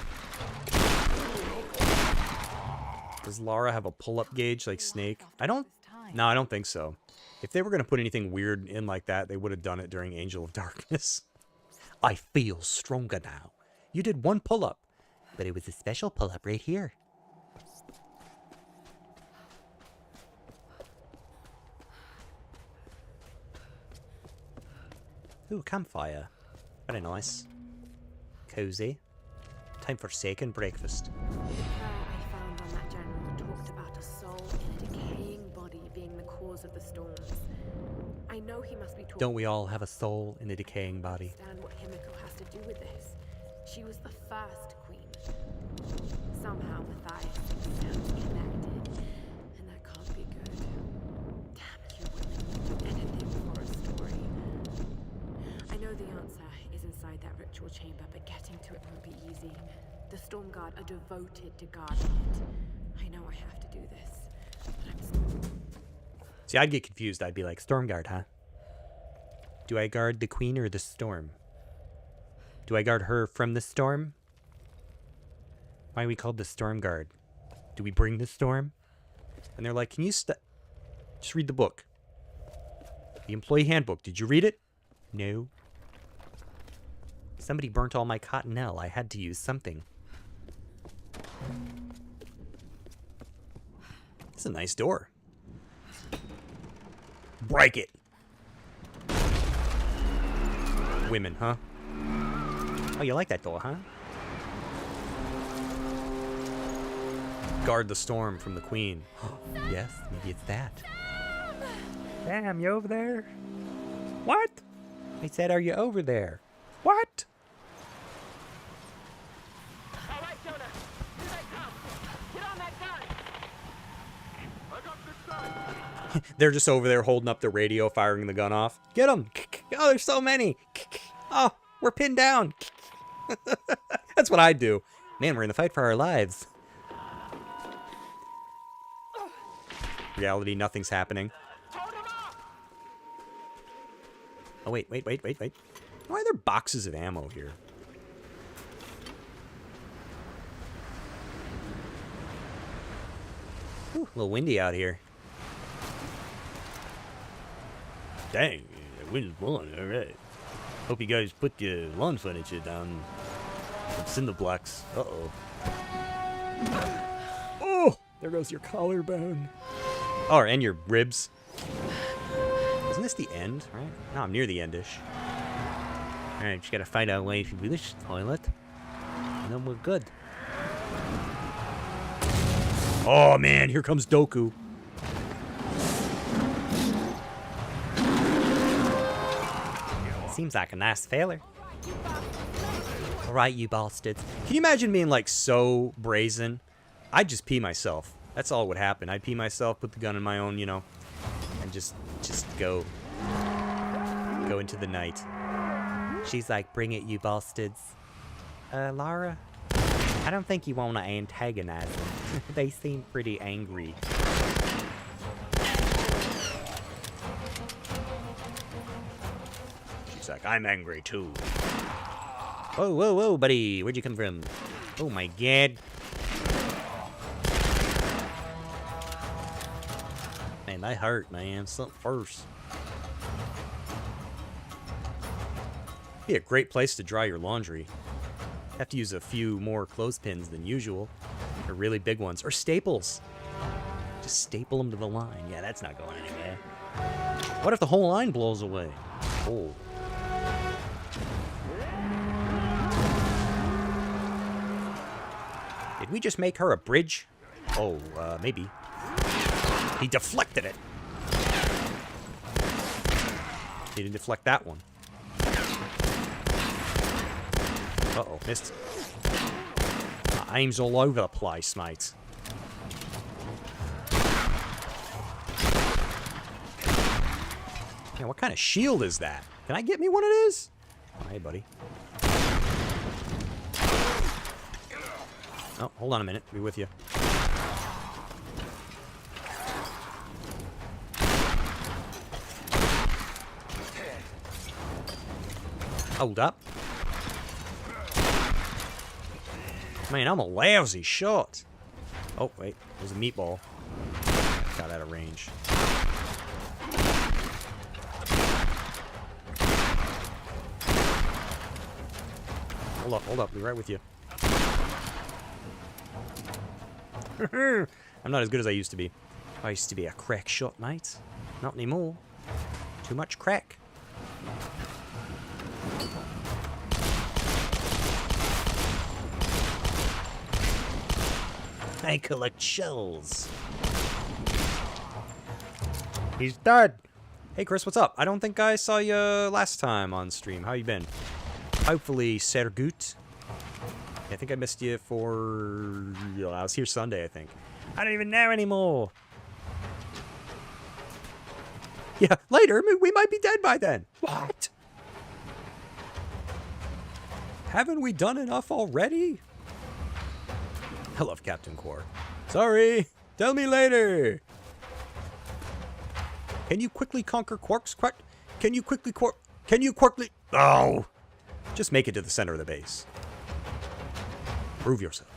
S1: Does Lara have a pull-up gauge like Snake? No, I don't think so. If they were going to put anything weird in like that, they would have done it during Angel of Darkness. I feel stronger now. You did one pull-up, but it was a special pull-up right here. Ooh, campfire. Very nice. Cozy. Time for second breakfast.
S6: I found on that general talked about a soul in a decaying body being the cause of the storms. I know he must be talking.
S1: Don't we all have a soul in a decaying body?
S6: Understand what Himiko has to do with this. She was the first queen. Somehow Matthias sounds connected, and that can't be good. Damn you women, do anything for a story. I know the answer is inside that ritual chamber, but getting to it won't be easy. The Storm Guard are devoted to guarding it. I know I have to do this, but I'm
S1: See, I'd get confused. I'd be like, Storm Guard, huh? Do I guard the queen or the storm? Do I guard her from the storm? Why are we called the Storm Guard? Do we bring the storm? And they're like, can you just read the book. The employee handbook. Did you read it? No. Somebody burnt all my cottonelle. I had to use something. It's a nice door. Break it. Women, huh? Oh, you like that door, huh? Guard the storm from the queen. Yes, maybe it's that. Sam, you over there? What? I said, are you over there? What?
S7: All right, Jonah. Here they come. Get on that gun. I got this gun.
S1: They're just over there holding up the radio, firing the gun off. Get them! Oh, there's so many! Oh, we're pinned down! That's what I'd do. Man, we're in the fight for our lives. Reality, nothing's happening. Oh, wait. Why are there boxes of ammo here? Ooh, a little windy out here. Dang, the wind's blowing, alright. Hope you guys put your lawn furniture down. Some cinder blocks. Uh-oh. Oh! There goes your collarbone. Oh, and your ribs. Isn't this the end, right? No, I'm near the end-ish. Alright, just gotta find out a way to do this toilet. And then we're good. Oh man, here comes Doku. Seems like a nice feller. Alright, you bastards. Can you imagine being like so brazen? I'd just pee myself. That's all would happen. I'd pee myself, put the gun in my own, you know, and just go into the night. She's like, bring it, you bastards. Lara? I don't think you want to antagonize them. They seem pretty angry. She's like, I'm angry too. Whoa, buddy. Where'd you come from? Oh my god. Man, that hurt, man. Something first. Be a great place to dry your laundry. Have to use a few more clothespins than usual. Or really big ones. Or staples. Just staple them to the line. Yeah, that's not going anywhere. What if the whole line blows away? Oh. Did we just make her a bridge? Oh, maybe. He deflected it. He didn't deflect that one. Uh-oh, missed. Aim's all over the place, mate. Yeah, what kind of shield is that? Can I get me one of these? Oh, hey, buddy. Oh, hold on a minute. I'll be with you. Hold up. Man, I'm a lousy shot. Oh, wait. There's a meatball. Got out of range. Hold up. Be right with you. I'm not as good as I used to be. I used to be a crack shot, mate. Not anymore. Too much crack. I collect shells. He's dead. Hey, Chris, what's up? I don't think I saw you last time on stream. How you been? Hopefully, sehr gut. I think I missed you for... I was here Sunday, I think. I don't even know anymore. Yeah, later. We might be dead by then. What? Haven't we done enough already? I love Captain Quark. Sorry. Tell me later. Can you quickly conquer Quark's Quark? Can you quickly Oh! Just make it to the center of the base. Prove yourself.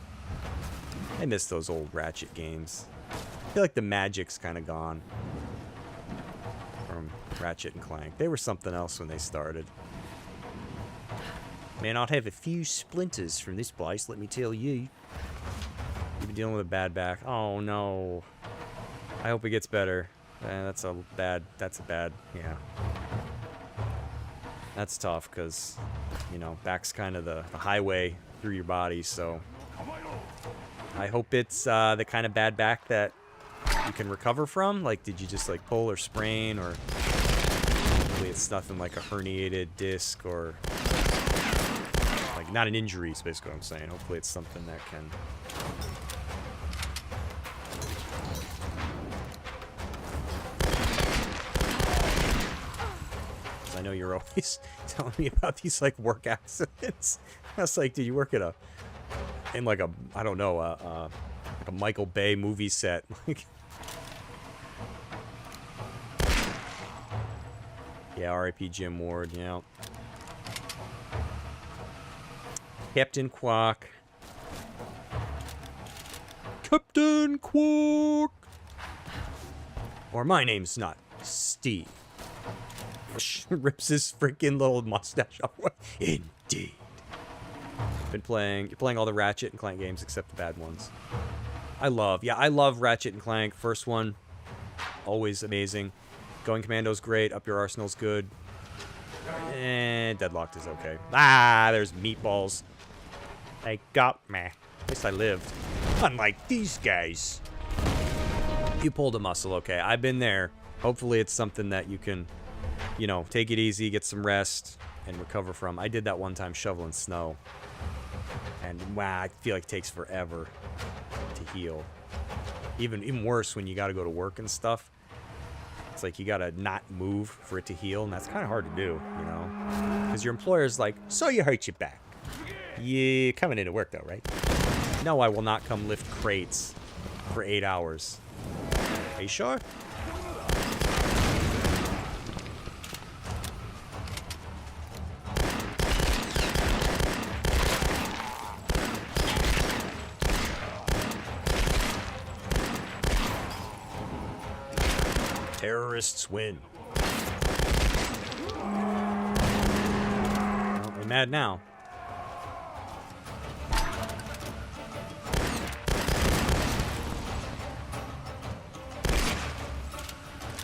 S1: I miss those old Ratchet games. I feel like the magic's kind of gone from Ratchet and Clank. They were something else when they started. May not have a few splinters from this place, let me tell you. You've been dealing with a bad back. Oh no. I hope it gets better. That's a bad, yeah. That's tough because, you know, back's kind of the highway through your body, so. I hope it's the kind of bad back that you can recover from. Like, did you just like pull or sprain, or hopefully it's nothing like a herniated disc or like not an injury is basically what I'm saying. Hopefully it's something that can. I know you're always telling me about these like work accidents. I was like, did you work at in like a, I don't know, like a Michael Bay movie set? Like, yeah, R.I.P. Jim Ward. Yeah, Captain Quark. Captain Quark. Or my name's not Steve. Rips his freaking little mustache off. Indeed. You're playing all the Ratchet and Clank games except the bad ones. I love Ratchet and Clank. First one, always amazing. Going Commando's great. Up Your Arsenal's good. And Deadlocked is okay. Ah, there's meatballs. They got me. At least I lived. Unlike these guys. You pulled a muscle, okay. I've been there. Hopefully it's something that you can, you know, take it easy, get some rest, and recover from. I did that one time shoveling snow. And wow, I feel like it takes forever to heal. Even worse when you got to go to work and stuff. It's like you got to not move for it to heal, and that's kind of hard to do, you know? Because your employer's like, so you hurt your back. You're coming into work though, right? No, I will not come lift crates for 8 hours. Are you sure? Terrorists win. Well, we're mad now.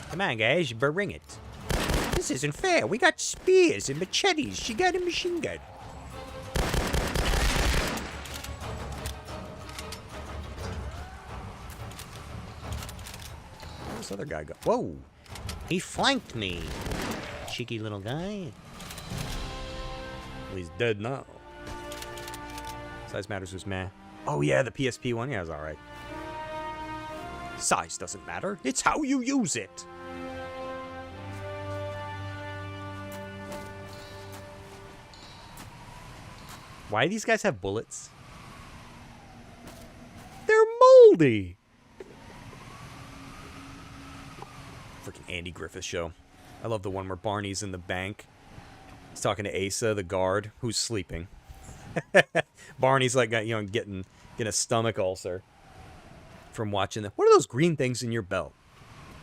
S1: Come on, guys, bring it. This isn't fair. We got spears and machetes. She got a machine gun. Where's this other guy go? Whoa! He flanked me. Cheeky little guy. Well, he's dead now. Size matters was meh. Oh yeah, the PSP one. Yeah, it was alright. Size doesn't matter. It's how you use it. Why do these guys have bullets? They're moldy. Freaking Andy Griffith show. I love the one where Barney's in the bank He's talking to Asa, the guard, who's sleeping. Barney's like, getting a stomach ulcer from watching them. What are those green things in your belt?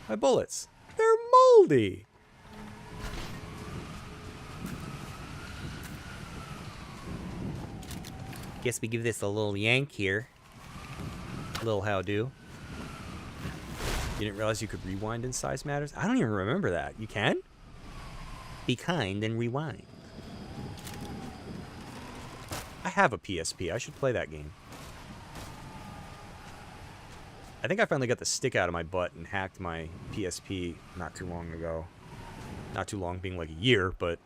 S1: My bullets. They're moldy.
S2: Guess we give this a little yank here.
S1: Little how-do. You didn't realize you could rewind in Size Matters? I don't even remember that. You can?
S2: Be kind and rewind.
S1: I have a PSP. I should play that game. I think I finally got the stick out of my butt and hacked my PSP not too long ago. Not too long being like a year, but...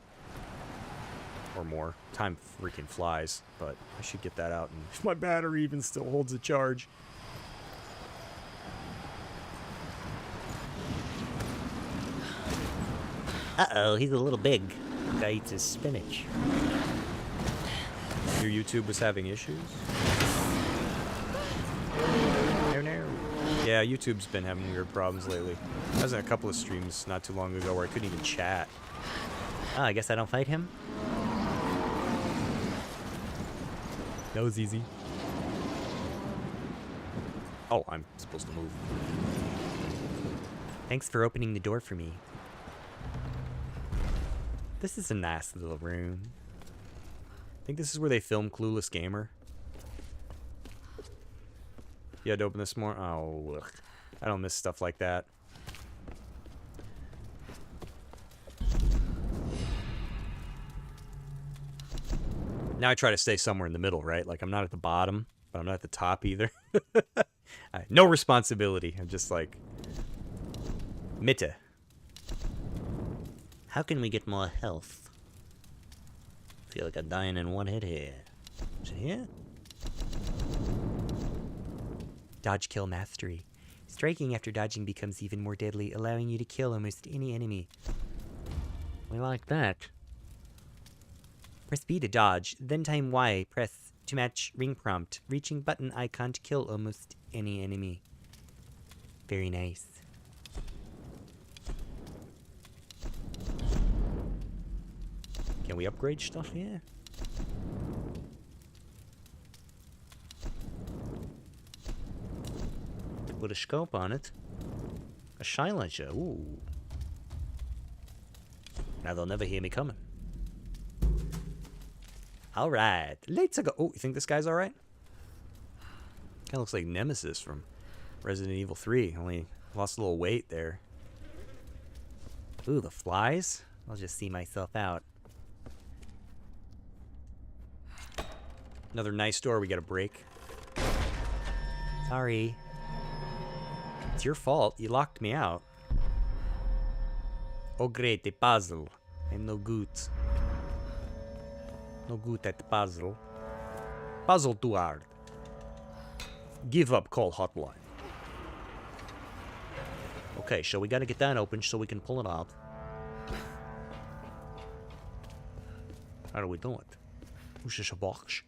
S1: or more. Time freaking flies, but I should get that out. And if my battery even still holds a charge.
S2: Uh-oh, he's a little big. Guy eats his spinach.
S1: Your YouTube was having issues? No. Yeah, YouTube's been having weird problems lately. I was in a couple of streams not too long ago where I couldn't even chat.
S2: Oh, I guess I don't fight him?
S1: That was easy. Oh, I'm supposed to move.
S2: Thanks for opening the door for me.
S1: This is a nice little room. I think this is where they film Clueless Gamer. You had to open this more? Oh, ugh. I don't miss stuff like that. Now I try to stay somewhere in the middle, right? Like, I'm not at the bottom, but I'm not at the top either. No responsibility. I'm just like... Mitte.
S2: How can we get more health? Feel like I'm dying in one hit here. Is it here?
S12: Dodge kill mastery. Striking after dodging becomes even more deadly, allowing you to kill almost any enemy.
S2: We like that.
S12: Press B to dodge, then time Y, press to match ring prompt, reaching button icon to kill almost any enemy. Very nice.
S1: Can we upgrade stuff here?
S2: With a scope on it. A silencer, ooh. Now they'll never hear me coming.
S1: Alright, let's go. Oh, you think this guy's alright? Kinda looks like Nemesis from Resident Evil 3. Only lost a little weight there. Ooh, the flies?
S12: I'll just see myself out.
S1: Another nice door we gotta break.
S12: Sorry.
S1: It's your fault. You locked me out. Oh great, a puzzle. I'm no good. No good at the puzzle. Puzzle too hard. Give up, call hotline.
S2: Okay, so we gotta get that open so we can pull it out. How do we do it? Who's this a box?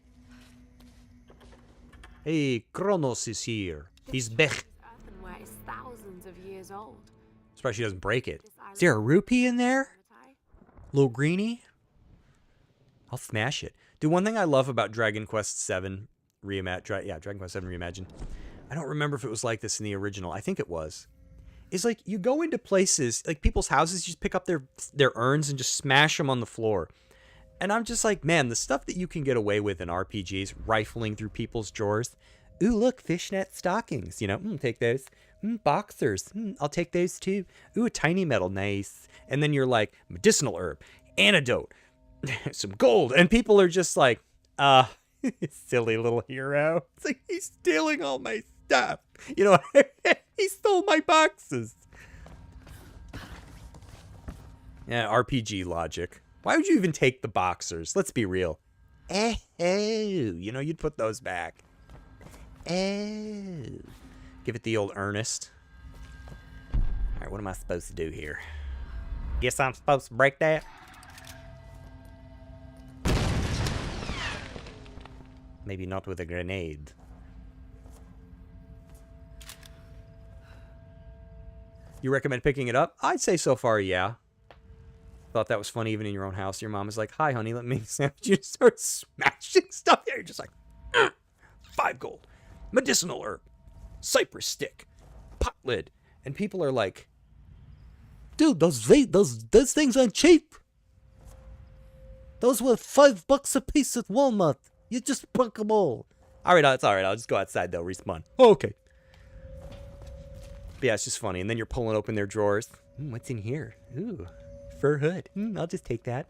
S1: Hey, Kronos is here. He's back.
S6: Earthenware is thousands of years old.
S1: Surprised she doesn't break it.
S12: Is there a rupee in there? Little greenie?
S1: I'll smash it. Dude, one thing I love about Dragon Quest VII Dragon Quest VII Reimagined. I don't remember if it was like this in the original. I think it was. Is like you go into places, like people's houses, you just pick up their urns and just smash them on the floor. And I'm just like, man, the stuff that you can get away with in RPGs, rifling through people's drawers. Ooh, look, fishnet stockings. You know, take those. Boxers. I'll take those too. Ooh, a tiny metal. Nice. And then you're like, medicinal herb, antidote, some gold. And people are just like, silly little hero. It's like, he's stealing all my stuff. You know, he stole my boxes. Yeah, RPG logic. Why would you even take the boxers? Let's be real. You know, you'd put those back. Give it the old earnest. Alright, what am I supposed to do here? Guess I'm supposed to break that? Maybe not with a grenade. You recommend picking it up? I'd say so far, yeah. Thought that was funny even in your own house. Your mom is like, hi, honey, let me make a sandwich. You just start smashing stuff there. You're just like, 5 gold. Medicinal herb. Cypress stick. Pot lid. And people are like,
S2: Dude, those things aren't cheap. Those were $5 a piece at Walmart. You just broke them all.
S1: all right, it's all right. I'll just go outside, though. Respawn. Oh, okay. But yeah, it's just funny. And then you're pulling open their drawers. What's in here? Ooh, fur hood. I'll just take that.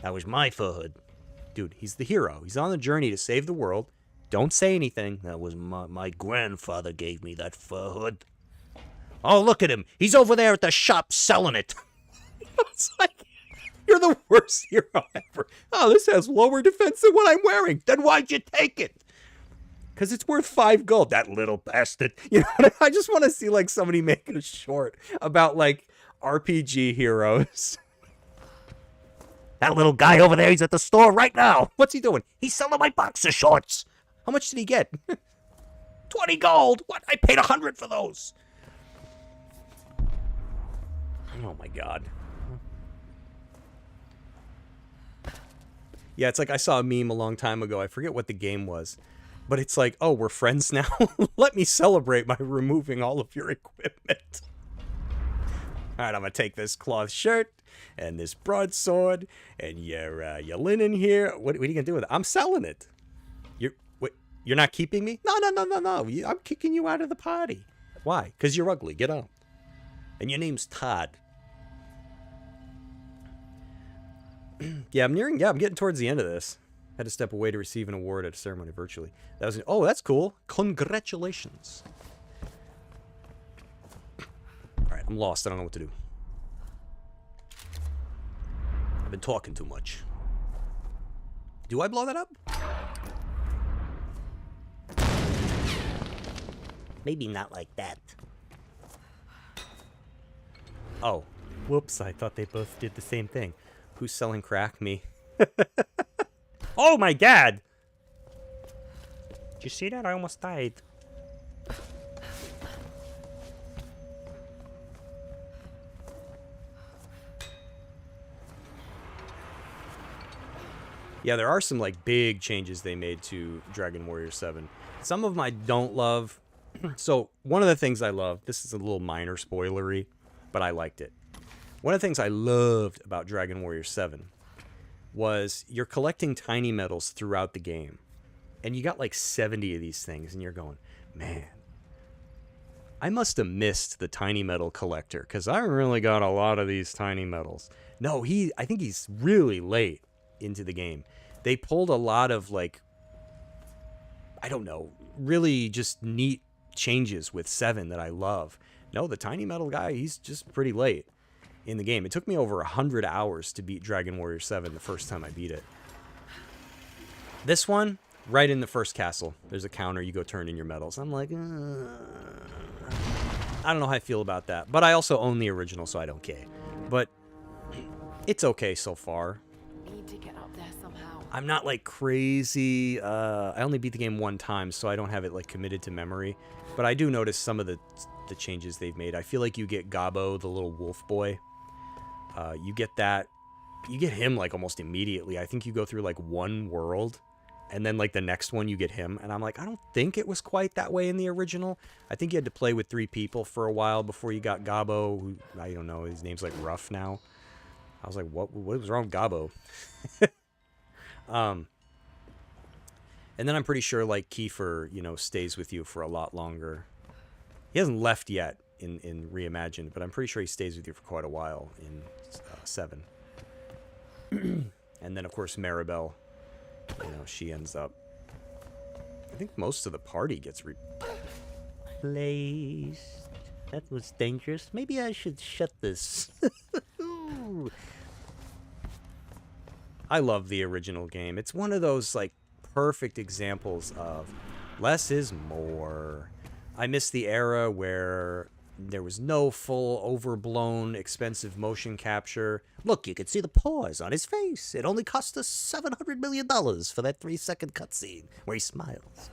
S2: That was my fur hood.
S1: Dude, he's the hero. He's on the journey to save the world. Don't say anything.
S2: That was my grandfather gave me that fur hood. Oh, look at him. He's over there at the shop selling it.
S1: It's like, you're the worst hero ever. Oh, this has lower defense than what I'm wearing.
S2: Then why'd you take it?
S1: Because it's worth 5 gold. That little bastard. You know, I just want to see like somebody make a short about like RPG heroes.
S2: That little guy over there, he's at the store right now.
S1: What's he doing?
S2: He's selling my boxer shorts.
S1: How much did he get?
S2: 20 gold. What? I paid 100 for those.
S1: Oh my god. Yeah, it's like I saw a meme a long time ago. I forget what the game was. But it's like, oh, we're friends now? Let me celebrate by removing all of your equipment. All right, I'm going to take this cloth shirt and this broadsword and your linen here. What are you going to do with it? I'm selling it. You're not keeping me? No. I'm kicking you out of the party. Why? Because you're ugly. Get out. And your name's Todd. Yeah, I'm getting towards the end of this. Had to step away to receive an award at a ceremony virtually. Oh, that's cool. Congratulations. All right, I'm lost. I don't know what to do. I've been talking too much. Do I blow that up?
S2: Maybe not like that.
S1: Oh, whoops. I thought they both did the same thing. Who's selling crack? Me. Oh my god! Did you see that? I almost died. Yeah, there are some like big changes they made to Dragon Warrior 7. Some of them I don't love. So one of the things I love, this is a little minor spoilery, but I liked it. One of the things I loved about Dragon Warrior 7 was you're collecting tiny metals throughout the game. And you got like 70 of these things, and you're going, man, I must have missed the tiny metal collector, because I really got a lot of these tiny metals. No, I think he's really late into the game. They pulled a lot of like, I don't know, really just neat changes with 7 that I love. No, the tiny metal guy, he's just pretty late in the game. It took me over 100 hours to beat Dragon Warrior 7 the first time I beat it. This one, right in the first castle, there's a counter. You go turn in your medals. I'm like, I don't know how I feel about that. But I also own the original, so I don't care. But it's okay so far.
S5: Need to get up there somehow.
S1: I'm not like crazy. I only beat the game one time, so I don't have it like committed to memory. But I do notice some of the changes they've made. I feel like you get Gabo, the little wolf boy. You get that. You get him like almost immediately. I think you go through like one world, and then like the next one you get him. And I'm like, I don't think it was quite that way in the original. I think you had to play with 3 people for a while before you got Gabo, who, I don't know, his name's like Ruff now. I was like, what was wrong with Gabo? And then I'm pretty sure like Kiefer, you know, stays with you for a lot longer. He hasn't left yet in Reimagined, but I'm pretty sure he stays with you for quite a while in 7. And then of course Maribel, you know, she ends up, I think most of the party gets
S2: Placed. That was dangerous. Maybe I should shut this.
S1: I love the original game. It's one of those like perfect examples of less is more. I miss the era where there was no full, overblown, expensive motion capture.
S2: Look, you can see the pause on his face. It only cost us $700 million for that 3-second cutscene where he smiles.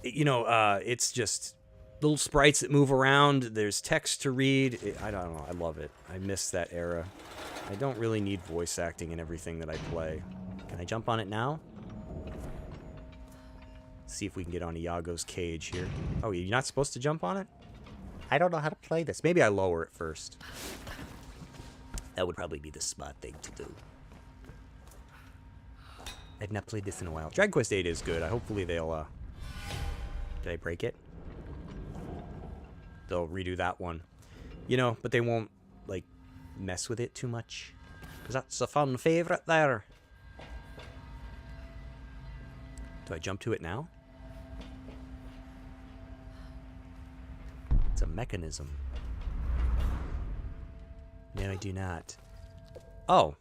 S1: You know, it's just little sprites that move around. There's text to read. I don't know. I love it. I miss that era. I don't really need voice acting in everything that I play. Can I jump on it now? See if we can get on Iago's cage here. Oh, you're not supposed to jump on it? I don't know how to play this. Maybe I lower it first. That would probably be the smart thing to do. I've not played this in a while. Dragon Quest VIII is good. Hopefully they'll, Did I break it? They'll redo that one. You know, but they won't, like, mess with it too much. Because that's a fun favorite there. Do I jump to it now? It's a mechanism. No, I do not. Oh.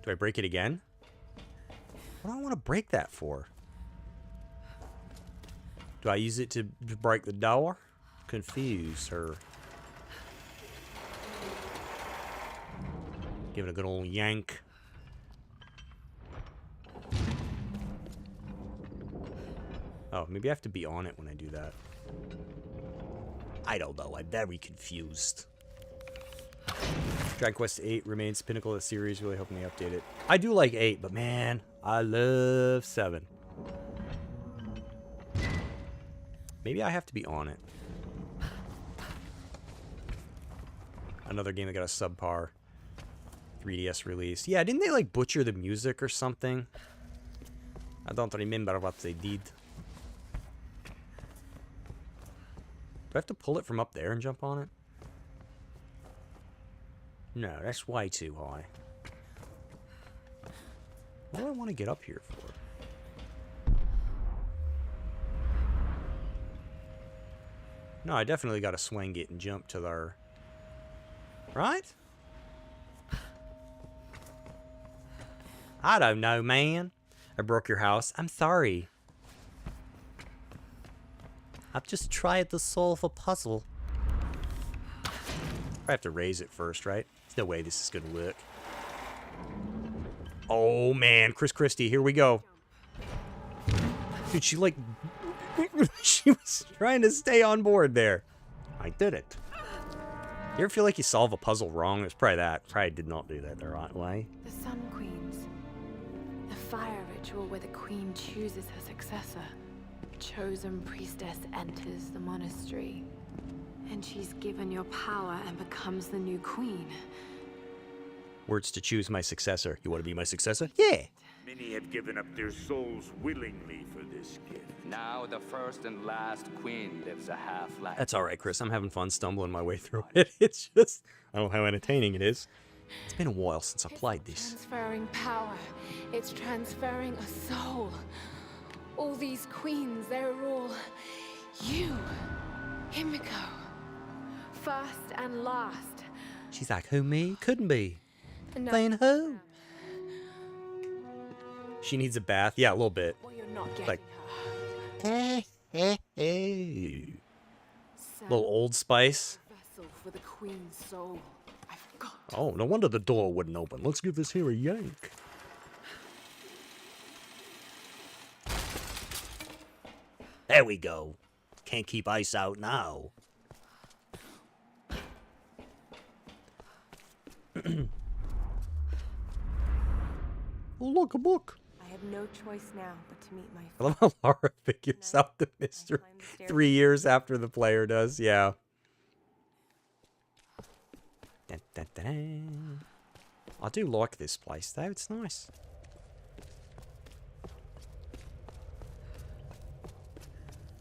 S1: Do I break it again? What do I want to break that for? Do I use it to break the door? Confuse her. Give it a good old yank. Oh, maybe I have to be on it when I do that. I don't know. I'm very confused. Dragon Quest VIII remains pinnacle of the series. Really hoping they update it. I do like 8, but man, I love 7. Maybe I have to be on it. Another game that got a subpar 3DS release. Yeah, didn't they like butcher the music or something? I don't remember what they did. Do I have to pull it from up there and jump on it? No, that's way too high. What do I want to get up here for? No, I definitely got to swing it and jump to their... Right? I don't know, man. I broke your house. I'm sorry. I've just tried to solve a puzzle. I have to raise it first, right? There's no way this is gonna work. Oh man, Chris Christie, here we go. Dude, she like... she was trying to stay on board there. I did it. You ever feel like you solve a puzzle wrong? It's probably that. Probably did not do that the right way.
S6: The Sun Queens. The fire ritual where the queen chooses her successor. Chosen priestess enters the monastery. And she's given your power and becomes the new queen.
S1: Words to choose my successor. You want to be my successor? Yeah.
S13: Many have given up their souls willingly for this gift.
S11: Now the first and last queen lives a half-life.
S1: That's alright, Chris. I'm having fun stumbling my way through it. It's just... I don't know how entertaining it is. It's been a while since I played this.
S6: Transferring power. It's transferring a soul. All these queens, they're all... you. Himiko. First and last.
S1: She's like, who, me? Couldn't be.
S6: No.
S1: Playing who? She needs a bath? Yeah, a little bit.
S6: Well, you're not getting
S1: like,
S6: her.
S1: Little Old Spice.
S6: Vessel for the queen's soul. I forgot.
S1: Oh, no wonder the door wouldn't open. Let's give this here a yank. There we go. Can't keep ice out now. Oh, look, a book.
S6: I have no choice now but to meet my
S1: I love how Lara figures out the mystery 3 years after the player does. Yeah. Dun, dun, dun, dun. I do like this place, though. It's nice.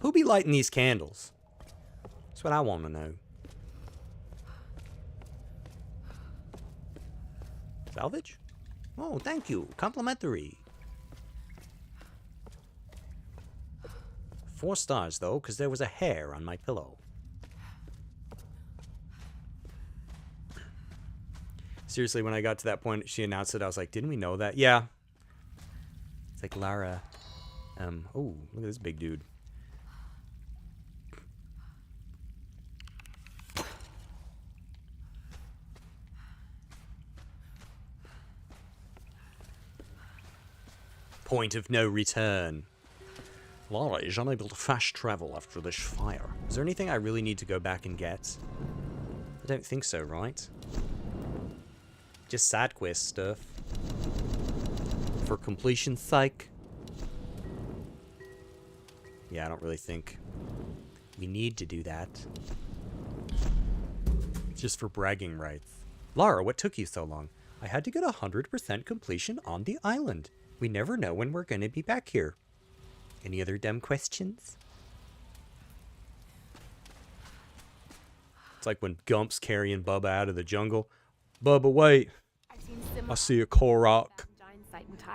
S1: Who be lighting these candles? That's what I want to know. Salvage? Oh, thank you. Complimentary. 4 stars, though, because there was a hair on my pillow. Seriously, when I got to that point, she announced it, I was like, didn't we know that? Yeah. It's like, Lara. Oh, look at this big dude. Point of no return. Lara is unable to fast travel after this fire. Is there anything I really need to go back and get? I don't think so, right? Just side quest stuff. For completion's sake. Yeah, I don't really think we need to do that. Just for bragging rights. Lara, what took you so long? I had to get 100% completion on the island. We never know when we're gonna be back here. Any other dumb questions? It's like when Gump's carrying Bubba out of the jungle. Bubba, wait. I see a Korok.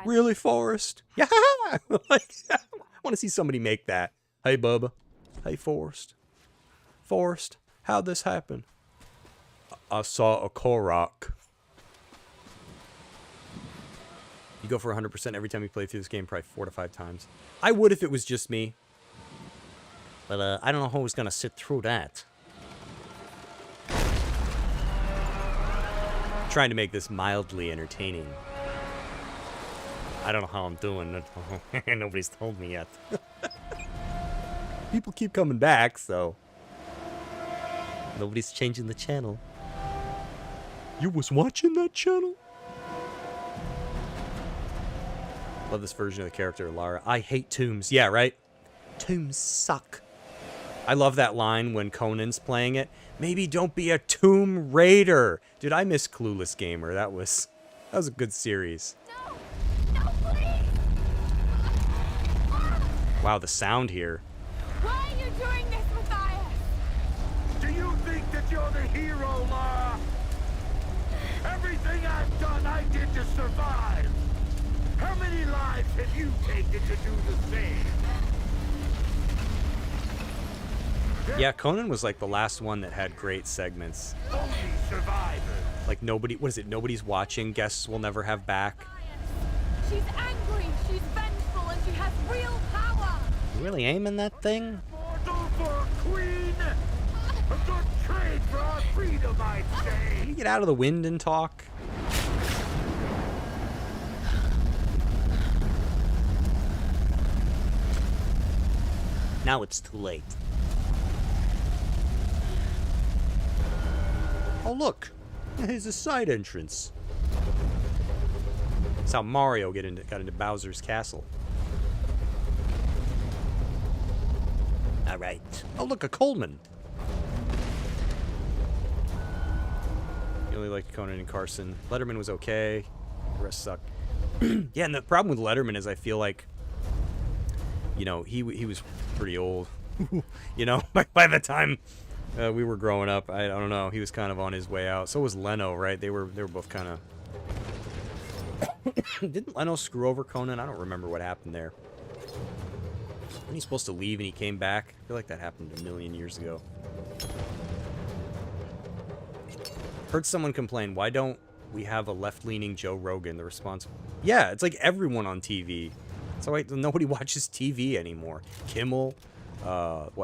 S1: Really, Forrest? Yeah! Like, I want to see somebody make that. Hey, Bubba. Hey, Forrest. Forrest, how'd this happen? I saw a Korok. You go for 100% every time you play through this game, probably 4 to 5 times. I would if it was just me. But I don't know who's gonna sit through that. Trying to make this mildly entertaining. I don't know how I'm doing. Nobody's told me yet. People keep coming back, so nobody's changing the channel. You was watching that channel? Love this version of the character, Lara. I hate tombs. Yeah, right? Tombs suck. I love that line when Conan's playing it. Maybe don't be a tomb raider. Dude, I miss Clueless Gamer. That was a good series.
S5: No, please!
S1: Wow, the sound here.
S5: Why are you doing this, Matthias?
S4: Do you think that you're the hero, Lara? Everything I've done, I did to survive. How many lives have you taken to do the same?
S1: Yeah, Conan was like the last one that had great segments.
S4: Only survivors.
S1: Like nobody, what is it? Nobody's watching. Guests will never have back.
S5: She's angry, she's vengeful, and she has real power.
S1: You really aiming that thing?
S4: Mortal for a queen. A good trade for our freedom, I'd say.
S1: Can you get out of the wind and talk?
S2: Now it's too late.
S1: Oh look, there's a side entrance. That's how Mario got into Bowser's castle.
S2: All right.
S1: Oh look, a Coleman. You only liked Conan and Carson. Letterman was okay. The rest sucked. Yeah, and the problem with Letterman is I feel like, you know, he was pretty old. You know, by the time we were growing up, I don't know, he was kind of on his way out. So was Leno, right? They were both kind of. Didn't Leno screw over Conan? I don't remember what happened there. Wasn't he supposed to leave and he came back? I feel like that happened a million years ago. Heard someone complain, why don't we have a left-leaning Joe Rogan? The response, yeah, it's like everyone on TV. So nobody watches TV anymore. Kimmel,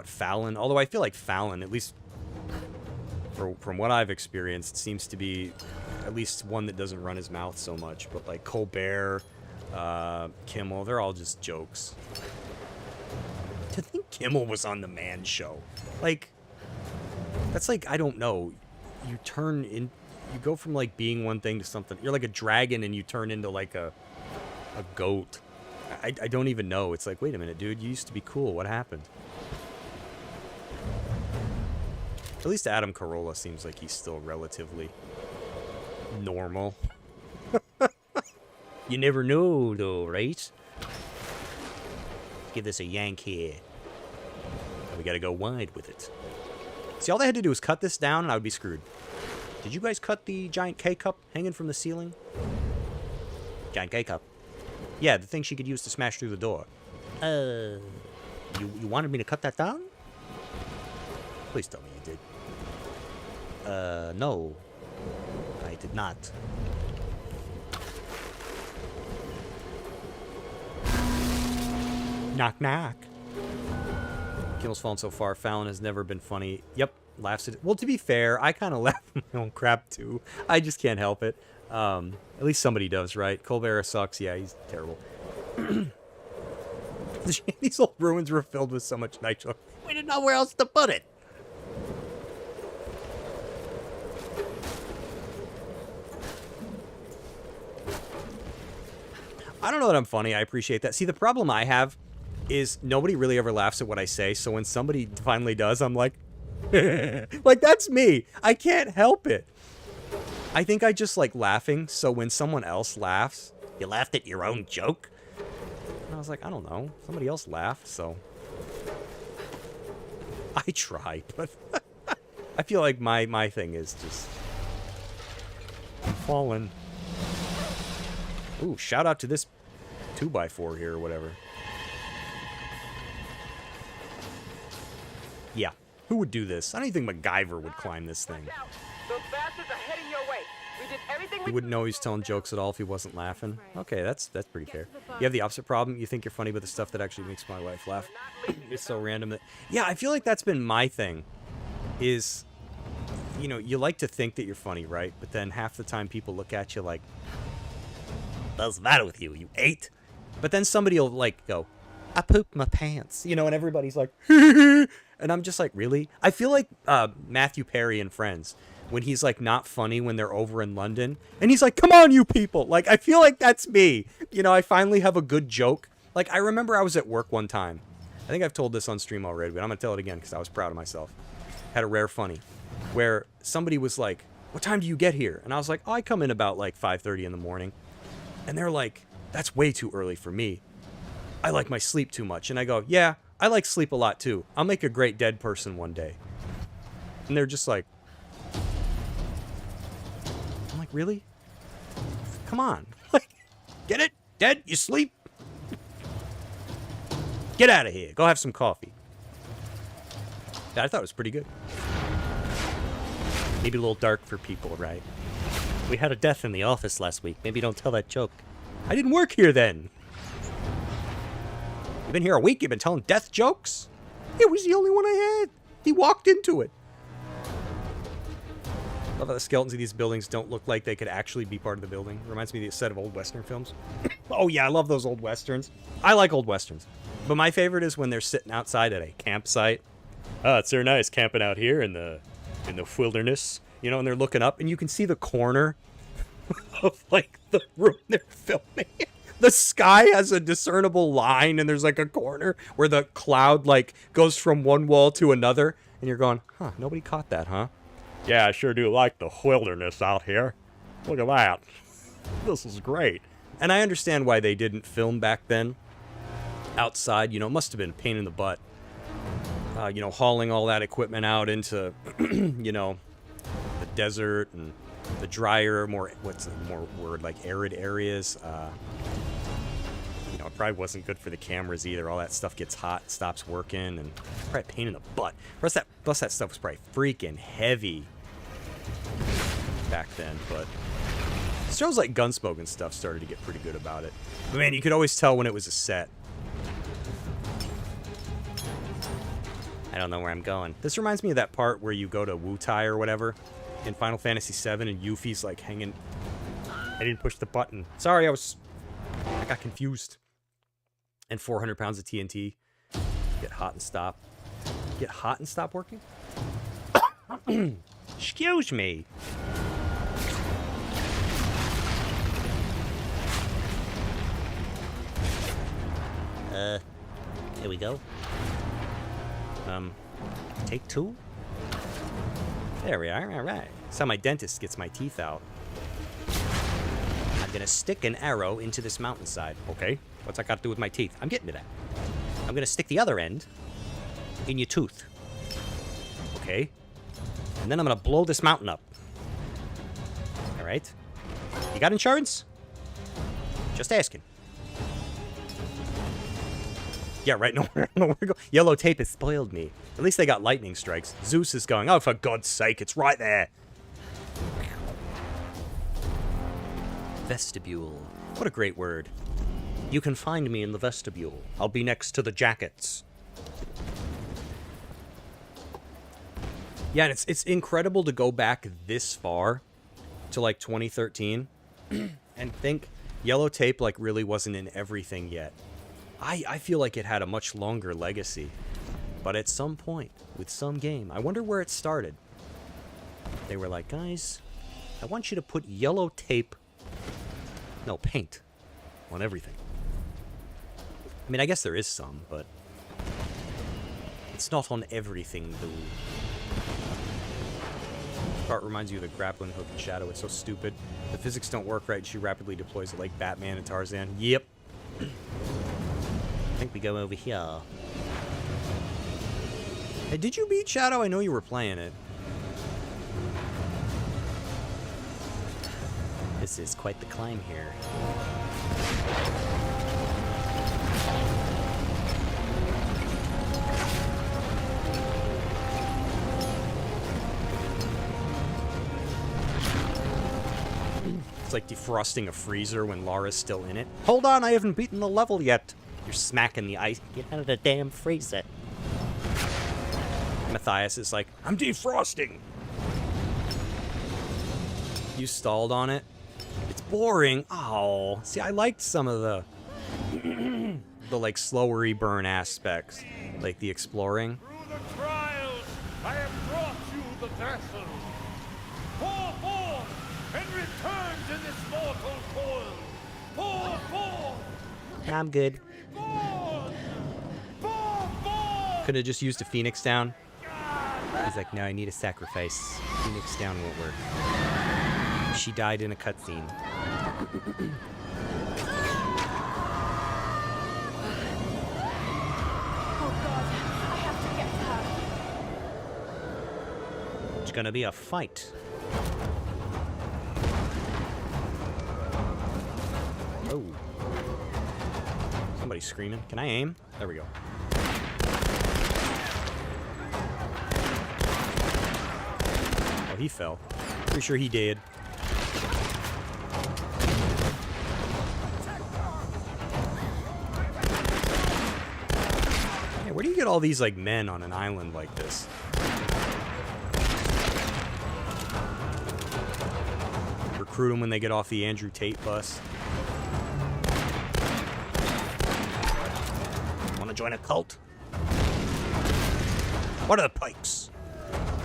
S1: Fallon? Although I feel like Fallon, at least from what I've experienced, seems to be at least one that doesn't run his mouth so much. But like Colbert, Kimmel, they're all just jokes. To think Kimmel was on the Man Show, like, that's like, I don't know. You go from like being one thing to something. You're like a dragon and you turn into like a goat. I don't even know. It's like, wait a minute, dude. You used to be cool. What happened? At least Adam Carolla seems like he's still relatively normal.
S2: You never know, though, right? Give this a yank here.
S1: We gotta go wide with it. See, all they had to do was cut this down and I would be screwed. Did you guys cut the giant K-cup hanging from the ceiling?
S2: Giant K-cup.
S1: Yeah, the thing she could use to smash through the door.
S2: You wanted me to cut that down?
S1: Please tell me you did.
S2: No. I did not.
S1: Knock, knock. Kimmel's fallen so far. Fallon has never been funny. Yep, laughs at it. Well, to be fair, I kind of laugh at my own crap, too. I just can't help it. At least somebody does, right? Colbert sucks. Yeah, he's terrible. These old ruins were filled with so much nitro.
S2: We didn't know where else to put it.
S1: I don't know that I'm funny. I appreciate that. See, the problem I have is nobody really ever laughs at what I say. So when somebody finally does, I'm like, like, that's me. I can't help it. I think I just like laughing. So when someone else laughs,
S2: You laughed at your own joke?
S1: I was like, I don't know. Somebody else laughed, so I try, but I feel like my thing is just falling. Ooh, shout out to this 2x4 here or whatever. Yeah, who would do this? I don't even think MacGyver would climb this thing.
S14: Those bastards are heading your way. We did everything
S1: He wouldn't know he's telling jokes at all if he wasn't laughing. Okay, that's pretty fair. You have the opposite problem. You think you're funny, but the stuff that actually makes my wife laugh is so random that... Yeah, I feel like that's been my thing. Is, you know, you like to think that you're funny, right? But then half the time people look at you like,
S2: What's the matter with you? You ate?
S1: but then somebody will like go, I pooped my pants, you know, and everybody's like, and I'm just like, really? I feel like Matthew Perry in Friends, when he's like not funny when they're over in London, and he's like, come on, you people. Like, I feel like that's me. You know, I finally have a good joke. Like, I remember I was at work one time. I think I've told this on stream already, but I'm gonna tell it again because I was proud of myself. Had a rare funny where somebody was like, what time do you get here? And I was like, oh, I come in about like 5:30 in the morning. And they're like, that's way too early for me. I like my sleep too much. And I go, yeah, I like sleep a lot too. I'll make a great dead person one day. And they're just like, I'm like, really? Come on. Like, get it? Dead? You sleep? Get out of here. Go have some coffee. I thought it was pretty good. Maybe a little dark for people, right?
S2: We had a death in the office last week. Maybe don't tell that joke.
S1: I didn't work here then. You've been here a week, you've been telling death jokes? It was the only one I had. He walked into it. Love how the skeletons of these buildings don't look like they could actually be part of the building. Reminds me of the set of old Western films. Oh yeah, I love those old Westerns. I like old Westerns. But my favorite is when they're sitting outside at a campsite. Oh, it's so nice camping out here in the wilderness. You know, and they're looking up, and you can see the corner of, like, the room they're filming. The sky has a discernible line, and there's, like, a corner where the cloud, like, goes from one wall to another. And you're going, huh, nobody caught that, huh? Yeah, I sure do like the wilderness out here. Look at that. This is great. And I understand why they didn't film back then outside. You know, it must have been a pain in the butt. You know, hauling all that equipment out into, you know, the desert and the drier, more like arid areas. You know, it probably wasn't good for the cameras either. All that stuff gets hot, stops working, and probably a pain in the butt. Plus that stuff was probably freaking heavy back then. But shows like Gunsmoke and stuff started to get pretty good about it. But man, you could always tell when it was a set. I don't know where I'm going. This reminds me of that part where you go to Wutai or whatever in Final Fantasy VII and Yuffie's like hanging. I didn't push the button. Sorry, I got confused. And 400 pounds of TNT. Get hot and stop. Get hot and stop working? Excuse me.
S2: Here we go. Take two?
S1: There we are, alright. That's how my dentist gets my teeth out. I'm gonna stick an arrow into this mountainside. Okay, what's that got to do with my teeth? I'm getting to that. I'm gonna stick the other end in your tooth. Okay. And then I'm gonna blow this mountain up. Alright. You got insurance? Just asking. Yeah, right, nowhere to go. Yellow tape has spoiled me. At least they got lightning strikes. Zeus is going, oh, for God's sake, it's right there. Vestibule. What a great word. You can find me in the vestibule. I'll be next to the jackets. Yeah, and it's incredible to go back this far to, like, 2013 and think yellow tape, like, really wasn't in everything yet. I feel like it had a much longer legacy. But at some point, with some game, I wonder where it started. They were like, guys, I want you to put yellow tape, no, paint, on everything. I mean, I guess there is some, but it's not on everything, though. This part reminds you of the grappling hook in Shadow. It's so stupid. The physics don't work right. She rapidly deploys it like Batman and Tarzan. Yep.
S2: I think we go over here.
S1: Hey, did you beat Shadow? I know you were playing it.
S2: This is quite the climb here.
S1: It's like defrosting a freezer when Lara's still in it. Hold on, I haven't beaten the level yet. You're smacking the ice.
S2: Get out of the damn freezer.
S1: Matthias is like, I'm defrosting. You stalled on it. It's boring. Oh, see, I liked some of the the like slowery burn aspects, like the exploring.
S4: Through the trials, I have brought you the vessel. Pour forth and return to this mortal coil. Pour forth.
S2: I'm good.
S1: Could have just used a Phoenix down. He's like, no, I need a sacrifice. Phoenix down won't work. She died in a cutscene.
S5: Oh God, I have to get to her.
S1: It's gonna be a fight. Oh. Somebody's screaming. Can I aim? There we go. Oh, he fell. Pretty sure he did. Hey, where do you get all these, like, men on an island like this? Recruit them when they get off the Andrew Tate bus. Want to join a cult? What are the pikes?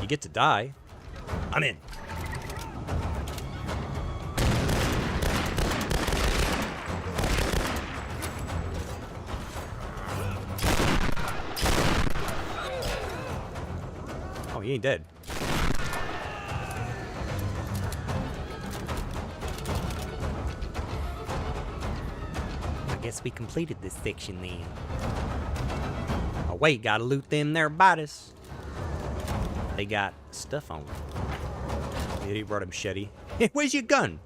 S1: You get to die. I'm in. Oh, he ain't dead.
S2: I guess we completed this section then.
S1: Oh, wait, gotta loot them their bodies. They got stuff on them. He brought a machete. Hey, where's your gun?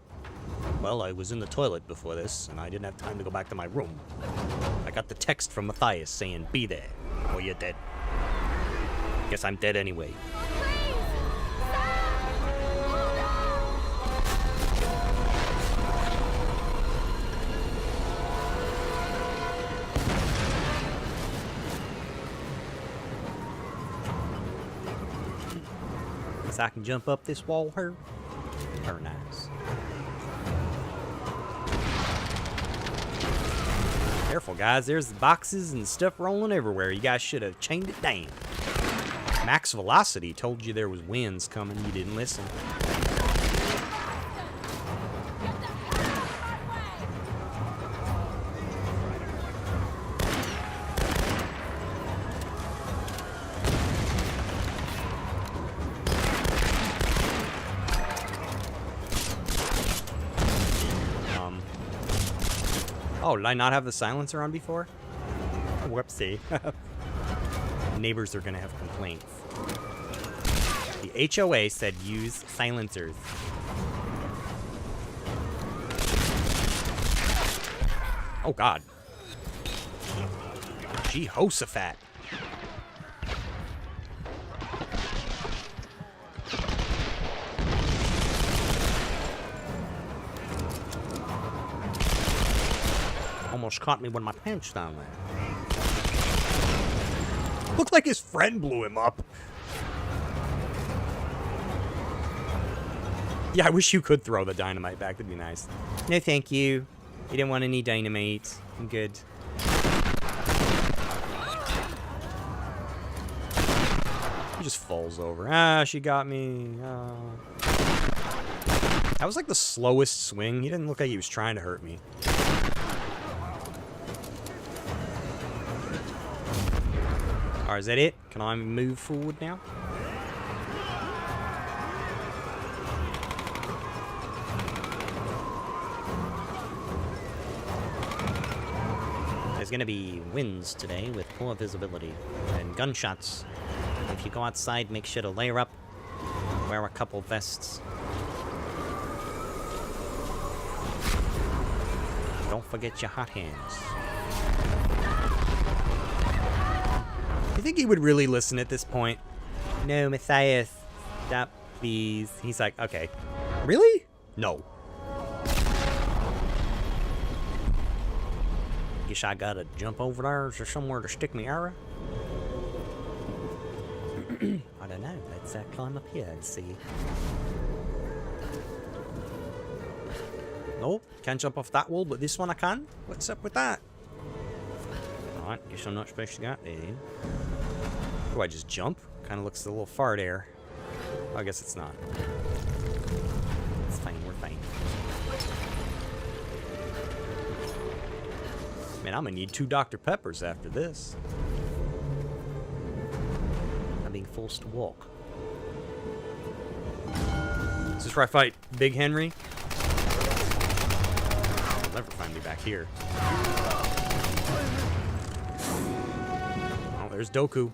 S1: Well, I was in the toilet before this, and I didn't have time to go back to my room. I got the text from Matthias saying, be there, or you're dead. Guess I'm dead anyway. Guess I can jump up this wall here. Very nice. Careful, guys. There's boxes and stuff rolling everywhere. You guys should have chained it down. Max Velocity told you there was winds coming. You didn't listen. Oh, did I not have the silencer on before? Whoopsie. Neighbors are gonna have complaints. The HOA said use silencers. Oh God. Jehoshaphat. Almost caught me with my pants down there. Looked like his friend blew him up. Yeah, I wish you could throw the dynamite back. That'd be nice. No, thank you. You didn't want any dynamite. I'm good. just falls over. Ah, she got me. That was like the slowest swing. He didn't look like he was trying to hurt me. Alright, is that it? Can I move forward now?
S2: There's gonna be winds today with poor visibility and gunshots. If you go outside, make sure to layer up, wear a couple vests. Don't forget your hot hands.
S1: You think he would really listen at this point?
S2: No, Matthias. Stop, please.
S1: He's like, okay. Really? No.
S2: Guess I gotta jump over there. Is there somewhere to stick me arrow? I don't know. Let's climb up here and see.
S1: No, can't jump off that wall, but this one I can. What's up with that?
S2: Alright, guess I'm not supposed to go up there then.
S1: Do I just jump? Kind of looks a little far there. I guess it's not.
S2: It's fine, we're fine.
S1: Man, I'm gonna need 2 Dr. Peppers after this.
S2: I'm being forced to walk.
S1: Is this where I fight Big Henry? He'll never find me back here. Oh, there's Doku.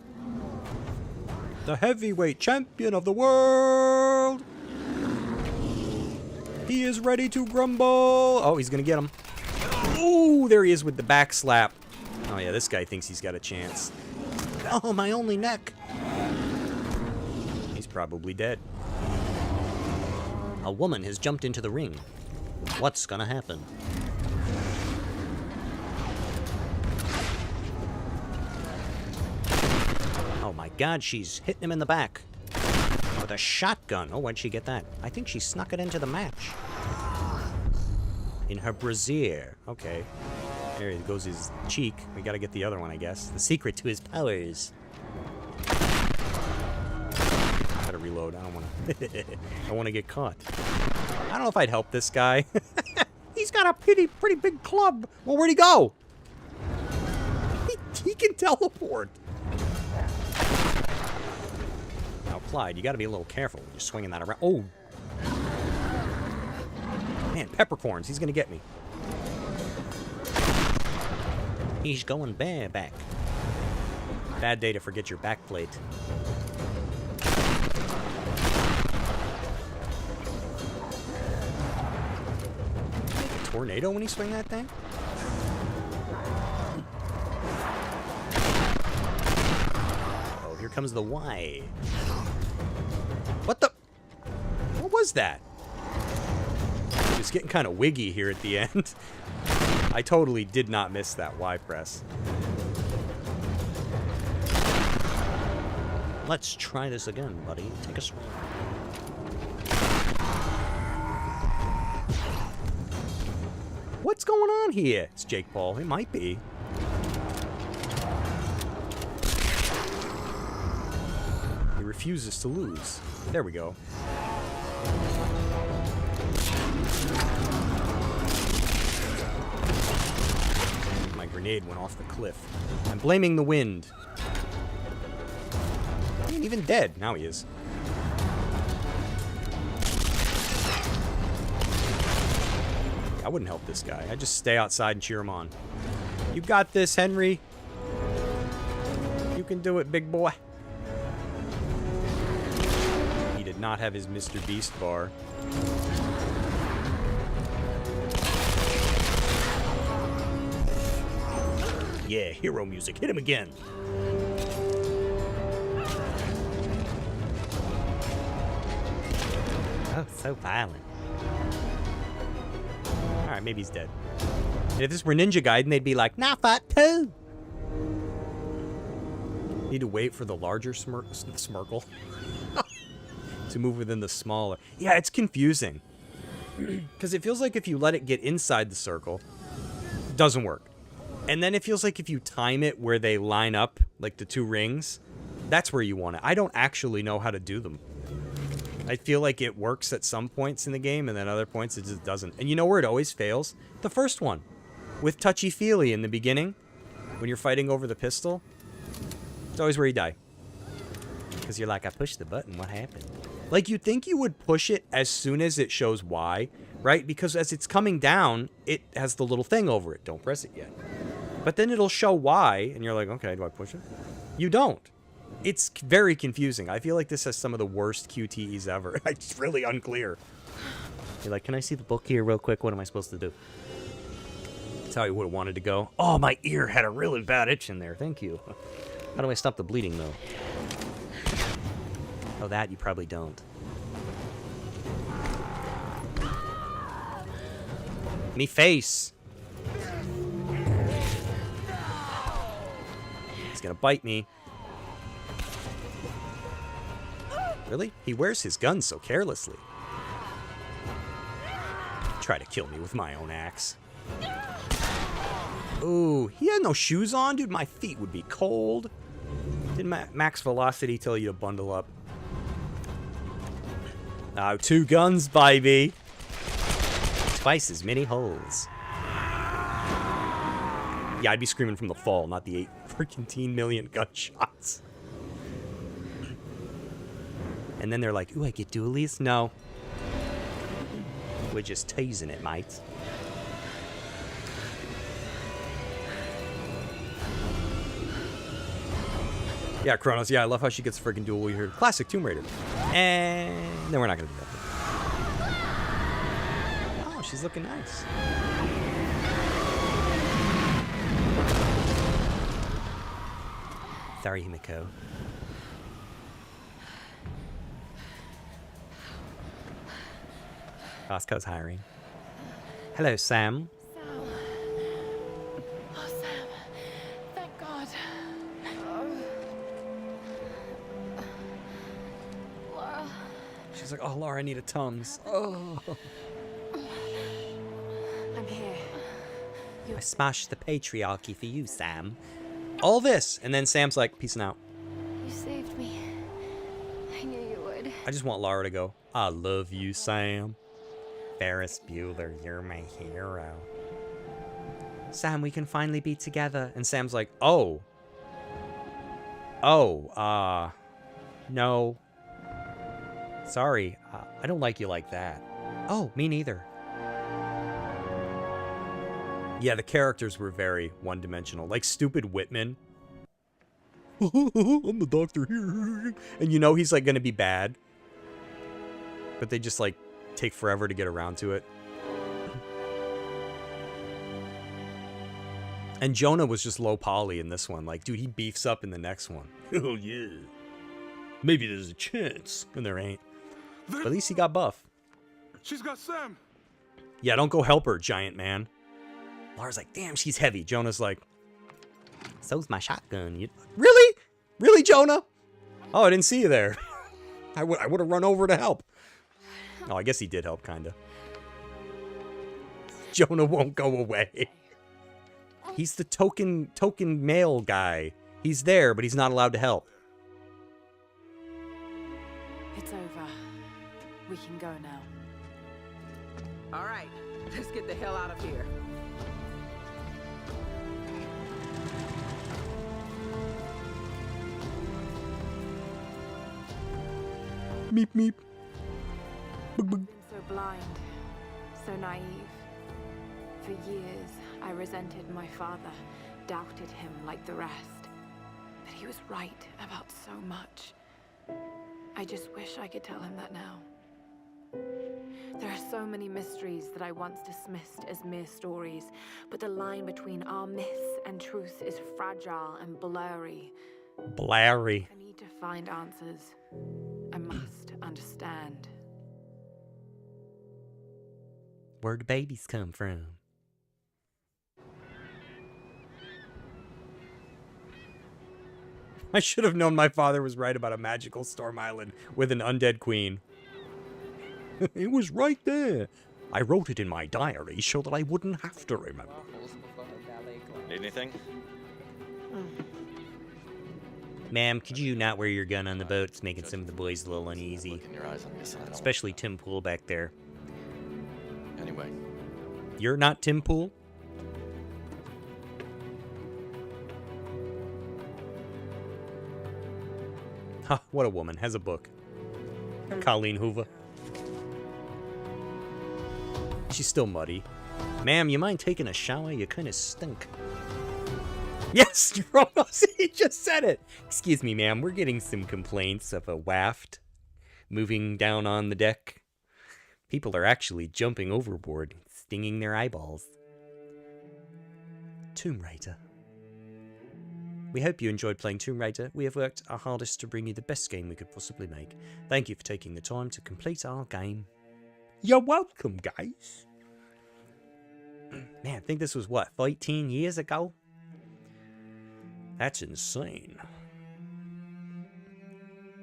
S1: The heavyweight champion of the world! He is ready to grumble! Oh, he's gonna get him. Ooh, there he is with the back slap. Oh yeah, this guy thinks he's got a chance. Oh, my only neck! He's probably dead.
S2: A woman has jumped into the ring. What's gonna happen? Oh my god, she's hitting him in the back. With a shotgun. Oh, where'd she get that? I think she snuck it into the match. In her brassiere.
S1: Okay. There goes his cheek. We gotta get the other one, I guess.
S2: The secret to his powers.
S1: Gotta reload. I don't wanna... I wanna get caught. I don't know if I'd help this guy. He's got a pretty big club. Well, where'd he go? He can teleport. Now, Clyde, you gotta be a little careful. You're swinging that around. Oh! Man, peppercorns. He's gonna get me.
S2: He's going bareback.
S1: Bad day to forget your back plate. Tornado when he swing that thing? Oh, here comes the Y. What the? What was that? It's getting kind of wiggy here at the end. I totally did not miss that Y press.
S2: Let's try this again, buddy. Take a swing.
S1: What's going on here? It's Jake Paul. It might be. He refuses to lose. There we go. My grenade went off the cliff. I'm blaming the wind. He ain't even dead. Now he is. I wouldn't help this guy. I'd just stay outside and cheer him on. You got this, Henry. You can do it, big boy. He did not have his Mr. Beast bar. Yeah, hero music. Hit him again.
S2: Oh, so violent.
S1: Alright, maybe he's dead. And if this were Ninja Gaiden, they'd be like, nah, fight two. Need to wait for the larger Smirkle to move within the smaller. Yeah, it's confusing. Because it feels like if you let it get inside the circle, it doesn't work. And then it feels like if you time it where they line up, like the two rings, That's where you want it. I don't actually know how to do them. I feel like it works at some points in the game, and then other points it just doesn't. And you know where it always fails? The first one. With touchy-feely in the beginning, when you're fighting over the pistol. It's always where you die. Because you're like, I pushed the button, what happened? Like, you'd think you would push it as soon as it shows Y, right? Because as it's coming down, it has the little thing over it. Don't press it yet. But then it'll show Y, and you're like, okay, do I push it? You don't. It's very confusing. I feel like this has some of the worst QTEs ever. It's really unclear. You're like, can I see the book here real quick? What am I supposed to do? That's how I would have wanted to go. Oh, my ear had a really bad itch in there. Thank you. How do I stop the bleeding, though? Oh, that you probably don't. Me face. He's gonna bite me. Really? He wears his gun so carelessly. Try to kill me with my own axe. Ooh, he had no shoes on, dude. My feet would be cold. Didn't max velocity tell you to bundle up? Oh, 2 guns, baby. Twice as many holes. Yeah, I'd be screaming from the fall, not the 8 million gunshots. And then they're like, ooh, I get dualies? No. We're just teasing it, mate. Yeah, Kronos. Yeah, I love how she gets freaking dual here. Classic Tomb Raider. And then we're not going to do that. Oh, she's looking nice. Sorry, Himiko. Costco's hiring. Hello, Sam.
S5: Sam. Oh, Sam. Thank God. Laura.
S1: She's like, oh, Laura, I need a Tums. Oh.
S6: I'm here.
S12: I smashed the patriarchy for you, Sam.
S1: All this. And then Sam's like, peacing out.
S5: You saved me. I knew you would.
S1: I just want Laura to go, I love you, Sam.
S12: Ferris Bueller, you're my hero. Sam, we can finally be together.
S1: And Sam's like, oh. Oh, no. Sorry, I don't like you like that.
S12: Oh, me neither.
S1: Yeah, the characters were very one-dimensional. Like stupid Whitman. I'm the doctor here. And you know he's like going to be bad. But they just like take forever to get around to it. And Jonah was just low poly in this one. Like, dude, he beefs up in the next one. Oh, yeah. Maybe there's a chance. And there ain't. But at least he got buff.
S7: She's got Sam.
S1: Yeah, don't go help her, giant man. Laura's like, damn, she's heavy. Jonah's like,
S12: so's my shotgun.
S1: Really? Really, Jonah? Oh, I didn't see you there. I would have run over to help. Oh, I guess he did help, kinda. Jonah won't go away. He's the token male guy. He's there, but he's not allowed to help.
S6: It's over. We can go now.
S10: All right, let's get the hell out of here.
S1: Meep, meep.
S6: I've been so blind, so naive. For years, I resented my father, doubted him like the rest. But he was right about so much. I just wish I could tell him that now. There are so many mysteries that I once dismissed as mere stories, but the line between our myths and truth is fragile and blurry.
S1: Blurry.
S6: I need to find answers. I must understand.
S12: Where do babies come from?
S1: I should have known my father was right about a magical storm island with an undead queen. It was right there. I wrote it in my diary so that I wouldn't have to remember.
S8: Need anything?
S2: Ma'am, could you not wear your gun on the boat? It's making some of the boys a little uneasy.
S8: Look in your eyes on the asylum.
S2: Especially Tim Pool back there.
S8: Anyway.
S2: You're not Tim Pool? Huh, what a woman. Has a book. Colleen Hoover. She's still muddy. Ma'am, you mind taking a shower? You kind of stink. Yes, Kronos, he just said it. Excuse me, ma'am. We're getting some complaints of a waft moving down on the deck. People are actually jumping overboard, stinging their eyeballs. Tomb Raider. We hope you enjoyed playing Tomb Raider. We have worked our hardest to bring you the best game we could possibly make. Thank you for taking the time to complete our game. You're welcome, guys. Man, I think this was, what, 13 years ago? That's insane.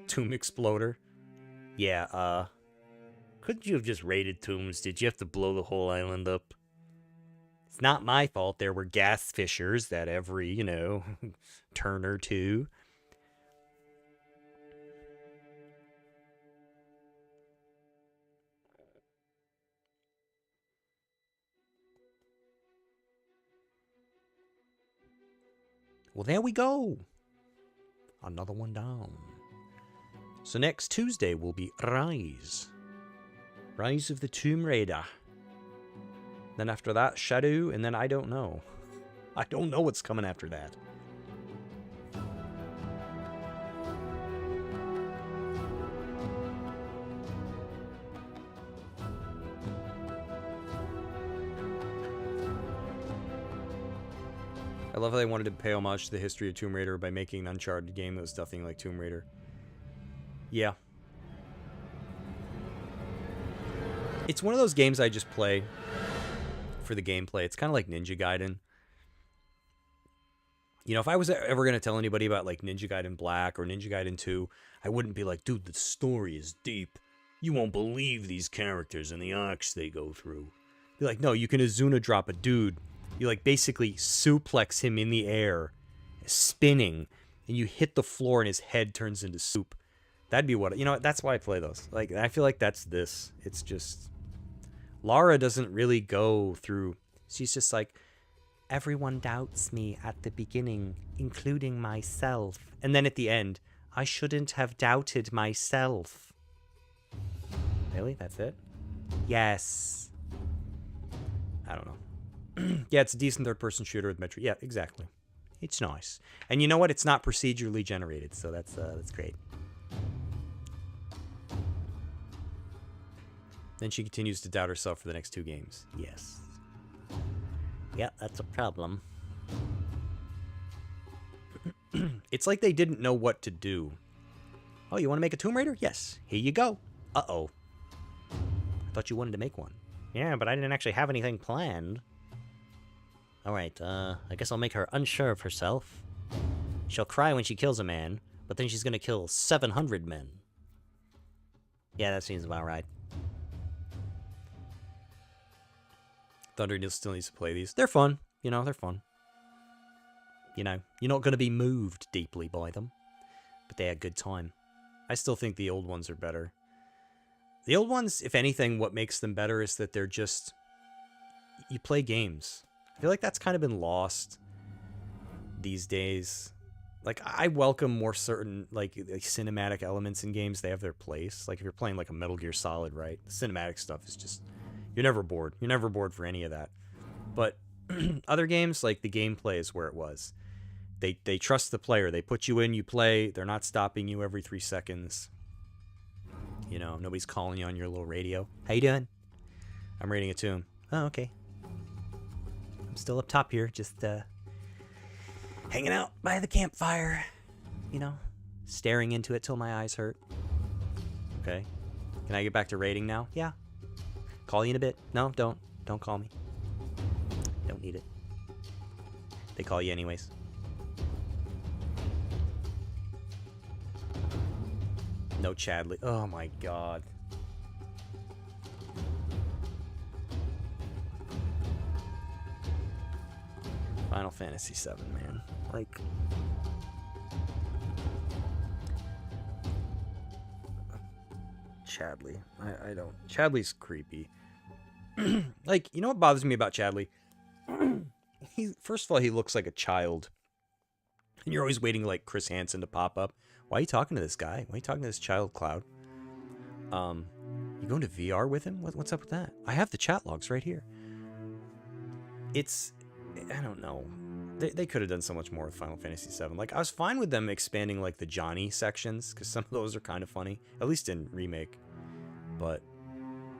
S2: Tomb Exploder. Yeah, couldn't you have just raided tombs? Did you have to blow the whole island up? It's not my fault there were gas fissures at every, you know, turn or two. Well, there we go. Another one down. So next Tuesday will be Rise. Rise of the Tomb Raider. Then after that, Shadow, and then I don't know. I don't know what's coming after that. I love how they wanted to pay homage to the history of Tomb Raider by making an Uncharted game that was nothing like Tomb Raider. Yeah. It's one of those games I just play for the gameplay. It's kind of like Ninja Gaiden. You know, if I was ever going to tell anybody about like Ninja Gaiden Black or Ninja Gaiden 2, I wouldn't be like, dude, the story is deep. You won't believe these characters and the arcs they go through. Be like, no, you can Azuna drop a dude. You like basically suplex him in the air, spinning, and you hit the floor and his head turns into soup. That'd be what, you know, that's why I play those. Like, I feel like that's this. It's just, Lara doesn't really go through, she's just like, everyone doubts me at the beginning, including myself. And then at the end, I shouldn't have doubted myself. Really? That's it? Yes. I don't know. Yeah, it's a decent third-person shooter with Metro. Yeah, exactly. It's nice. And you know what? It's not procedurally generated, so that's great. Then she continues to doubt herself for the next 2 games. Yes. Yeah, that's a problem. It's like they didn't know what to do. Oh, you want to make a Tomb Raider? Yes. Here you go. Uh-oh. I thought you wanted to make one. Yeah, but I didn't actually have anything planned. Alright, I guess I'll make her unsure of herself. She'll cry when she kills a man, but then she's gonna kill 700 men. Yeah, that seems about right. Thunder still needs to play these. They're fun. You know, they're fun. You know, you're not gonna be moved deeply by them, but they had a good time. I still think the old ones are better. The old ones, if anything, what makes them better is that they're just... You play games. I feel like that's kind of been lost these days. Like, I welcome more certain, like cinematic elements in games. They have their place. Like, if you're playing, like, a Metal Gear Solid, right? The cinematic stuff is just... You're never bored. You're never bored for any of that. But other games, like, the gameplay is where it was. They trust the player. They put you in, you play. They're not stopping you every 3 seconds. You know, nobody's calling you on your little radio. How you doing? I'm raiding a tomb. Oh, okay. I'm still up top here, just hanging out by the campfire. You know, staring into it till my eyes hurt. Okay. Can I get back to raiding now? Yeah. Call you in a bit. No, don't. Don't call me. Don't need it. They call you anyways. No Chadley. Oh my god. Final Fantasy VII, man. Like...
S1: Chadley. I don't. Chadley's creepy. Like, you know what bothers me about Chadley? First of all, he looks like a child. And you're always waiting like Chris Hansen to pop up. Why are you talking to this guy? Why are you talking to this child, Cloud? You going to VR with him? What's up with that? I have the chat logs right here. I don't know. They could have done so much more with Final Fantasy VII. Like, I was fine with them expanding, like, the Johnny sections, because some of those are kind of funny, at least in Remake. But,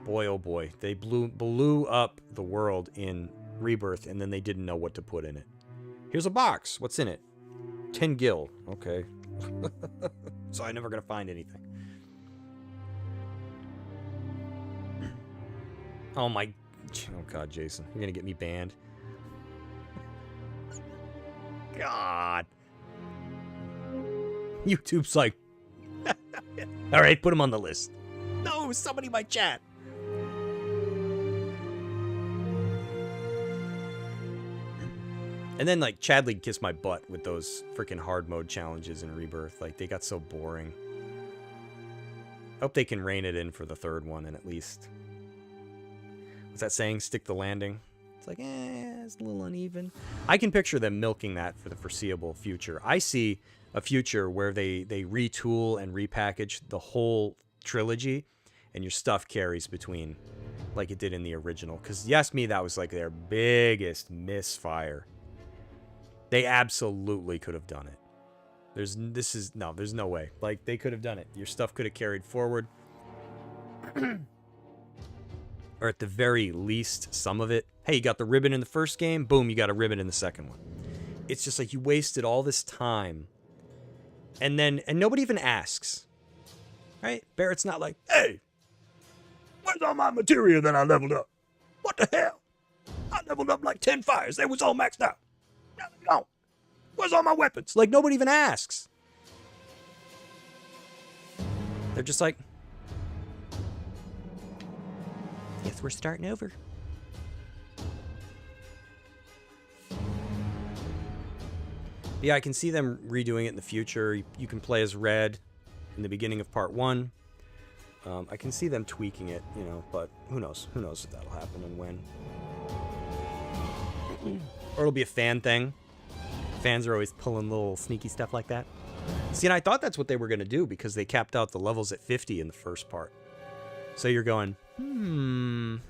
S1: boy, oh boy, they blew up the world in Rebirth, and then they didn't know what to put in it. Here's a box. What's in it? 10 gil. Okay. So I'm never going to find anything. Oh, my... Oh, God, Jason. You're going to get me banned. God. YouTube's like, all right, put him on the list. No, somebody might chat. And then, like, Chadley kissed my butt with those freaking hard mode challenges in Rebirth. Like, they got so boring. I hope they can rein it in for the third one, and at least... What's that saying? Stick the landing. It's like, it's a little uneven. I can picture them milking that for the foreseeable future. I see a future where they retool and repackage the whole trilogy, and your stuff carries between, like it did in the original. Because, you ask me, that was like their biggest misfire. They absolutely could have done it. There's no way. Like, they could have done it. Your stuff could have carried forward. Or at the very least, some of it. Hey, you got the ribbon in the first game. Boom, you got a ribbon in the second one. It's just like you wasted all this time. And nobody even asks. Right? Barrett's not like, hey, where's all my materia that I leveled up? What the hell? I leveled up like 10 fires. They was all maxed out. Now they're gone. Where's all my weapons? Like, nobody even asks. They're just like, guess we're starting over. Yeah, I can see them redoing it in the future. You can play as Red in the beginning of part 1. I can see them tweaking it, you know, but who knows? Who knows if that'll happen and when. Or it'll be a fan thing. Fans are always pulling little sneaky stuff like that. See, and I thought that's what they were going to do because they capped out the levels at 50 in the first part. So you're going, And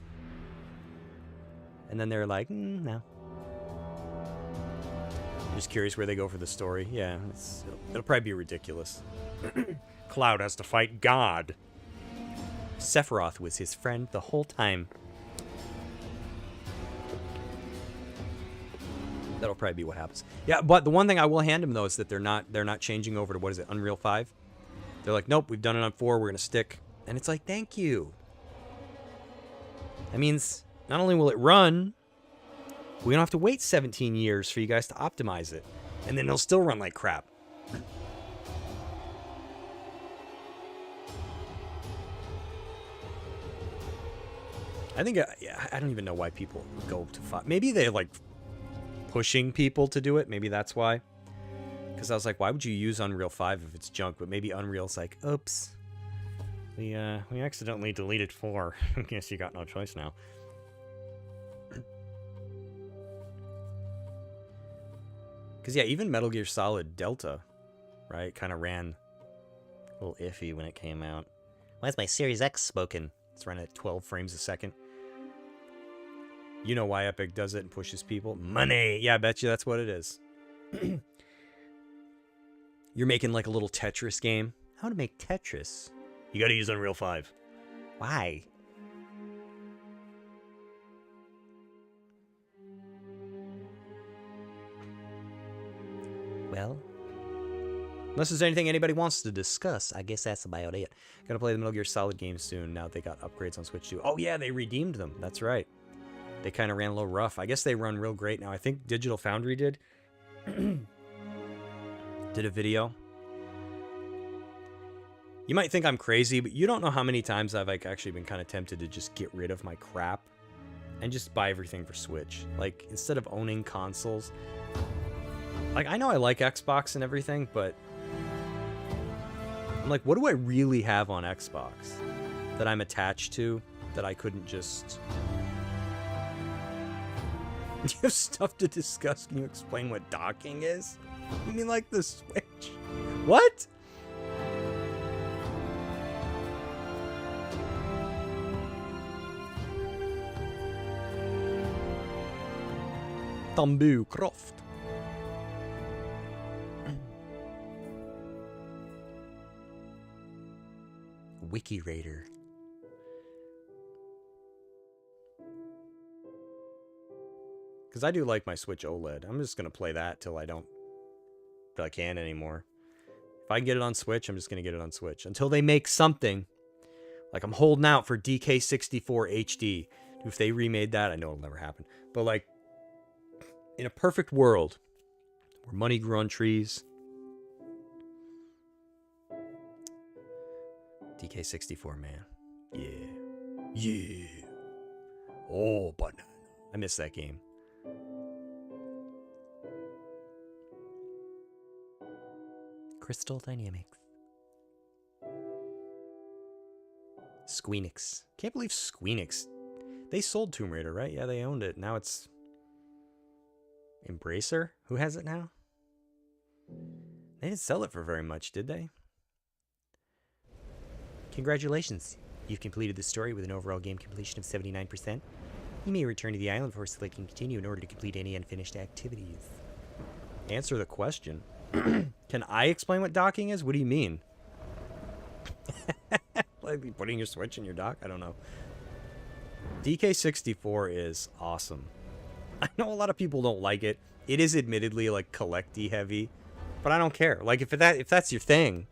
S1: then they're like, no. I'm just curious where they go for the story. Yeah, it'll probably be ridiculous. Cloud has to fight God. Sephiroth was his friend the whole time. That'll probably be what happens. Yeah, but the one thing I will hand him though is that they're not changing over to, what is it, Unreal 5? They're like, nope, we've done it on 4. We're gonna stick. And it's like, thank you. That means not only will it run, we don't have to wait 17 years for you guys to optimize it. And then it'll still run like crap. I think, I don't even know why people go to 5. Maybe they're like pushing people to do it. Maybe that's why. Because I was like, why would you use Unreal 5 if it's junk? But maybe Unreal's like, oops. We accidentally deleted 4. I guess you got no choice now. Because, yeah, even Metal Gear Solid Delta, right, kind of ran a little iffy when it came out. Why is my Series X smoking? It's running at 12 frames a second. You know why Epic does it and pushes people? Money! Yeah, I bet you that's what it is. You're making like a little Tetris game. How to make Tetris? You gotta use Unreal 5. Why? Well, unless there's anything anybody wants to discuss, I guess that's about it. Gonna play the Metal Gear Solid games soon now that they got upgrades on Switch too. Oh yeah, they redeemed them. That's right. They kind of ran a little rough. I guess they run real great now. I think Digital Foundry did a video. You might think I'm crazy, but you don't know how many times I've like actually been kind of tempted to just get rid of my crap and just buy everything for Switch. Like, instead of owning consoles. Like, I know I like Xbox and everything, but I'm like, what do I really have on Xbox? that I'm attached to that I couldn't just... You have stuff to discuss. Can you explain what docking is? You mean like the Switch? What? Tambu Croft. Wiki Raider. Because I do like my Switch OLED. I'm just going to play that till I can't anymore. If I can get it on Switch, I'm just going to get it on Switch. Until they make something. Like, I'm holding out for DK64 HD. If they remade that, I know it'll never happen. But, like, in a perfect world, where money grew on trees. DK64, man. Yeah. Yeah. Oh, banana. I miss that game.
S12: Crystal Dynamics.
S1: Squeenix. Can't believe Squeenix. They sold Tomb Raider, right? Yeah, they owned it. Now it's Embracer? Who has it now? They didn't sell it for very much, did they?
S12: Congratulations. You've completed the story with an overall game completion of 79%. You may return to the island before selecting continue in order to complete any unfinished activities.
S1: Answer the question. Can I explain what docking is? What do you mean? Like putting your Switch in your dock? I don't know. DK64 is awesome. I know a lot of people don't like it. It is admittedly like collecty heavy, but I don't care. Like if that's your thing,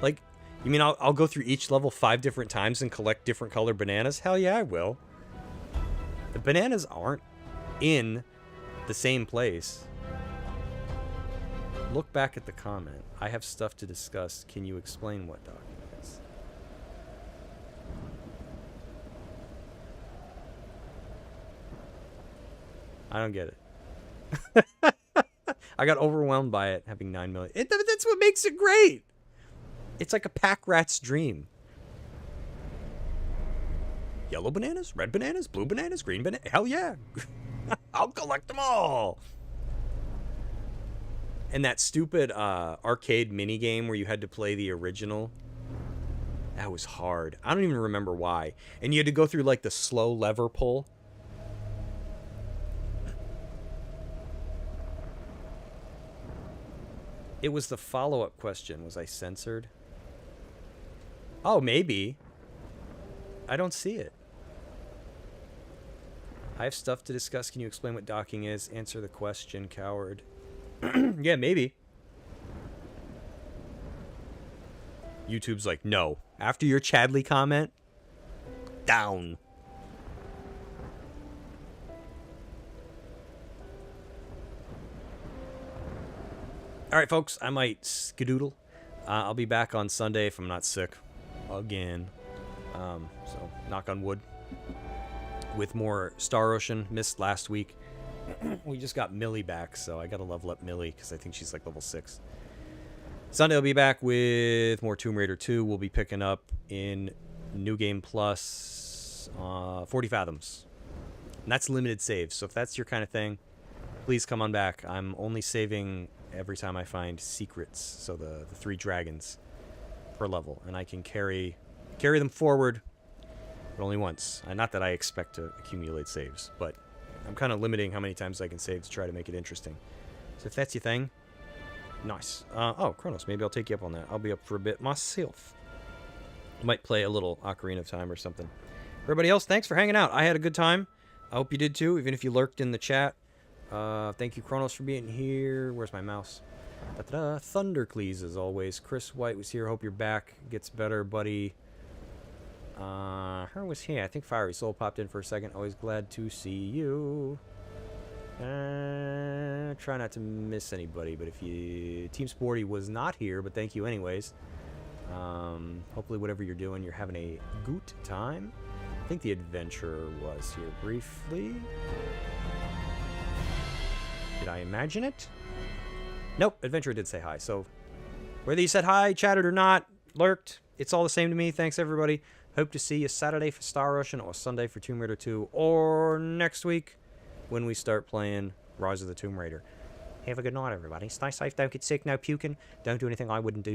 S1: like you mean I'll go through each level 5 different times and collect different colored bananas? Hell yeah, I will. The bananas aren't in the same place. Look back at the comment. I have stuff to discuss. Can you explain what docking is? I don't get it. I got overwhelmed by it having 9 million. That's what makes it great. It's like a pack rat's dream. Yellow bananas, red bananas, blue bananas, green bananas. Hell yeah. I'll collect them all. And that stupid arcade mini game where you had to play the original. That was hard. I don't even remember why. And you had to go through like the slow lever pull. It was the follow-up question. Was I censored? Oh, maybe. I don't see it. I have stuff to discuss. Can you explain what docking is? Answer the question, coward. Yeah, maybe. YouTube's like, no. After your Chadley comment, down. All right, folks, I might skedoodle. I'll be back on Sunday if I'm not sick again. So, knock on wood. With more Star Ocean. Missed last week. We just got Millie back, so I got to level up Millie because I think she's like level 6. Sunday I'll be back with more Tomb Raider 2. We'll be picking up in New Game Plus 40 Fathoms. And that's limited saves, so if that's your kind of thing, please come on back. I'm only saving every time I find secrets, so the 3 dragons per level, and I can carry them forward, but only once. Not that I expect to accumulate saves, but I'm kind of limiting how many times I can save to try to make it interesting. So if that's your thing, nice. Oh, Kronos, maybe I'll take you up on that. I'll be up for a bit myself. Might play a little Ocarina of Time or something. Everybody else, thanks for hanging out. I had a good time. I hope you did too, even if you lurked in the chat. Thank you, Kronos, for being here. Where's my mouse? Da-da-da. Thundercleese, as always. Chris White was here. Hope you're back. Gets better, buddy. Her was here. I think Fiery Soul popped in for a second. Always glad to see you. Try not to miss anybody, but if you... Team Sporty was not here, but thank you anyways. Hopefully whatever you're doing, you're having a good time. I think the Adventurer was here briefly. Did I imagine it? Nope, Adventurer did say hi. So whether you said hi, chatted or not, lurked, it's all the same to me. Thanks, everybody. Hope to see you Saturday for Star Ocean, or Sunday for Tomb Raider 2, or next week when we start playing Rise of the Tomb Raider.
S12: Have a good night, everybody. Stay safe, don't get sick, no puking. Don't do anything I wouldn't do.